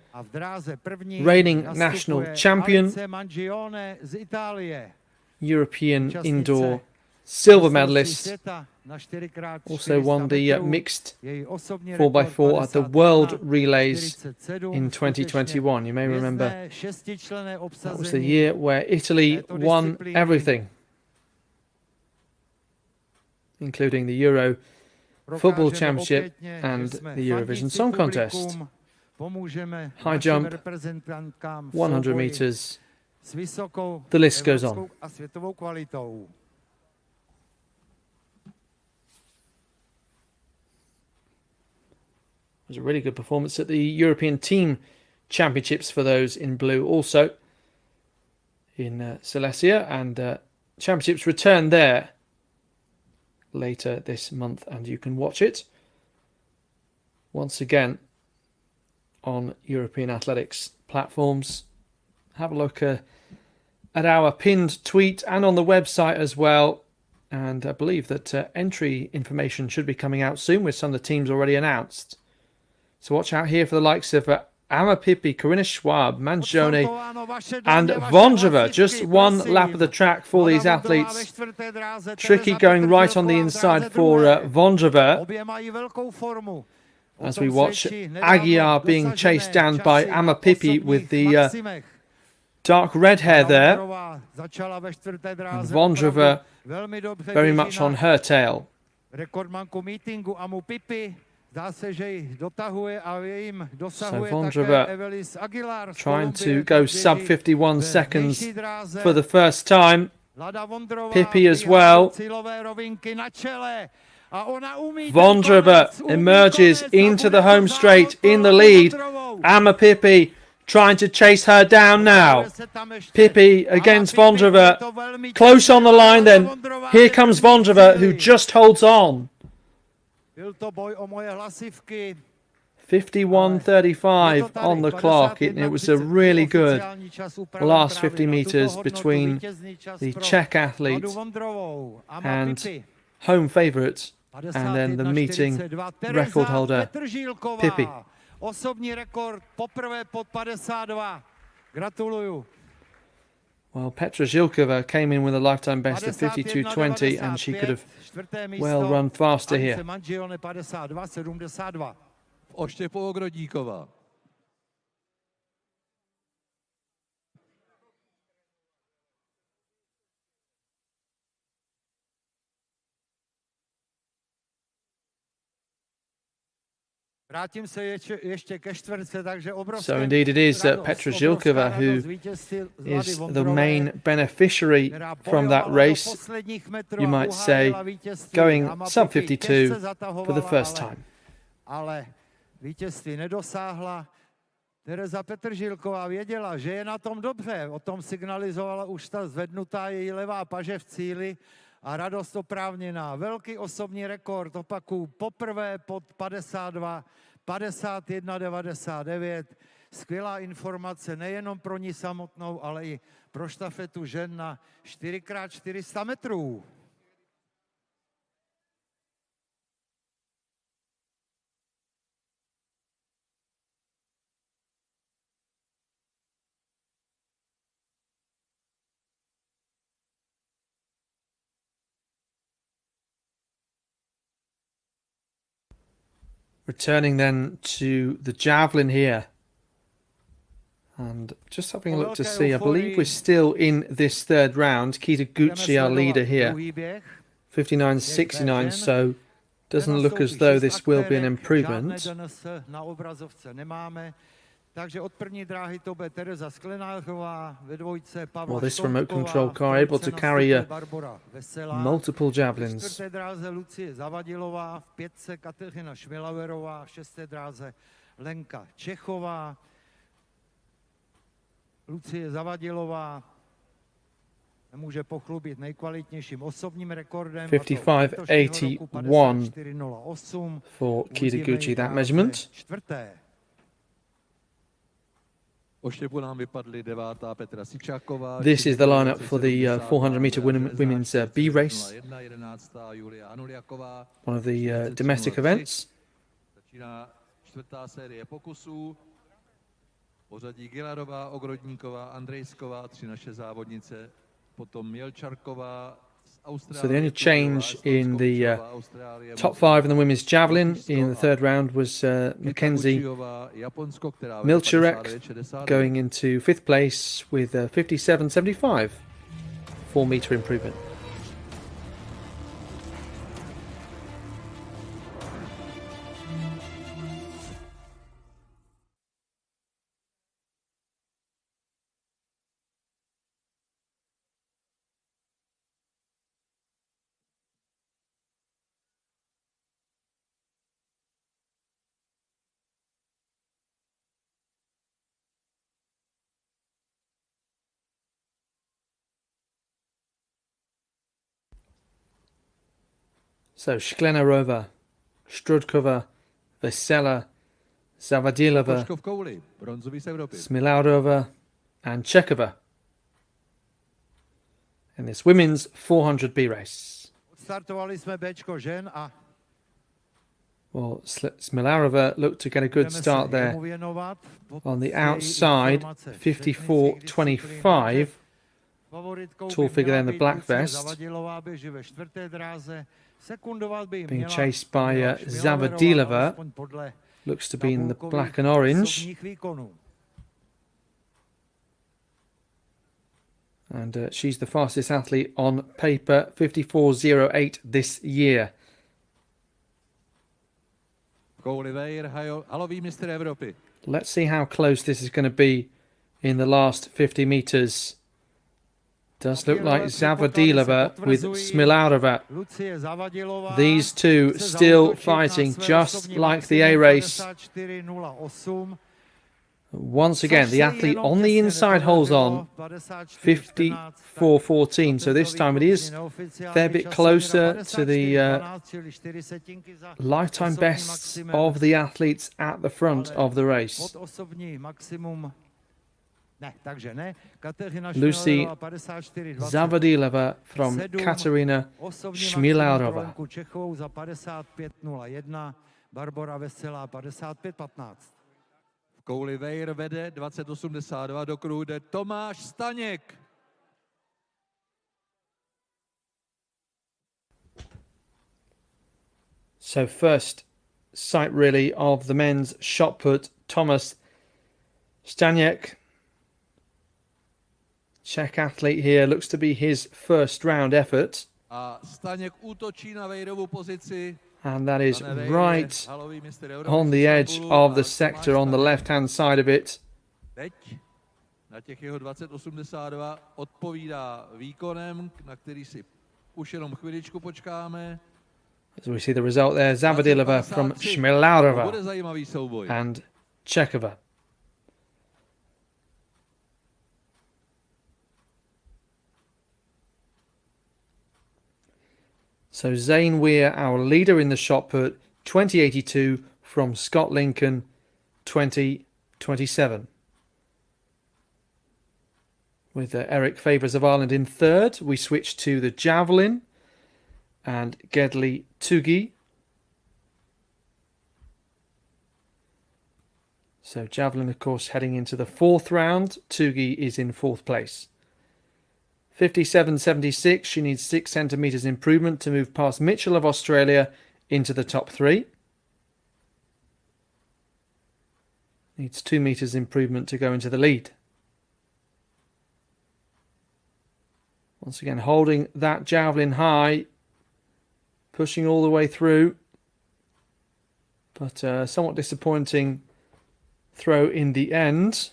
reigning national champion, European indoor silver medalist, also won the mixed 4x4 at the World Relays in 2021. You may remember that was the year where Italy won everything, including the Euro Football Championship and the Eurovision Song Contest. High jump, 100 meters, the list goes on. It was a really good performance at the European Team Championships for those in blue, also in Silesia, and championships return there later this month, and you can watch it once again on European athletics platforms. Have a look at our pinned tweet and on the website as well, and I believe that entry information should be coming out soon with some of the teams already announced. So watch out here for the likes of Amma Pippi, Corinna Schwab, Mangione and Vondrova. Just one lap of the track for these athletes. Tricky going right on the inside for Vondrova. as we watch Aguiar being chased down by Amapipi with the dark red hair there, and Vondrova very much on her tail. Rekordmanku meetingu Amu Pipi. So Vondrova trying to go sub 51 seconds for the first time. Pipi as well. Vondrova emerges into the home straight in the lead. Amapipi trying to chase her down now. Pipi against Vondrova. Close on the line then. Here comes Vondrova, who just holds on. 51:35 on the clock. It was a really good last 50 meters between the Czech athlete and home favourite, and then the meeting record holder, Pipi. Osobní rekord poprvé pod 52. Gratuluju. Well, Petra Žilkova came in with a lifetime best of 52:20, and she could have well run faster here. Oštěpou Ogrodníková. So indeed it is Petra Žilkova who is the main beneficiary from that race, you might say, going sub 52 for the first time. Ale vítězství nedosáhla. Tereza Petržílková věděla, že je na tom dobře. O tom signalizovala už ta zvednutá její levá paže v cíli a radost oprávněná. Velký osobní rekord, opakuju, poprvé pod 52, 51,99. Skvělá informace nejenom pro ní samotnou, ale i pro štafetu žen na 4x400 metrů. Returning then to the javelin here. And just having a look to see, I believe we're still in this third round. Kita Gucci, our leader here, 59.69, so doesn't look as though this will be an improvement. Well, this remote control car able to carry multiple javelins. Lucie Zavadilová může pochlubit nejkvalitnějším osobním rekordem. 55.81 for Kita Gucci, that measurement. This is the lineup for the 400-meter women's B race, one of the domestic events. Pořadí Gilarová, Ogrodníková, Andrejsková, 3 naše závodnice, potom Mělčarková z Austrálie. So the only change in the top 5 in the women's javelin in the third round was Mackenzie Milcharek going into 5th place with 57.75, 4-meter improvement. So Shklenarova, Strudkova, Vesela, Zavadilova, Smilaurova and Chekova in this women's 400B race. Well, Smilaurova looked to get a good start there on the outside, 54.25. Tall figure there in the black vest, being chased by Zavadilova, looks to be in the black and orange. And she's the fastest athlete on paper, 54.08 this year. Let's see how close this is going to be in the last 50 meters. Does look like Zavadilova with Smilarova. These two still fighting just like the A race. Once again, the athlete on the inside holds on, 54.14. So this time it is a fair bit closer to the lifetime bests of the athletes at the front of the race. Lucy Zavadilova from Katerina Smilarova. Kouli Vejr vede 20.82, do kruhu jde Tomáš Staněk. So first sight really of the men's shot put, Tomáš Staněk. Czech athlete here, looks to be his first round effort. A Staněk útočí na Vejrovu pozici. And that is right on the edge of the sector on the left-hand side of it. Teď na těch jeho 20.82 odpovídá výkonem, na který si už jenom chviličku počkáme. As we see the result there, Zavadilova from Smilarova Bude zajímavý souboj. and Čechova. So Zane Weir, our leader in the shot put, 20.82 from Scott Lincoln, 20.27. With Eric Favours of Ireland in third, we switch to the javelin and Gedli Tugi. So javelin, of course, heading into the fourth round. Tugi is in fourth place. 57.76, she needs 6 centimetres improvement to move past Mitchell of Australia into the top 3. Needs 2 metres improvement to go into the lead. Once again, holding that javelin high, pushing all the way through, but somewhat disappointing throw in the end.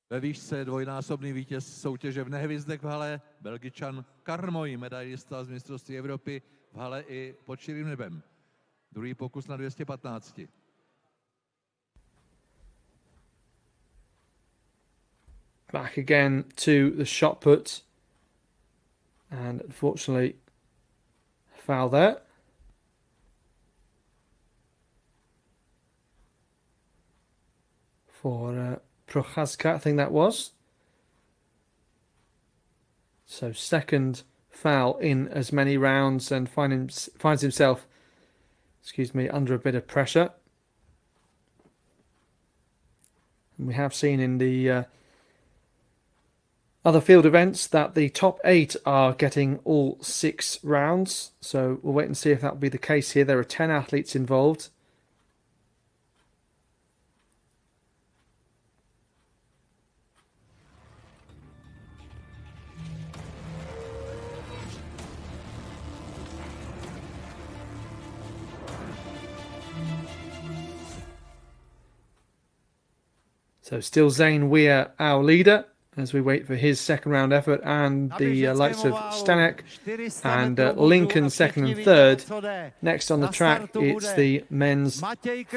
Ve výšce dvojnásobný vítěz soutěže v nehvězdek v hale, Belgičan Karmoj, medailista z mistrovství Evropy v hale i pod širým nebem. Druhý pokus na 215. Back again to the shot put, and unfortunately foul there. For Prochazka, I think that was. So second foul in as many rounds, and finds himself, under a bit of pressure. And we have seen in the other field events that the top 8 are getting all 6 rounds. So we'll wait and see if that will be the case here. There are 10 athletes involved. So still Zane Weir, our leader, as we wait for his second round effort, and the likes of Stanek and Lincoln second and third. Next on the track, it's the men's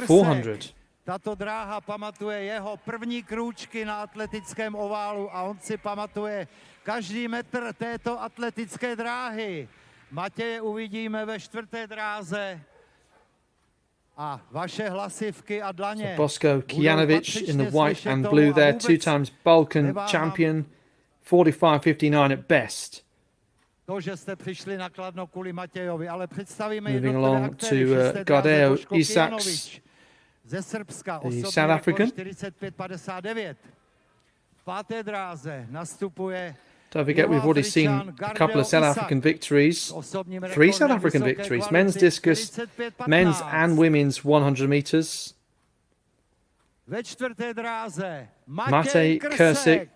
400. Tato dráha pamatuje jeho první krůčky na atletickém oválu a on si pamatuje každý metr této atletické dráhy. Matěje uvidíme ve 4. dráze. A vaše hlasivky a dlaně. So Bosko Kijanovic in the white and blue there, 2 times Balkan champion, 45.59 at best. To, že jste přišli na Kladno kvůli Matějovi, ale představíme Moving along to Gadeo Isaks, ze Srbska, the South African. 45.59. V 5. dráze nastupuje Don't forget, we've already seen a couple of South African victories. 3 South African victories. Men's discus, men's and women's 100 meters. Ve čtvrté dráze Matej Kursik,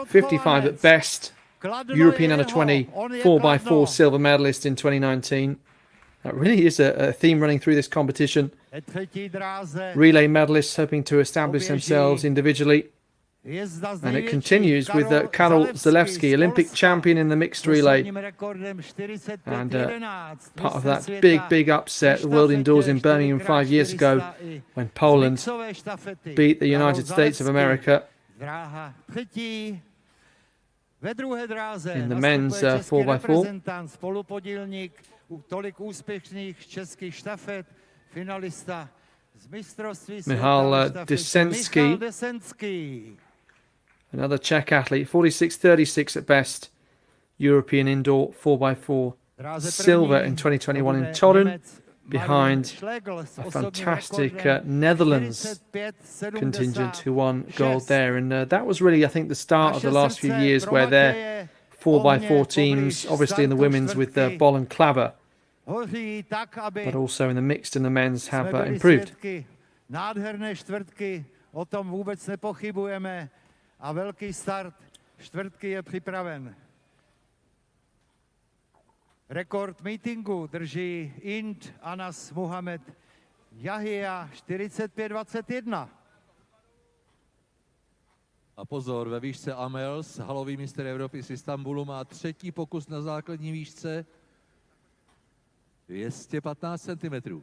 55 at best. European Under-20 4x4 silver medalist in 2019. That really is a theme running through this competition. Relay medalists hoping to establish themselves individually. And it continues with Karol Zalewski, Olympic champion in the mixed relay. And part of that big upset, the World Indoors in Birmingham 5 years ago, when Poland beat the United States of America in the men's 4x4. Michal Desensky, another Czech athlete, 46.36 at best. European indoor 4x4 silver in 2021 in Torun, behind a fantastic Netherlands contingent who won gold there. And that was really, I think, the start of the last few years where their 4x4 teams, obviously in the women's with Boll and Klaver, but also in the mixed and the men's have improved. Nádherné čtvrtky, o tom vůbec nepochybujeme a velký start čtvrtky je připraven. Rekord meetingu drží Ind Anas Muhammad Yahia 45.21. A pozor, ve výšce Amels, halový mistr Evropy z Istanbulu, má 3. pokus na základní výšce 215 cm.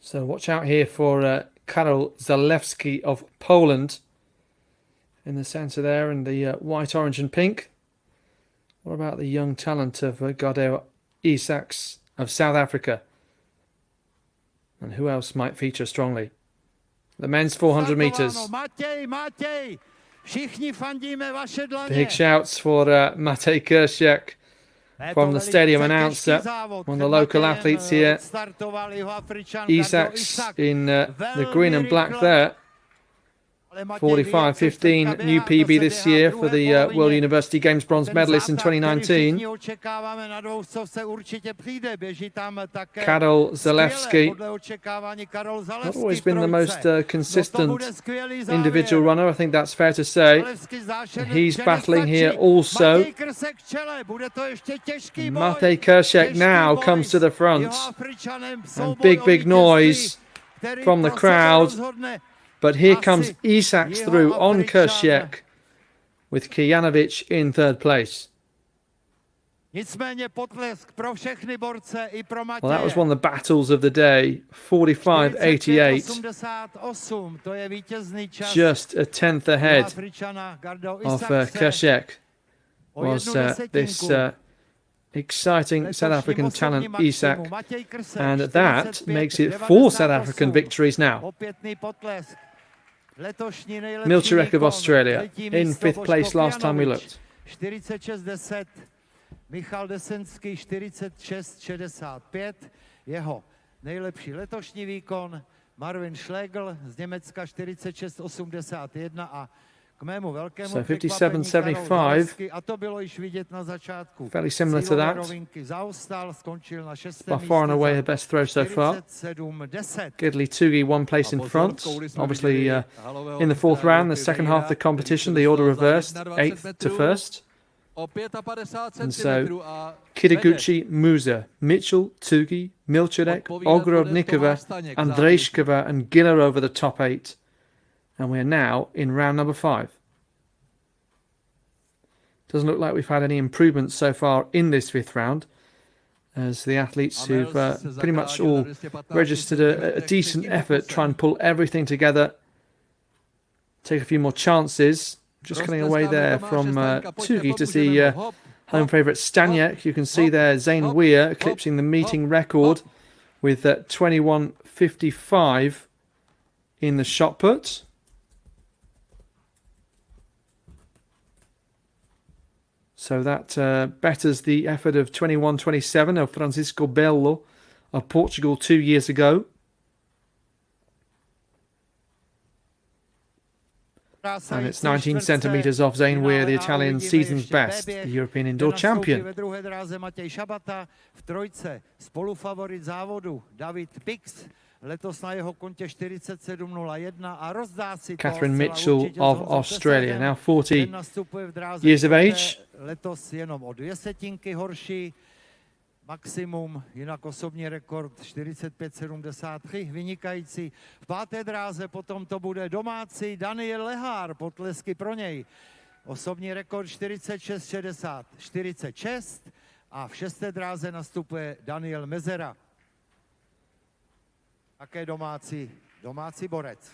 So watch out here for Karol Zalewski of Poland in the centre there in the white, orange and pink. What about the young talent of Godeo Isaks of South Africa? And who else might feature strongly? The men's 400 metres. Big shouts for Matej Kursik from the stadium announcer, one of the local athletes here. Isaks in the green and black there. 45.15 new PB this year for the World University Games bronze medalist in 2019. Karol Zalewski, not always been the most consistent individual runner, I think that's fair to say. And he's battling here also. Matej Kursik now comes to the front. And big noise from the crowd. But here comes Isaks through on Kursik with Kijanovic in 3rd place. Well, that was one of the battles of the day, 45.88. Just a 10th ahead of Kursik was this exciting South African talent, Isak. And that makes it 4 South African victories now. Milcharek of Australia in 5th place last time we looked. 46.10. Michal Desensky 46.65. Jeho nejlepší letošní výkon. Marvin Schlegel z Německa 46.81 a k mému velkému překvapení Karol Zalewski, a to bylo již vidět na začátku. Fairly similar to that. Zaostal, skončil na 6. By far and away the best throw so far. Gidley Tugi 1 place in front. Obviously in the 4th round, the second half of the competition, the order reversed, 8th to 1st. And so Kitaguchi, Musa, Mitchell, Tugi, Milcharek, Ogrodnikova, Andrejshkova and Giller over the top 8. And we're now in round number 5. Doesn't look like we've had any improvements so far in this 5th round, as the athletes who've pretty much all registered a decent effort, try and pull everything together, take a few more chances. Just cutting away there from Tugi to see home favourite Staniek. You can see there Zane Weir eclipsing the meeting record with 21.55 in the shot put. So that betters the effort of 21.27 of Francisco Bello of Portugal 2 years ago. And it's 19 centimetres off Zane Weir, the Italian season's best, the European indoor champion. Ve druhé dráze Matěj Šabata, v trojce spolufavorit závodu David Bix, letos na jeho kontě 47.01 a rozdá si to Catherine zcela Mitchell určitě of s Honzou Australia, Tesařem. now 40 Ten nastupuje v dráze years of čtvrté, age. letos jenom o 2 setinky horší. Maximum, jinak osobní rekord 45.73, vynikající. V páté dráze potom to bude domácí Daniel Lehár, potlesky pro něj. Osobní rekord 46.60, 46 a v šesté dráze nastupuje Daniel Mezera. Také domácí borec.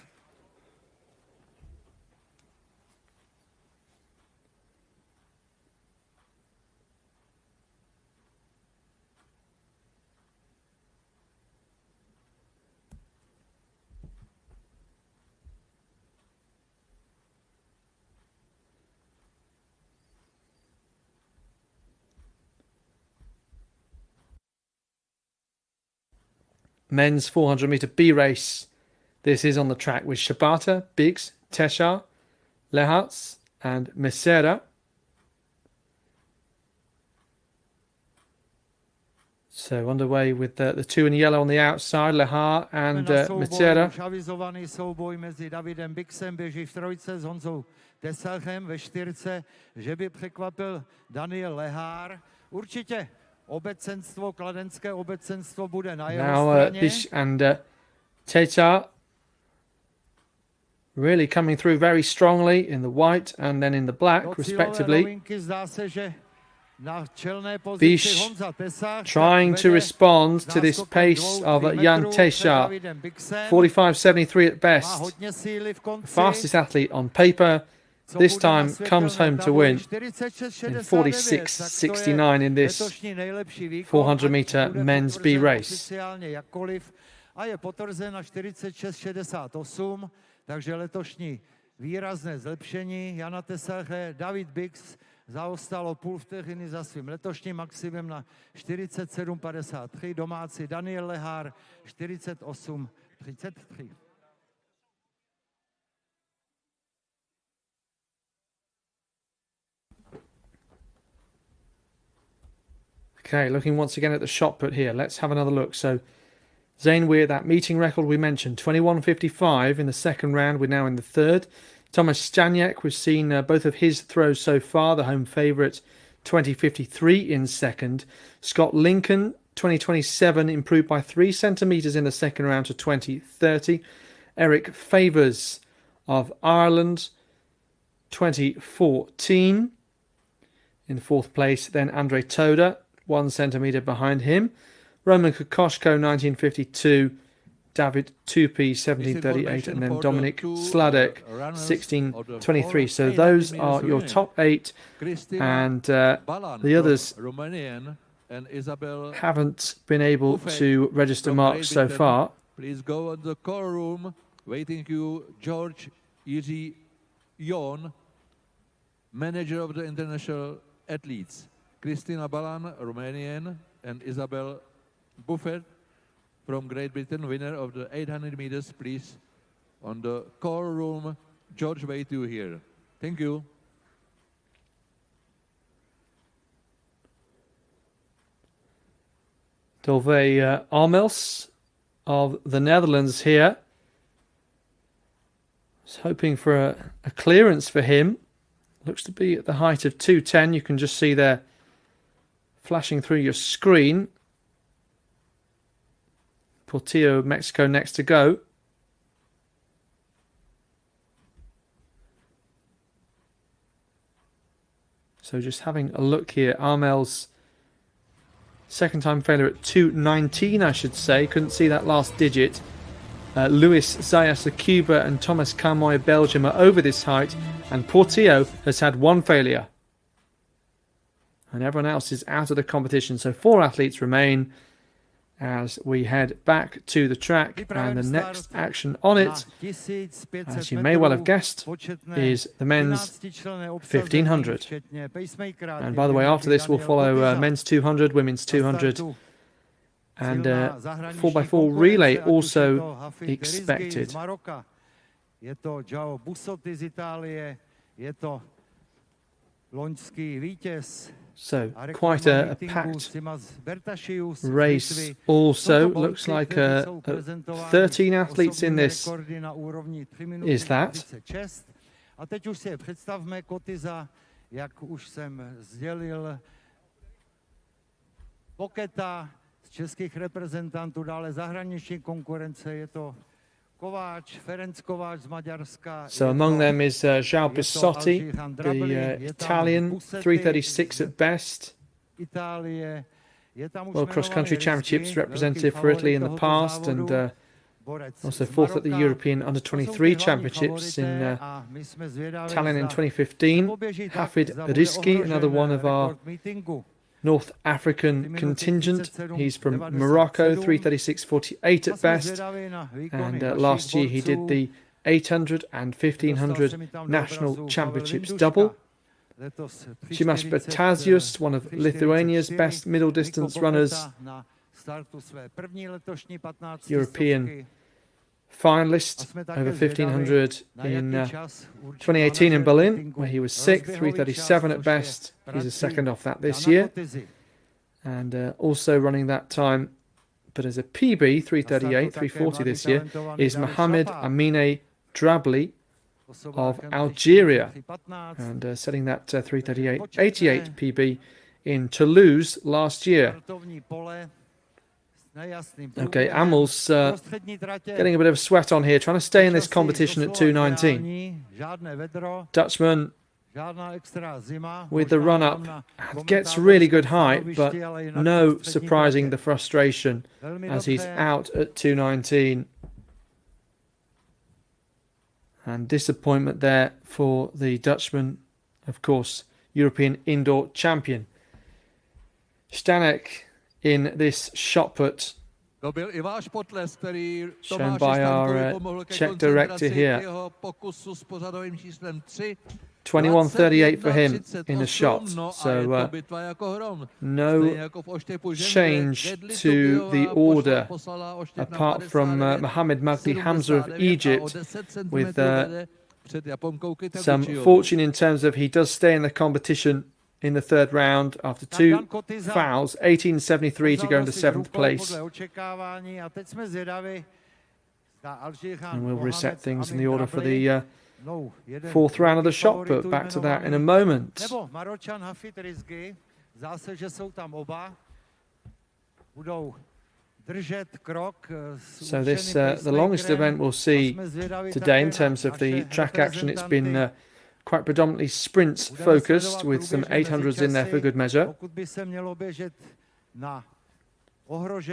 Men's 400 metre B race. This is on the track with Shibata, Biggs, Teshar, Leharts and Mesera. So underway with the two in yellow on the outside, Lehar and Mesera. Avizovaný souboj mezi Davidem Bixem, běží v trojce s Honzou Tesařem, ve čtyřce, že by překvapil Daniel Lehár. Určitě obecenstvo, kladenské obecenstvo bude na jeho straně. Bish and Teta really coming through very strongly in the white and then in the black, respectively. Zdá se, že na čelné pozici Bish Honza Tesař trying to respond to this pace of Jan Teshar. 45.73 at best. hodně síly v konci. Fastest athlete on paper. This time comes home to win in 46.69 in this 400 metre men's B race. A je potvrzen na 46.68, takže letošní výrazné zlepšení Jana Tesaře. David Bix zaostal o půl vteřiny za svým letošním maximem na 47.53, domácí Daniel Lehár 48.33. Okay, looking once again at the shot put here. Let's have another look. So Zane Weir, that meeting record we mentioned, 21.55 in the second round. We're now in the third. Thomas Staniek, we've seen both of his throws so far. The home favourite, 20.53 in second. Scott Lincoln, 20.27, improved by 3 centimetres in the second round to 20.30. Eric Favours of Ireland, 20.14 in fourth place. Then Andre Toda, 1 centimetre behind him. Roman Kokoschko, 19.52. David Tupi, 17.38. And then Dominik Sladek, 16.23. So those are your top 8. And the others haven't been able to register marks so far. Please go on the call room. Waiting you, George Jiří Jon, manager of the international athletes. Kristina Balan, Romanian, and Isabel Buffett from Great Britain, winner of the 800 meters, please, on the call room. George, wait you here. Thank you. Dolve Armels of the Netherlands here. I was hoping for a clearance for him. Looks to be at the height of 2.10. You can just see there flashing through your screen. Portillo, Mexico, next to go. So just having a look here. Armel's second time failure at 2.19, I should say. Couldn't see that last digit. Luis Zayas of Cuba and Thomas Carmoy of Belgium are over this height. And Portillo has had 1 failure. and everyone else is out of the competition. So 4 athletes remain as we head back to the track, and the next action on it, as you may well have guessed, is the men's 1500. And by the way, after this we'll follow men's 200, women's 200, and 4x4 relay also expected. Je to Joao Busotti z Itálie, je to loňský vítěz. So quite a packed race. Also looks like 13 athletes in this. Is that? A teď už si představme Kotyza, jak už jsem sdělil, Poketa z českých reprezentantů, dále zahraniční konkurence, je to Kováč, Ferenc Kováč z Maďarska. So among them is Joao Busotti, the Italian, 336 at best. World Cross Country Championships representative for Italy in the past, and also 4th at the European Under-23 Championships in Tallinn in 2015. Hafid Rizki, another one of our North African contingent. He's from Morocco, 336.48 at best, and last year he did the 800 and 1500 national championships double. Šimas Bertazius, one of Lithuania's best middle distance runners, European finalist over 1500 in 2018 in Berlin, where he was 6th, 337 at best. He's a second off that this year, and also running that time, but as a PB, 338, 340 this year, is Mohamed Amine Drabli of Algeria, and setting that 338.88 PB in Toulouse last year. Okay, Amel's getting a bit of sweat on here, trying to stay in this competition at 2:19. Dutchman with the run-up gets really good height, but no surprising the frustration as he's out at 2:19. And disappointment there for the Dutchman, of course, European indoor champion. Stanek in this shot put, shown by our Czech director here. 21:38 for him in the shot, so no change to the order apart from Mohamed Magdi Hamza of Egypt, with some fortune in terms of he does stay in the competition in the third round after 2 fouls, 18.73 to go into 7th place. And we'll reset things in the order for the 4th round of the shot put. Back to that in a moment. So this, the longest event we'll see today in terms of the track action. It's been quite predominantly sprints focused, with some 800s in there for good measure.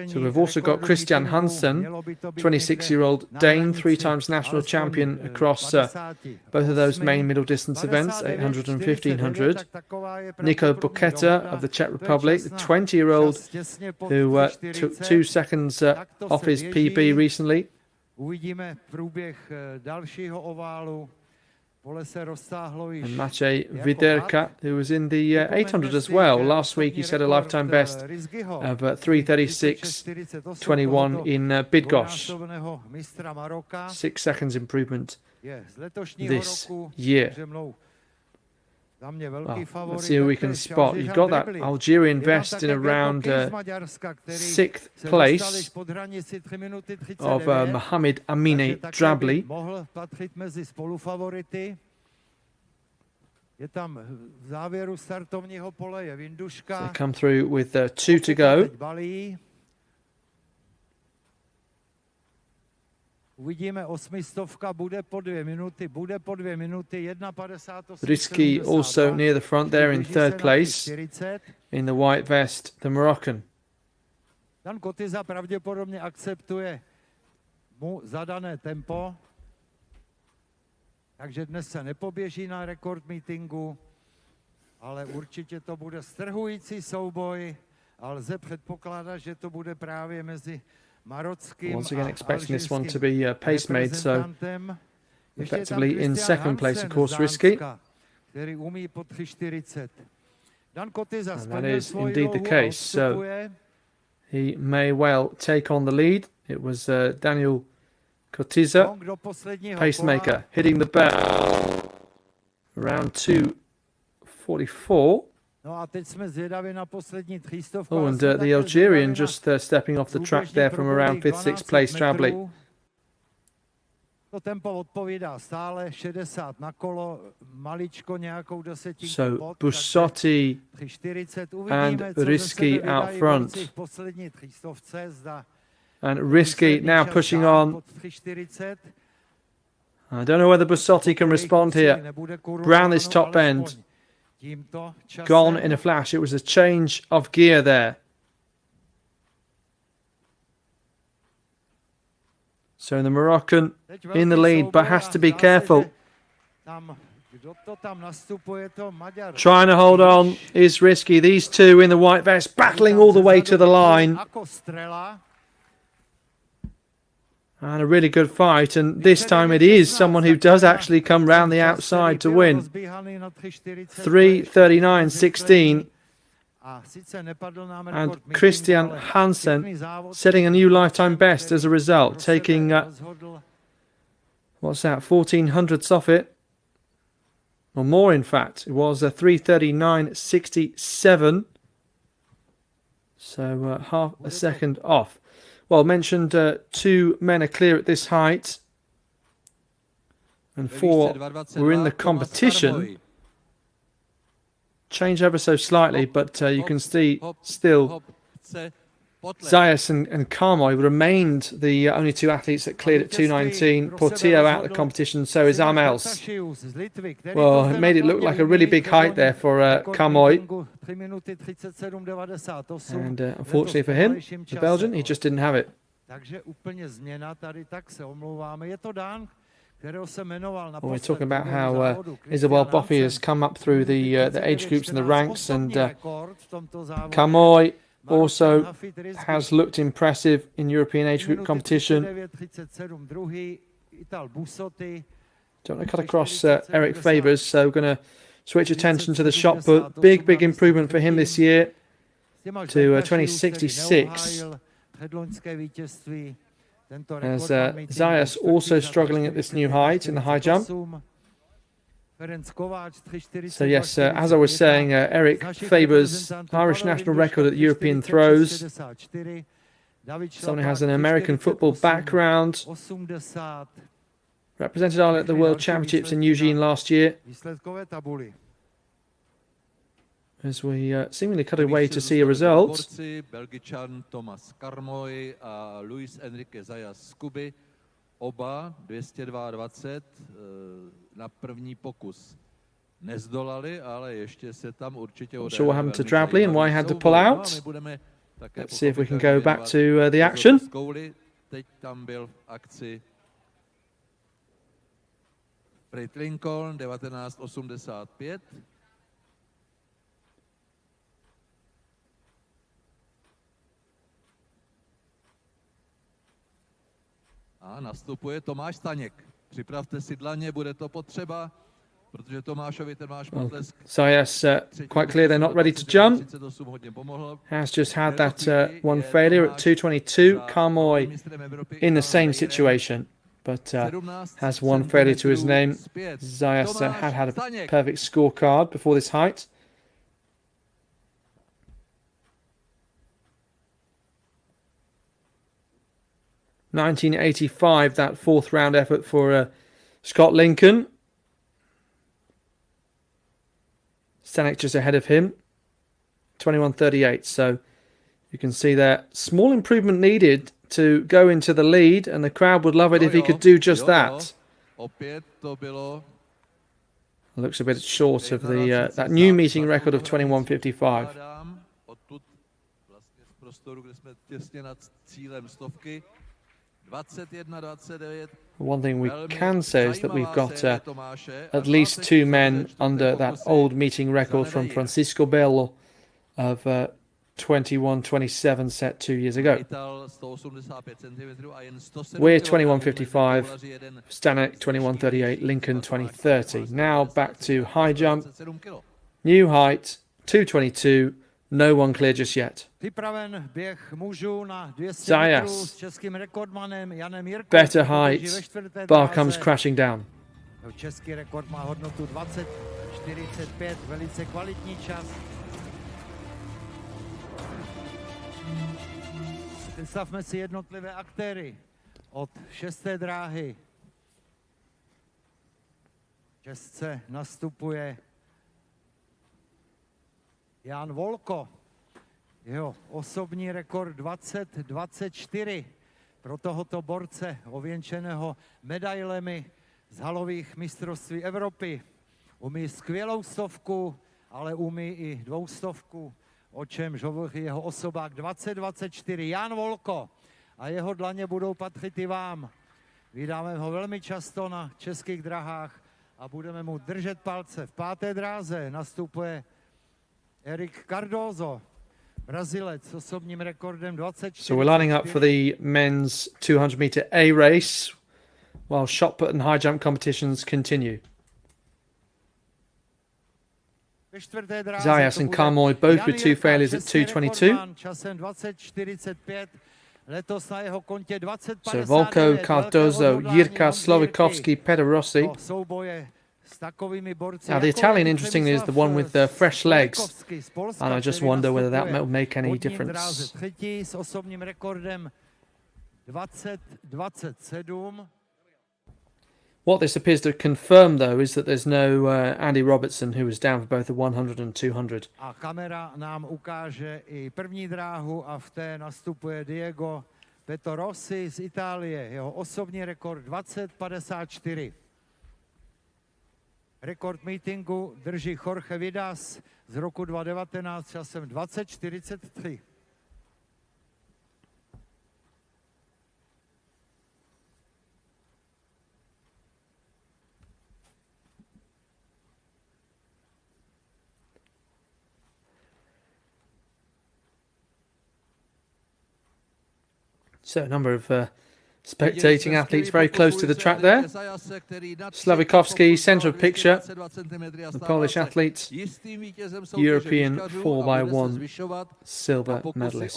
So we've also got Christian Hansen, 26-year-old Dane, 3 times national champion across both of those main middle distance events, 800 and 1500. Nico Buketa of the Czech Republic, the 20-year-old who took 2 seconds off his PB recently. And Maciej Widerka, who was in the 800 as well. Last week he set a lifetime best of 3:36.21 in Bydgoszcz. 6 seconds improvement this year. Well, let's see who we can spot. You've got that Algerian vest in around 6th place of Mohamed Amine Drabli. They come through with 2 to go. Uvidíme, 800 bude po 2 minuty, 1:58. Rizki also near the front there in 3rd place. In the white vest, the Moroccan. Dan Kotyza pravděpodobně akceptuje mu zadané tempo, takže dnes se nepoběží na rekord meetingu, ale určitě to bude strhující souboj a lze předpokládat, že to bude právě mezi marockým Once again a expecting this one to alžírským be pace made, so reprezentantem. Ještě je tam effectively in Christian second place, of Hansen course, z Risky. Dánska, který umí po 3,40. Dan Kotyza And that splnil is svoji indeed the úlohu a case, so odstupuje. he may well take on the lead. It was Daniel Kotyza, Gong do posledního pacemaker, kola. hitting the bell around 2:44. No a teď jsme zvědaví na poslední třístovku. Oh, ale and jsme the také Algerian zvědaví na just stepping off the track průběžný there from around průběh 5th, 6th 12 place traveling. metrů. To tempo odpovídá stále 60 na kolo, maličko nějakou desetinku So pod, Bussotti 3,40. and Uvidíme, co ze Risky sebe out vydají front. borci v poslední třístovce. Zda and Risky výsledný now čas pushing dá on. pod 3,40. I don't know whether Bussotti can respond here. Nebude Round this kurováno, top end. alespoň tímto časem. Gone in a flash. It was a change of gear there. So the Moroccan Teď in the velký lead, souboj but has a to be zdá se, careful. že tam, kdo to tam nastupuje, to Maďar. Trying to hold on is Risky. These two in the white vest battling all the way to the line. Ako strela. And a really good fight. And this time it is someone who does actually come round the outside to win. 3:39.16. And Christian Hansen setting a new lifetime best as a result, taking, what's that, 1400ths off it? Or more, in fact. It was a 3:39.67. So half a second off. Well, mentioned two men are clear at this height. And four were in the competition. Change ever so slightly, but you can see still Zayas and Karmoy remained the only two athletes that cleared at 2:19. Portillo out of the competition, so is Amels. Well, it made it look like a really big height there for Karmoy. And unfortunately for him, the Belgian, he just didn't have it. Well, we're talking about how Isabel Boffey has come up through the age groups and the ranks, and Karmoy also has looked impressive in European age group competition. Don't want to cut across Eric Favours, so we're going to switch attention to the shot put. Big improvement for him this year to 2066. As Zayas also struggling at this new height in the high jump. So yes, as I was saying, Eric Favours, Irish national record at the European throws. Someone who has an American football background. Represented Ireland at the World Championships in Eugene last year. As we seemingly cut away to see a result. Belgičan Thomas Karmoy a Luis Enrique Zayas z Kuby. Oba 222 na první pokus nezdolali, ale ještě se tam určitě Not sure what happened to Drably and why he had to pull out. Let's see if we can go back to the action. Teď tam byl v akci Fred Lincoln 1985. A nastupuje Tomáš Staněk. Připravte si dlaně, bude to potřeba, protože Tomášovi ten váš potlesk. Zayas quite clear they're not ready to jump. Has just had that one failure at 2:22. Karmoy in the same situation, but has one failure to his name. Zayas had a perfect scorecard before this height. (1985), that fourth round effort for Scott Lincoln. Stanek just ahead of him, 21:38. So you can see there, small improvement needed to go into the lead, and the crowd would love it if he could do just that. Looks a bit short of the that new meeting record of 21:55. 21-29. One thing we Velmi can say is that we've zajímavá got série Tomáše a at least 2 men 24. under that pokusy old meeting record from zavedejí. Francisco Bello of 21-27 set 2 years ago. Ital 185 cm a jen 107 We're kg 21.55, mezi jeden Stanek 21.38, Lincoln 20.30. Now back to high jump, 27 kg. new height 2.22, no one clear just yet. Připraven běh mužů na 200 Zayas. metrů s českým rekordmanem Janem Jirkou. Better který height, běží ve čtvrté bar dráze. comes crashing down. Český rekord má hodnotu 20,45, velice kvalitní čas. Představme si jednotlivé aktéry od 6. dráhy. České nastupuje Jan Volko. Jeho osobní rekord 20,24 pro tohoto borce ověnčeného medailemi z halových mistrovství Evropy. Umí skvělou stovku, ale umí i 200, o čemž hovoří jeho osobák 20,24. Jan Volko a jeho dlaně budou patřit i vám. Vydáme ho velmi často na českých drahách a budeme mu držet palce. V 5. dráze nastupuje Erik Cardozo, Brazilec s osobním rekordem 24. So we're lining up for the men's 200 meter A race while shot put and high jump competitions continue. Zayas and Karmoy both with 2 failures at 2.22. So Volko, Cardozo, Jirka, Slovikovsky, Petr Rossi. Now the Italian, interestingly, is the one with the fresh legs, and I just wonder whether that will make any difference. What this appears to confirm, though, is that there's no Andy Robertson, who was down for both the 100 and 200. A kamera nám ukáže i první dráhu a v té nastupuje Diego Petorossi z Itálie. Jeho osobní rekord 20,54. Rekord meetingu drží Jorge Vidas z roku 2019 časem 20,43. So a number of spectating athletes very close to the track there. Slavikovsky, centre of picture. The Polish athlete, European 4x1 silver medalist.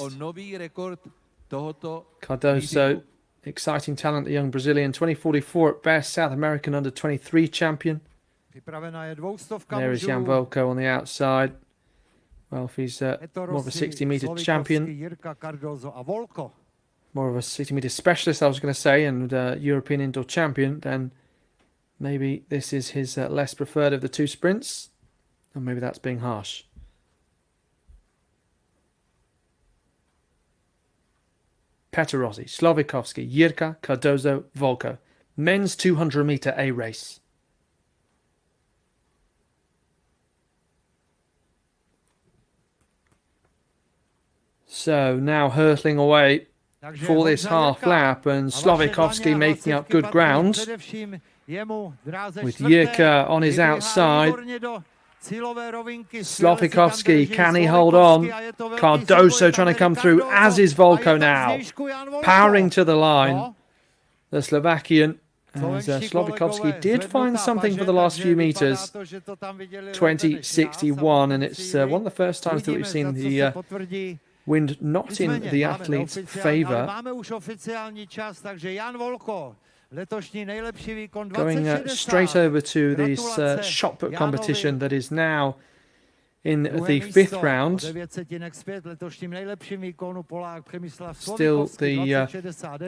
Cardoso, exciting talent, the young Brazilian, 2044 at best, South American under-23 champion. There is Jan Volko on the outside. Well, if he's more of a 60-metre champion, more of a 60-metre specialist, I was going to say, and European indoor champion, then maybe this is his less preferred of the 2 sprints. Or maybe that's being harsh. Petr Rossi, Slovikovsky, Jirka, Cardozo, Volko. Men's 200-metre A race. So now hurtling away for this half lap, and Slovikovsky making up good ground with Jirka on his outside. Slovikovsky, can he hold on? Cardoso trying to come through, as is Volko now. Powering to the line. The Slovakian, as Slovikovsky did find something for the last few metres. 20.61, and it's one of the first times that we've seen the wind not in the athlete's favour. Going straight over to this shot put competition that is now in the 5th round. Still the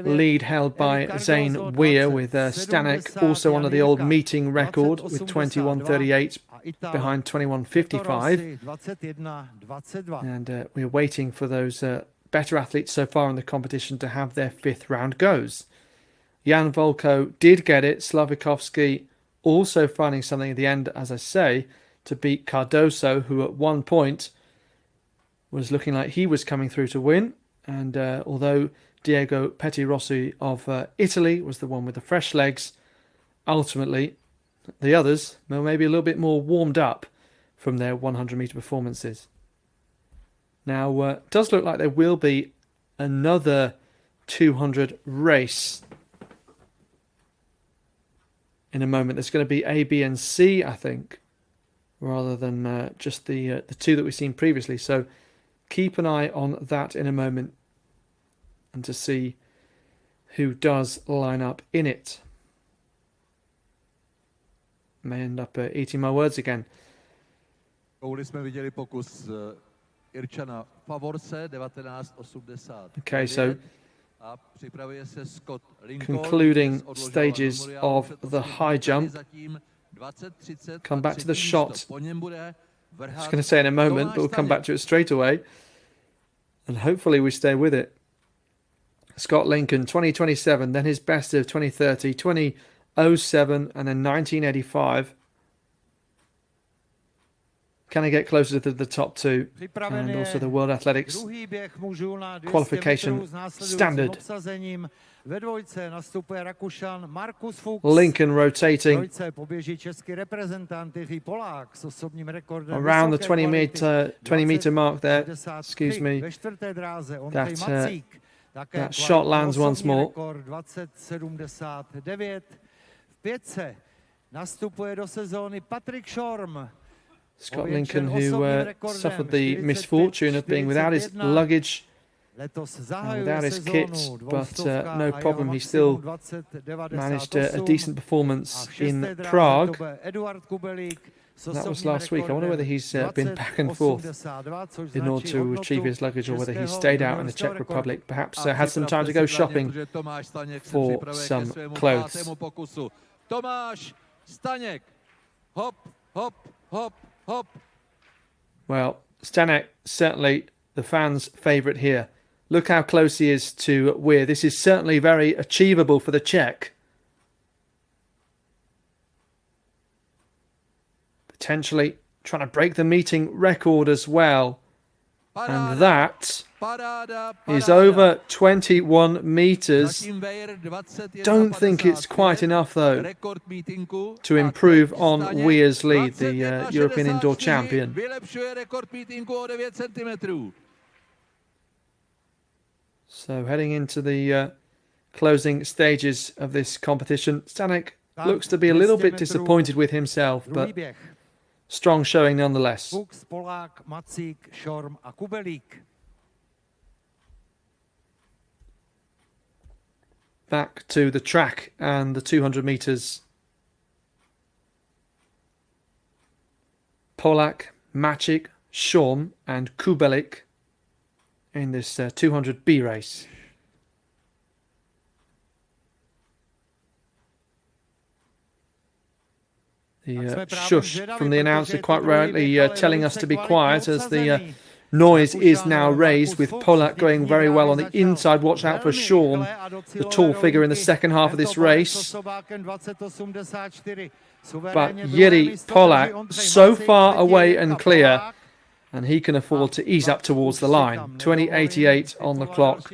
lead held by Zane Weir, with Stanek also under the old meeting record with 21.38 behind 21.55. And we're waiting for those better athletes so far in the competition to have their 5th round goes. Jan Volko did get it. Slovikovsky also finding something at the end, as I say, to beat Cardoso, who at one point was looking like he was coming through to win. And although Diego Pettirossi of Italy was the one with the fresh legs. Ultimately, the others were maybe a little bit more warmed up from their 100-meter performances. Now, it does look like there will be another 200 race in a moment. There's going to be A, B, and C, I think, rather than just the two that we've seen previously. So keep an eye on that in a moment, and to see who does line up in it. May end up eating my words again. Kouli jsme viděli pokus Irčana Favorse 1980. Okay, so A připravuje se Scott Lincoln, concluding z odložovala stages memoriálu of před the poslední high jump. zatím 20-30 Come a back to the třetí shot. místo. Po něm bude I was vrhat going to say in a moment, but we'll come back to it straight away. And hopefully we stay with it. Scott Lincoln, 2027, then his best of 2030, 2007, and then 1985. Can he get closer to the top two? And also the World Athletics Druhý běh mužů na 200 qualification metrů s následujícím standard. obsazením. Ve dvojce nastupuje Rakušan Markus Fuchs. Lincoln rotating Trojce poběží český reprezentant Jiří Polák s osobním rekordem around the vysoké 20 meter mark there. 20,63. Excuse me. Ve čtvrté dráze Ondřej That, Macík. Také that shot lands once osobní more. rekord 20,79. V pětce nastupuje do sezóny Patrik Schorm. Scott Lincoln, who suffered the misfortune of being without his luggage and without his kit, but no problem, he still managed a decent performance in Prague. That was last week. I wonder whether he's been back and forth in order to achieve his luggage, or whether he stayed out in the Czech Republic, perhaps had some time to go shopping for some clothes. Tomáš Staněk, hop, hop, hop, hop. Well, Stanek, certainly the fans' favourite here. Look how close he is to Weir. This is certainly very achievable for the Czech. Potentially trying to break the meeting record as well. And that is over 21 metres. Don't think it's quite enough, though, to improve on Weir's lead, the European indoor champion. So heading into the closing stages of this competition, Stanek looks to be a little bit disappointed with himself, but strong showing nonetheless. Fuchs, Polák, Macík, Schorm a Kubelík. Back to the track and the 200 metres. Polák, Macík, Schorm and Kubelík in this 200B race. The shush from the announcer quite rightly telling us to be quiet, as the noise is now raised, with Polák going very well on the inside. Watch out for Schorm, the tall figure in the second half of this race. But Jiří Polák so far away and clear, and he can afford to ease up towards the line. 20:88 on the clock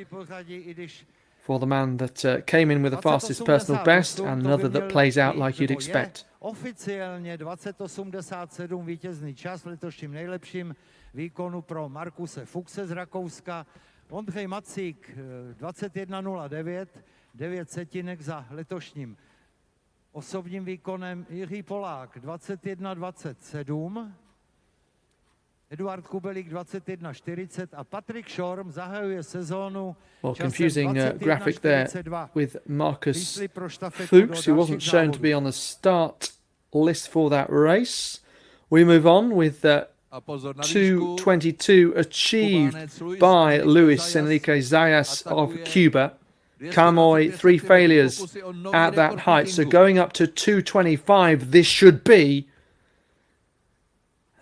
for the man that came in with the fastest personal best, and another that plays out like you'd expect. Oficiálně 20:87 vítězný čas v letošním nejlepším výkonu pro Markuse Fuchse z Rakouska. Ondřej Macík 21:09, 9 setinek za letošním osobním výkonem. Jiří Polák 21:27, Eduard Kubelík 21:40 a Patrik Schorm zahajuje sezónu. Well, confusing graphic there with Marcus Fuchs, who wasn't shown to be on the start list for that race. We move on with 2:22 achieved by Luis Enrique Zayas of Cuba. Kamoy, 3 failures at that height, so going up to 2:25, this should be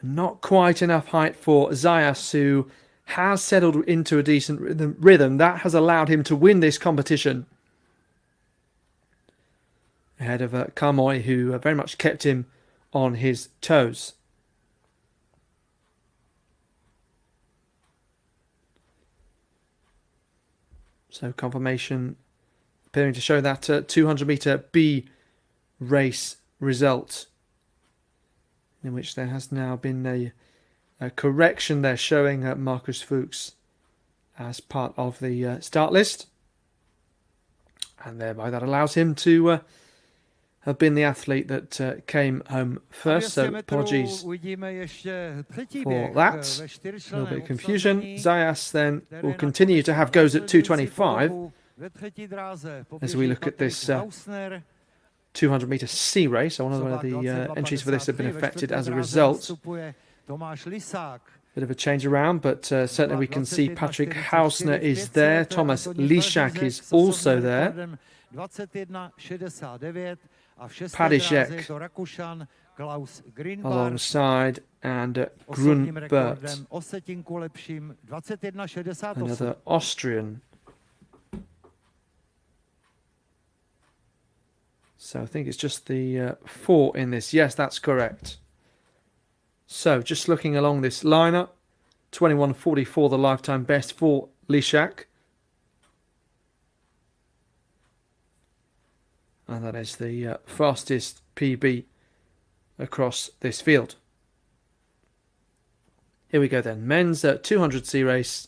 not quite enough height for Zayas, who has settled into a decent rhythm. That has allowed him to win this competition ahead of Kamoy, who very much kept him on his toes. So confirmation appearing to show that 200-meter B race result, in which there has now been a correction there showing Marcus Fuchs as part of the start list, and thereby that allows him to have been the athlete that came home first. So apologies for that. A little bit of confusion. Zayas then will continue to have goes at 2:25 as we look at this 200-meter C race. So one of the entries for this have been affected as a result. Bit of a change around, but certainly we can see Patrick Hausner is there. Thomas Lišák is also there. Padishek alongside, and Grunbert, another Austrian. So I think it's just the 4 in this. Yes, that's correct. So just looking along this lineup, 21:44 the lifetime best for Lišák. And that is the fastest PB across this field. Here we go then. Men's 200C race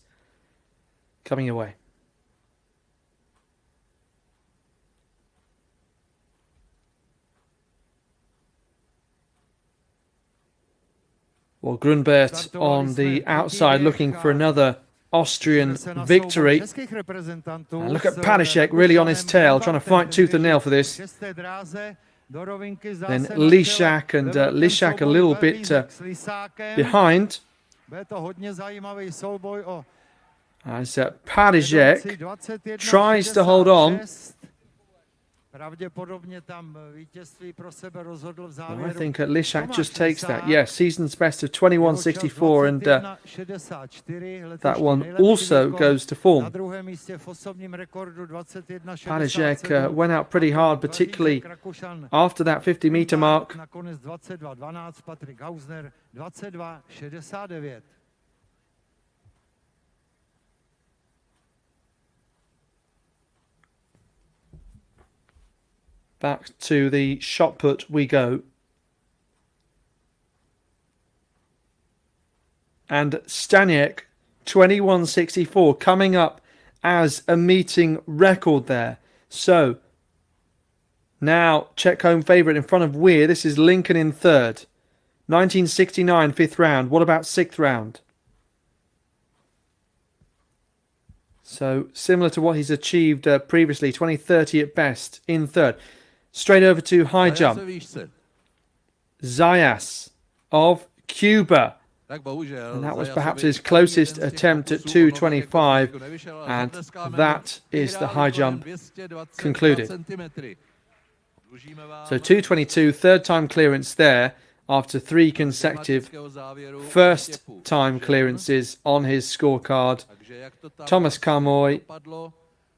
coming away. Well, Grunbert on the outside looking for another Austrian victory. And look at Padishek really on his tail, trying to fight tooth and nail for this. Then Lišák, and Lišák a little bit behind. As Padishek tries to hold on. I think Lišák just takes that. Yes, season's best of 21:64, and that one also goes to form. Padishek went out pretty hard, particularly after that 50-meter mark. Back to the shot put we go. And Staniek, 21:64, coming up as a meeting record there. So, now Czech home favourite in front of Weir. This is Lincoln in third. 1969, 5th round. What about 6th round? So, similar to what he's achieved previously, 20:30 at best in third. Straight over to high jump. Zayas of Cuba. And that was perhaps his closest attempt at 2:25. And that is the high jump concluded. So 2:22, third time clearance there after 3 consecutive first time clearances on his scorecard. Thomas Kamoy,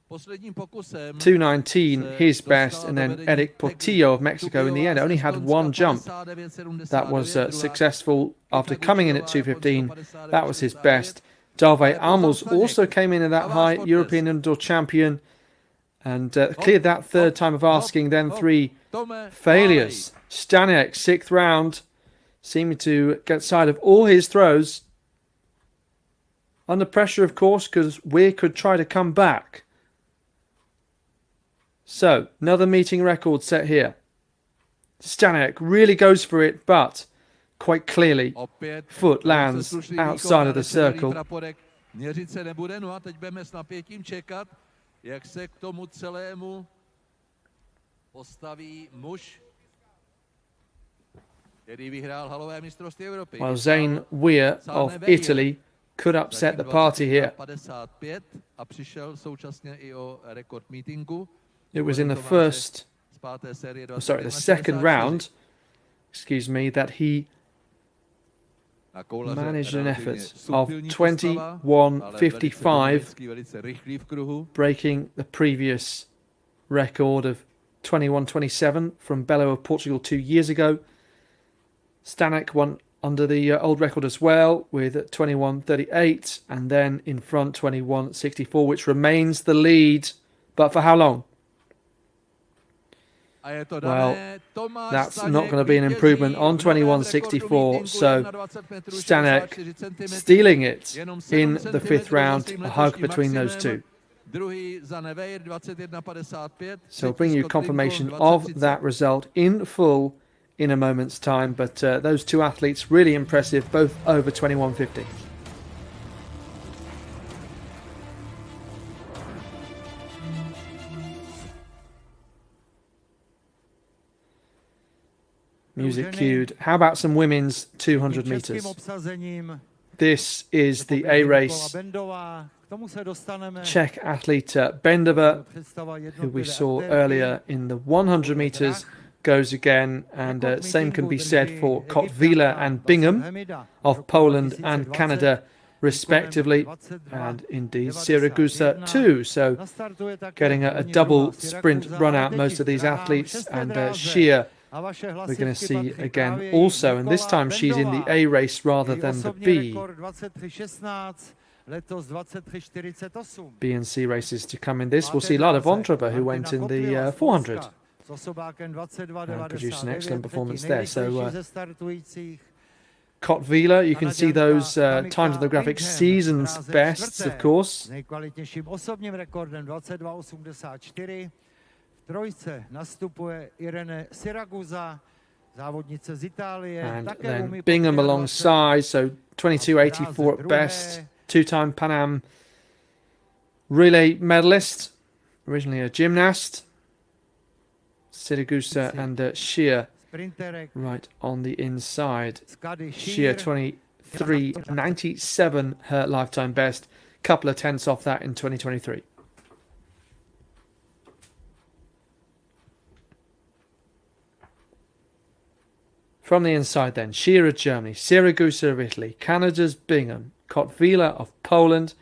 2:19 his best, and then Eric Portillo of Mexico in the end only had 1 jump. That was successful after coming in at 2:15. That was his best. David Almos also came in at that high, European indoor champion, and cleared that third time of asking, then 3 failures. Staniek, 6th round, seeming to get side of all his throws. Under pressure, of course, because Weir could try to come back. So, another meeting record set here. Staniek really goes for it, but quite clearly, foot lands outside of the circle. While Zane Weir of Italy could upset the party here. It was in the second round, that he managed an effort of 21:55, breaking the previous record of 21:27 from Belo of Portugal 2 years ago. Staniek won under the old record as well with 21.38, and then in front 21.64, which remains the lead. But for how long? Well, that's not going to be an improvement on 21.64, so Stanek stealing it in the fifth round, a hug between those two. So I'll bring you confirmation of that result in full in a moment's time, but those two athletes really impressive, both over 21.50. Music cued. How about some women's 200 meters? This is the A race. Czech athlete Bendova, who we saw earlier in the 100 meters, goes again, and same can be said for Kotvila and Bingham of Poland and Canada respectively, and indeed Siragusa too. So getting a double sprint run out, most of these athletes, and Sheer we're going to see again also, and this time she's in the A race rather than the B and C races to come in this. We'll see Lada Vontrova, who went in the 400 and produced an excellent performance there. So Kotvila, you can see those times on the graphic, season's bests, of course. And then Bingham alongside, so 22.84 at best, two-time Pan Am relay medalist, originally a gymnast. Siragusa and Sheer right on the inside. Sheer 23.97 her lifetime best, couple of tenths off that in 2023. From the inside then, Sheer of Germany, Siragusa of Italy, Canada's Bingham, Kotvila of Poland,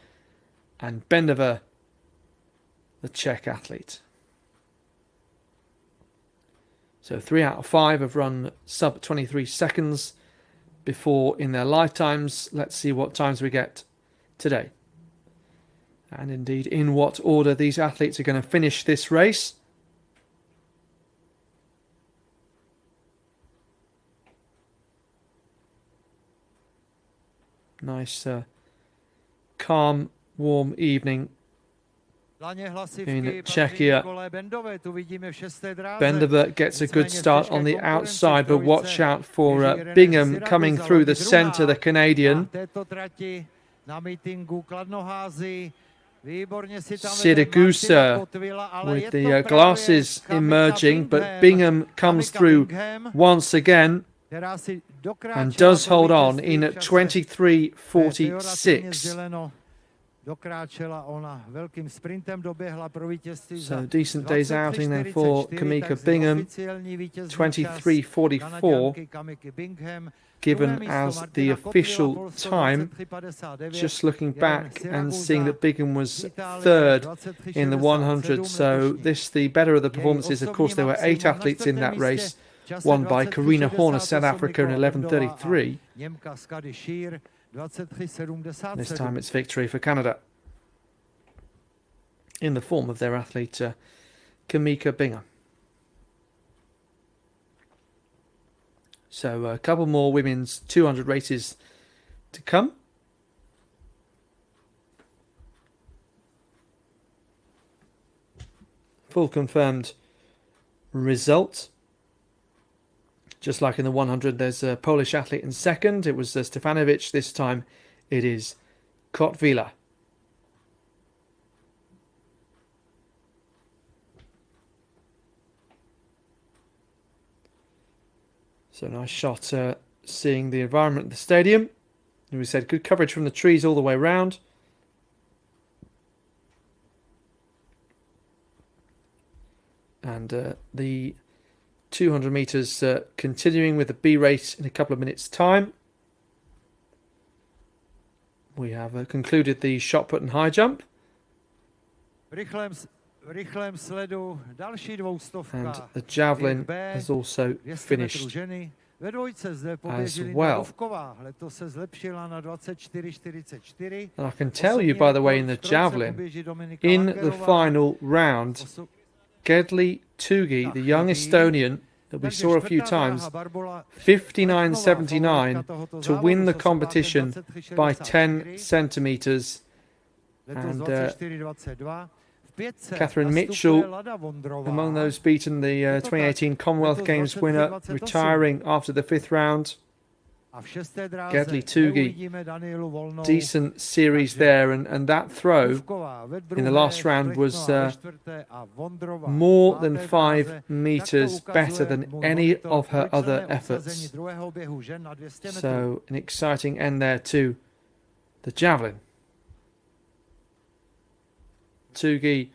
and Bendova, the Czech athlete. So 3 out of 5 have run sub 23 seconds before in their lifetimes. Let's see what times we get today. And indeed in what order these athletes are going to finish this race. Nice, calm, warm evening in Czechia. Bendova gets a good start on the outside, but watch out for Bingham coming through the centre, the Canadian. Siragusa with the glasses emerging, but Bingham comes through once again and does hold on in 23.46. So decent day's outing then for Kamika Bingham, 23.44 given as the official time. Just looking back and seeing that Bingham was third in the 100, so this the better of the performances. Of course, there were 8 athletes in that race, won by Karina Horn of South Africa in 11.33. This time it's victory for Canada in the form of their athlete Kamika Bingham. So a couple more women's 200 races to come. Full confirmed result. Just like in the 100, there's a Polish athlete in second. It was Stefanovic. This time it is Kotvila. So nice shot seeing the environment of the stadium. As we said, good coverage from the trees all the way around. And the 200 metres continuing with the B race in a couple of minutes' time. We have concluded the shot put and high jump. And the javelin has also finished Ve dvojce zde poběží well. Dovková, letos se zlepšila na 24:44. And I can tell you, by the way, in the javelin, in the final round, Gedli Tugi, the young Estonian that we saw a few times, 59.79 to win the competition by 10 centimetres. And Catherine Mitchell, among those beaten, the 2018 Commonwealth Games winner, retiring after the 5th round. Gedli Tugi, decent series there, and that throw in the last round was more than 5 metres better than any of her other efforts. So an exciting end there to the javelin. Tugi,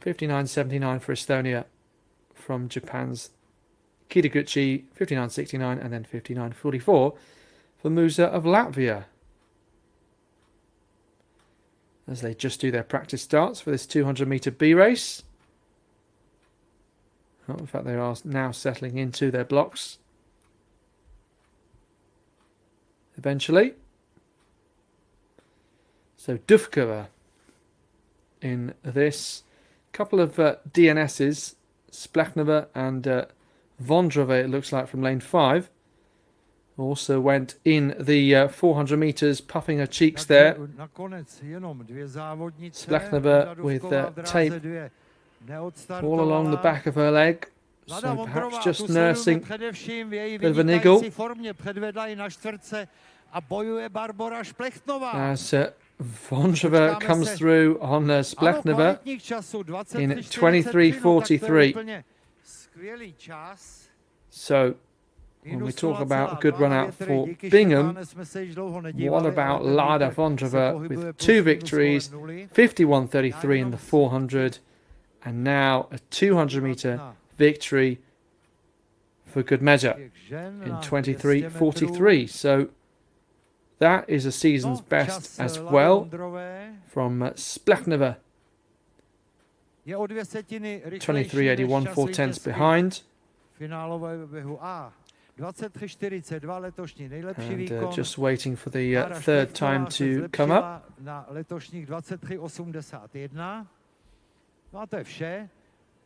59.79 for Estonia from Japan's Kitaguchi, 59.69, and then 59.44 for Musa of Latvia. As they just do their practice starts for this 200-metre B race. Oh, in fact, they are now settling into their blocks. Eventually. So Duvkova in this. Couple of DNSs, Splachnova and Vondrova, it looks like, from lane 5. Also went in the 400 metres, puffing her cheeks there. Splachnova with tape all along the back of her leg. So perhaps just nursing a bit of a niggle. As Vondrova comes through on Splachnova in 23.43. So, when we talk about a good run out for Bingham, what about Lada Vondrova with 2 victories, 51.33 in the 400, and now a 200-metre victory for good measure in 23.43. So, that is a season's best as well from Splachnova. 23.81, 4/10 behind. And just waiting for the third time to come up.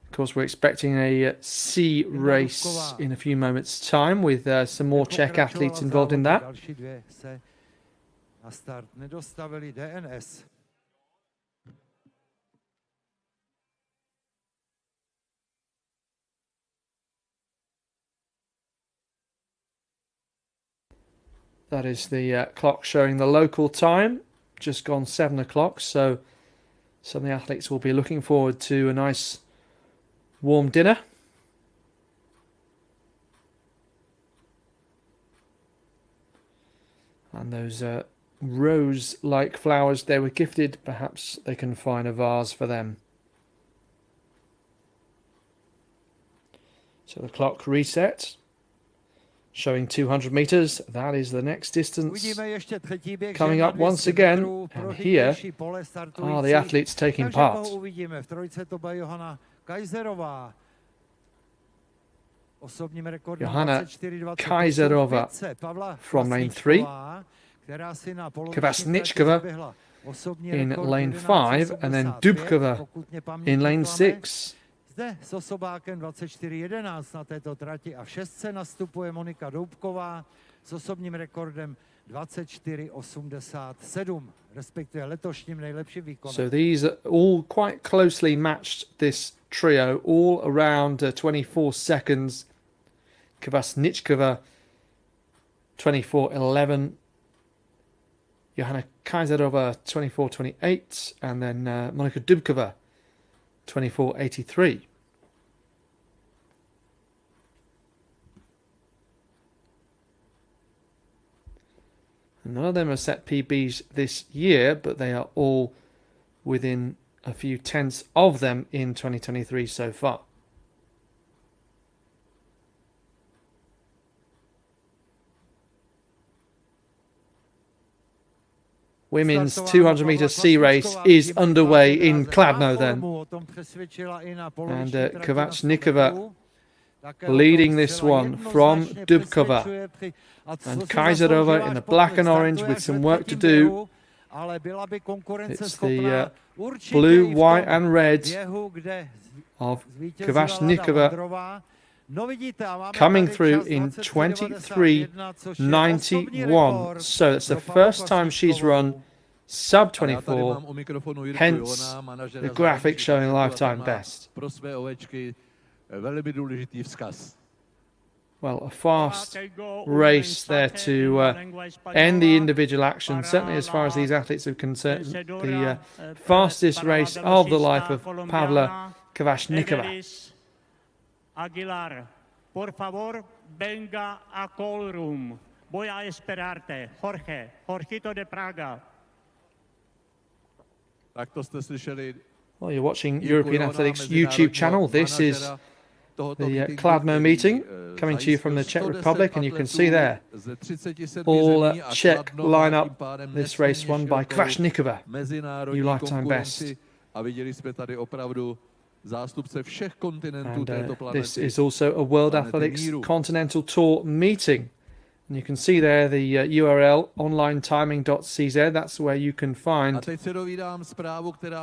Of course, we're expecting a C race in a few moments' time with some more Czech athletes involved in that. Na start nedostavili DNS. That is the clock showing the local time. Just gone 7 o'clock, so some of the athletes will be looking forward to a nice warm dinner. And those rose-like flowers they were gifted, perhaps they can find a vase for them. So the clock reset, showing 200 metres. That is the next distance. Coming up once again, and here are the athletes taking part. Johanna Kajzerova from lane 3. Kvasničkova in lane 5, and then Dubkova in lane 6. Zde s osobákem 24.11 na této trati a v 6. nastupuje Monika Doubková s osobním rekordem 24.87, respektive letošním nejlepším výkonem. So these are all quite closely matched, this trio, all around 24 seconds. Kvasničkova 24.11. Johanna Kajzerova 24.28, and then Monika Dubkova 24.83. None of them are set PBs this year, but they are all within a few tenths of them in 2023 so far. Women's 200 metre C race is underway in Kladno then. And Kvasničkova leading this one from Dubkova. And Kaiserova in the black and orange with some work to do. It's the blue, white and red of Kvashnikova coming through in 23.91. So it's the first time she's run sub 24, hence the graphic showing lifetime best. Well, a fast race there to end the individual action, certainly as far as these athletes are concerned. The fastest race of the life of Pavla Kvashnikova. Aguilar, por favor, venga a call room. Voy a esperarte. Jorgito de Praga. Well, you're watching European Athletics YouTube channel. This is the Kladno meeting coming to you from the Czech Republic, and you can see there all Czech lineup. This race won by Kvashnikova, new lifetime best. And this is also a World Athletics Continental Tour meeting. And you can see there the URL onlinetiming.cz. That's where you can find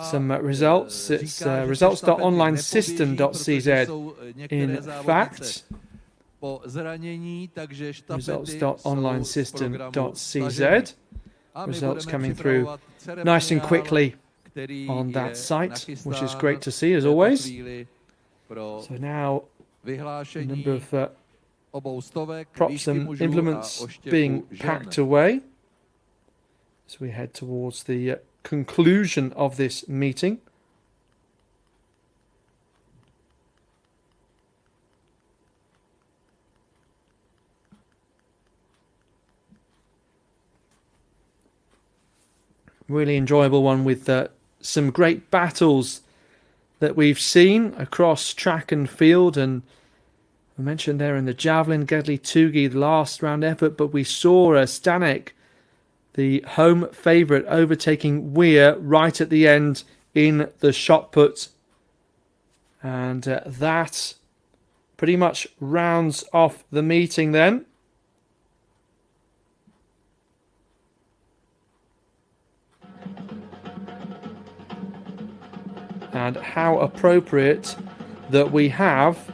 some results. It's results.onlinesystem.cz. In fact, results.onlinesystem.cz. Results coming through nice and quickly on that site, which is great to see as always. So now a number of props and implements being packed away as we head towards the conclusion of this meeting. Really enjoyable one with some great battles that we've seen across track and field, and I mentioned there in the javelin, Gedli Tugi, the last round effort, but we saw Stanek, the home favourite, overtaking Weir right at the end in the shot put. And that pretty much rounds off the meeting then. And how appropriate that we have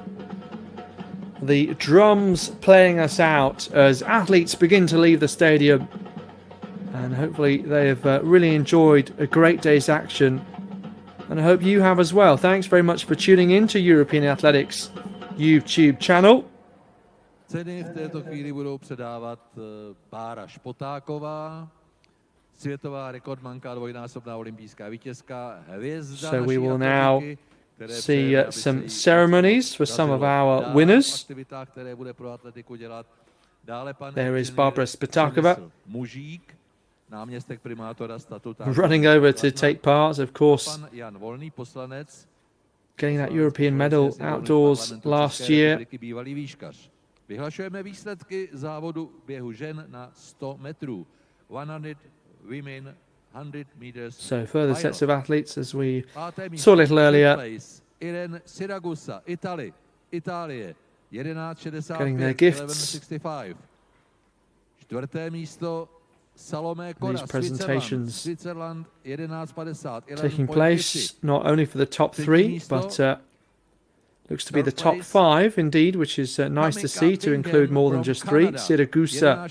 the drums playing us out as athletes begin to leave the stadium, and hopefully they have really enjoyed a great day's action, and I hope you have as well. Thanks very much for tuning in to European Athletics YouTube channel. Ceny v této chvíli budou předávat Bára Špotáková, světová rekordmanka, dvojnásobná olympijská vítězka, hvězda. So we will now see some ceremonies for some of our winners. There is Barbara Spatakova running over to take part, of course, getting that European medal outdoors last year. Vyhlašujeme výsledky závodu běhu žen na 100 metrů. 100 women, 100 meters. So further sets of athletes as we saw a little earlier. Getting their gifts. These presentations taking place not only for the top three, but looks to be the top five indeed, which is nice to see, to include more than just three. Siragusa,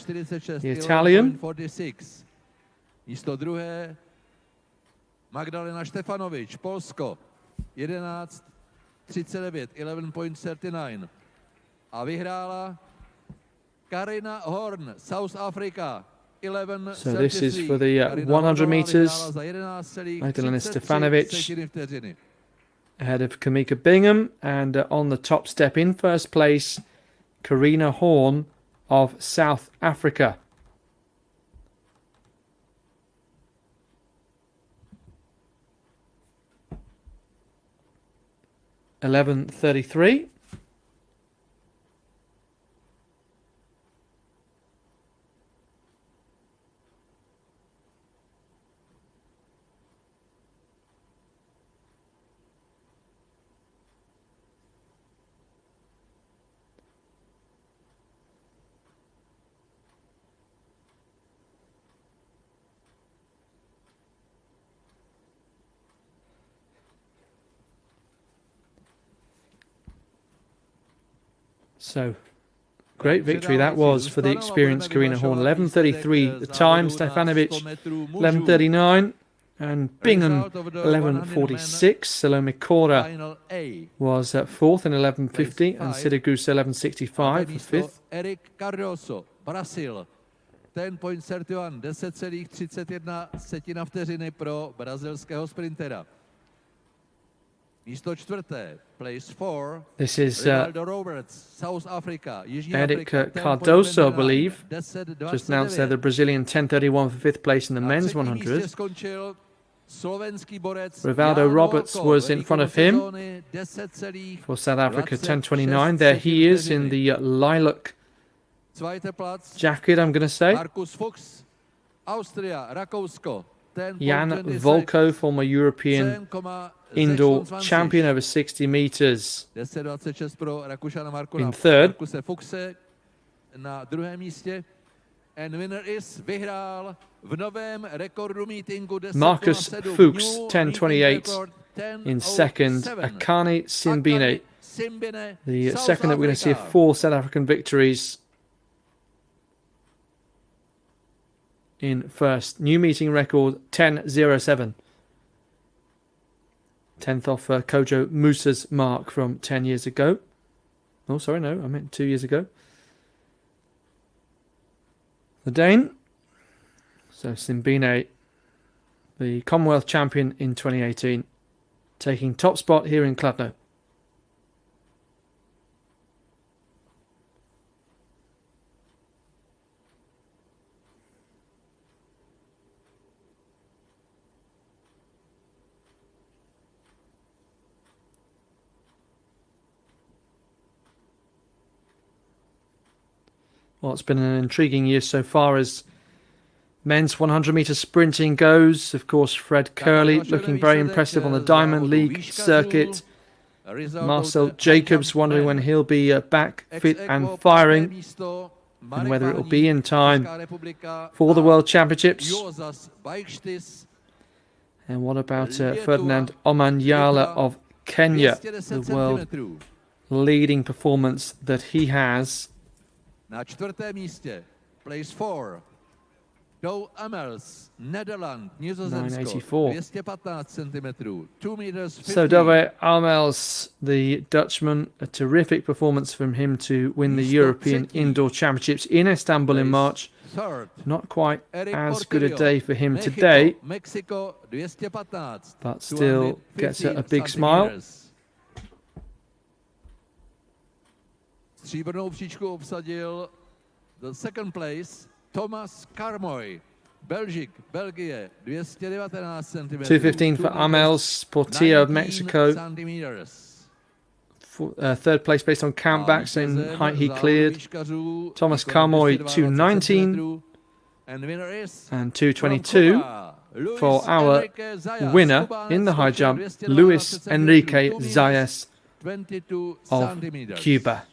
the Italian. Místo druhé Magdalena Štefanovič, Polsko, 11:39, 11.39. A vyhrála Karina Horn, South Africa, 11:33. So this is for the 100 meters. Magdalena Stefanovic ahead of Kamika Bingham, and on the top step in first place, Karina Horn of South Africa. (11:33). So, great victory that was for the experienced Karina Horn. 11.33 the time, Stefanovic 11.39, and Bingham 11.46. Salome Kora was at 4th in 11.50, and Siragusa 11.65 for 5th. Eric Cardoso, Brazil. 10.31, 10,31 vteřiny pro brazilského sprintera. Místo čtvrté, place 4. This is Ronaldo Roberts, South Africa, Jižní Eric Afrika, Cardoso, I believe. 10.29. Just announced there the Brazilian 10.31 for 5th place in the men's Na třetím místě 100. skončil slovenský borec Rivaldo Jan Roberts Volko, was in ve front of výkonu him sezóny 10,26 for South Africa 10.29. There he is in the lilac Zweiter Platz, jacket, I'm going to say. Markus Fuchs, Austria, Rakousko, Jan 10.26. Volko, former European 10,26. indoor champion over 60 meters. 10.26 pro Rakušana In third. Markuse Fuchse na druhém místě. And winner is vyhrál v novém rekordu meetingu 10,7. Marcus New Fuchs, meeting 10.28 record, in second. 10.07. Akane Simbine, Simbine, the South second that we're going to see Africa. 4 South African victories in first. New meeting record 10.07. 10th off Kojo Musa's mark from 10 years ago. Oh, sorry, no, I meant 2 years ago. The Dane, so Simbine, the Commonwealth champion in 2018, taking top spot here in Kladno. Well, it's been an intriguing year so far as men's 100-meter sprinting goes. Of course, Fred Curley looking very impressive on the Diamond League circuit. Marcel Jacobs wondering when he'll be back fit and firing, and whether it will be in time for the World Championships. And what about Ferdinand Omanyala of Kenya, the world leading performance that he has. Na čtvrtém místě, place 4. Dow Amels, Netherlands, Nizozemsko, 215 cm, 2 meters 50. So Dove Amels, the Dutchman, a terrific performance from him to win the European Indoor Championships in Istanbul in March. Third, Not quite Eric as good a Portillo, day for him Mexico, today, Mexico, 215, but still gets a big smile. Stříbrnou příčku obsadil the second place Thomas Carmoy, Belgie, 219 cm. 2:15 for Amels, Portillo of Mexico. Third place based on countbacks in height he cleared. Thomas Carmoy 2:19 and 2:22 for our winner in the high jump, Luis Enrique Zayas of Cuba.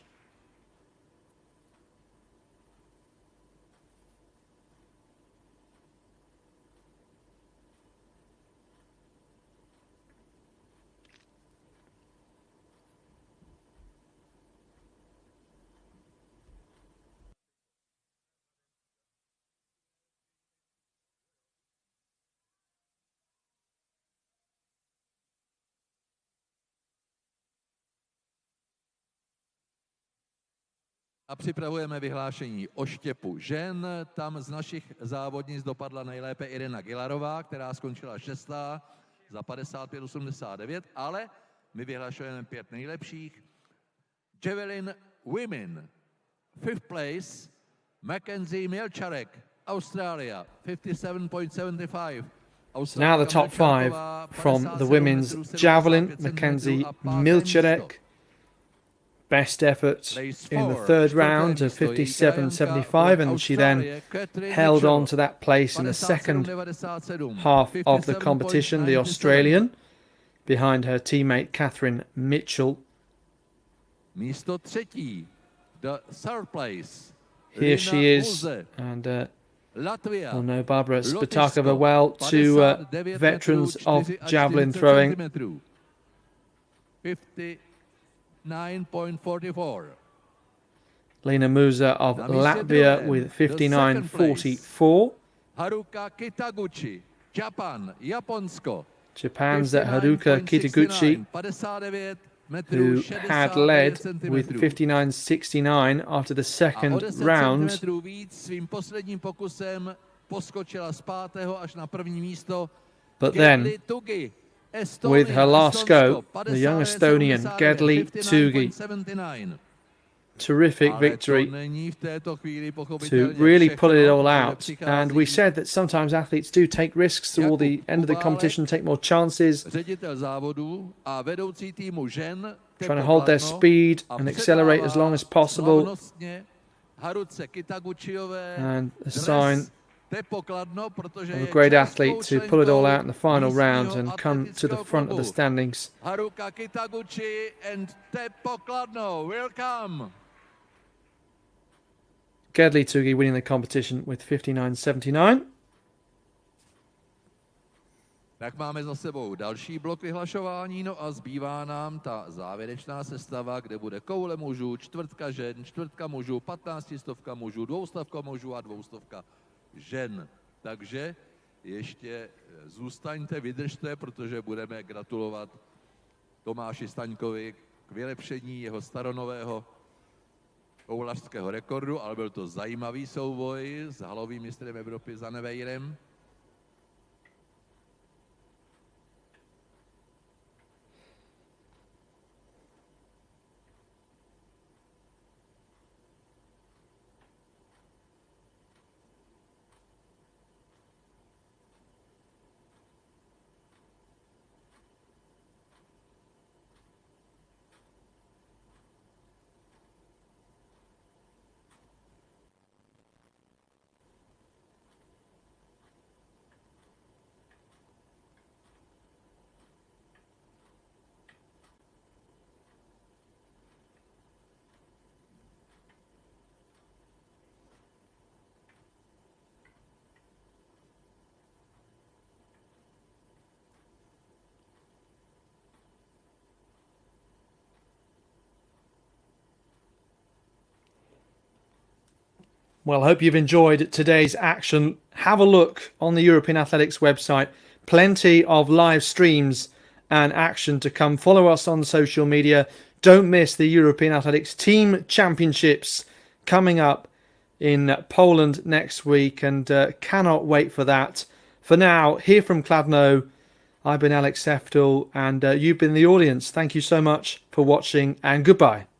A připravujeme vyhlášení oštěpu žen. Tam z našich závodnic dopadla nejlépe Irena Gilarová, která skončila 6. za 55,89, ale my vyhlašujeme 5 nejlepších. Javelin Women, 5th place, Mackenzie Mielčarek, Australia, 57.75. Now the top 5 from the women's javelin, Mackenzie Milcharek. Best effort in the third round of 57.75, and she then held on to that place in the second half of the competition, the Australian, behind her teammate Catherine Mitchell. Místo třetí, the third place. Here she is, and Latvia. well, no, Barbara Spatakova, well, two veterans of javelin throwing. 59.44. Lena Musa of Na místě Latvia druhém, with the second place. 59.44. Haruka Kitaguchi, Japan, Japonsko. Japan's Haruka Kitaguchi, 59 who metrů, had 69 led with centimetrů. 59.69 after the A o second 10 round, centimetrů víc svým posledním pokusem poskočila z 5. až na první místo. but then Gedli Tugi, with her last Estonsko, go, the young Estonian Gedli Tugi, 59.79. terrific Ale victory to není v této chvíli to pochopitelně really všechno, pull it all protože out. přichází And we said that sometimes athletes do take risks toward the end of the competition, take more chances, ředitel závodu a vedoucí týmu žen trying to hold their speed and accelerate as long as possible. slavnostně Haruce Kitaguchiové And a dres sign Tepo Kladno, protože of je a great českou athlete to pull it all out in the final členkou round and come to the místního front of the klubu. standings. Haruka Kitaguchi and Tepo Kladno, welcome. Gedli Tugi winning the competition with 59.79. Tak máme za sebou další blok vyhlašování, no a zbývá nám ta závěrečná sestava, kde bude koule mužů, čtvrtka žen, čtvrtka mužů, 15 stovka mužů, 200 mužů a 200 žen. Takže ještě zůstaňte, vydržte, protože budeme gratulovat Tomáši Staňkovi k vylepšení jeho staronového koulařského rekordu, ale byl to zajímavý souboj s halovým mistrem Evropy Zanevejrem. Well, I hope you've enjoyed today's action. Have a look on the European Athletics website. Plenty of live streams and action to come. Follow us on social media. Don't miss the European Athletics Team Championships coming up in Poland next week, and cannot wait for that. For now, here from Kladno, I've been Alex Seftel, and you've been the audience. Thank you so much for watching, and goodbye.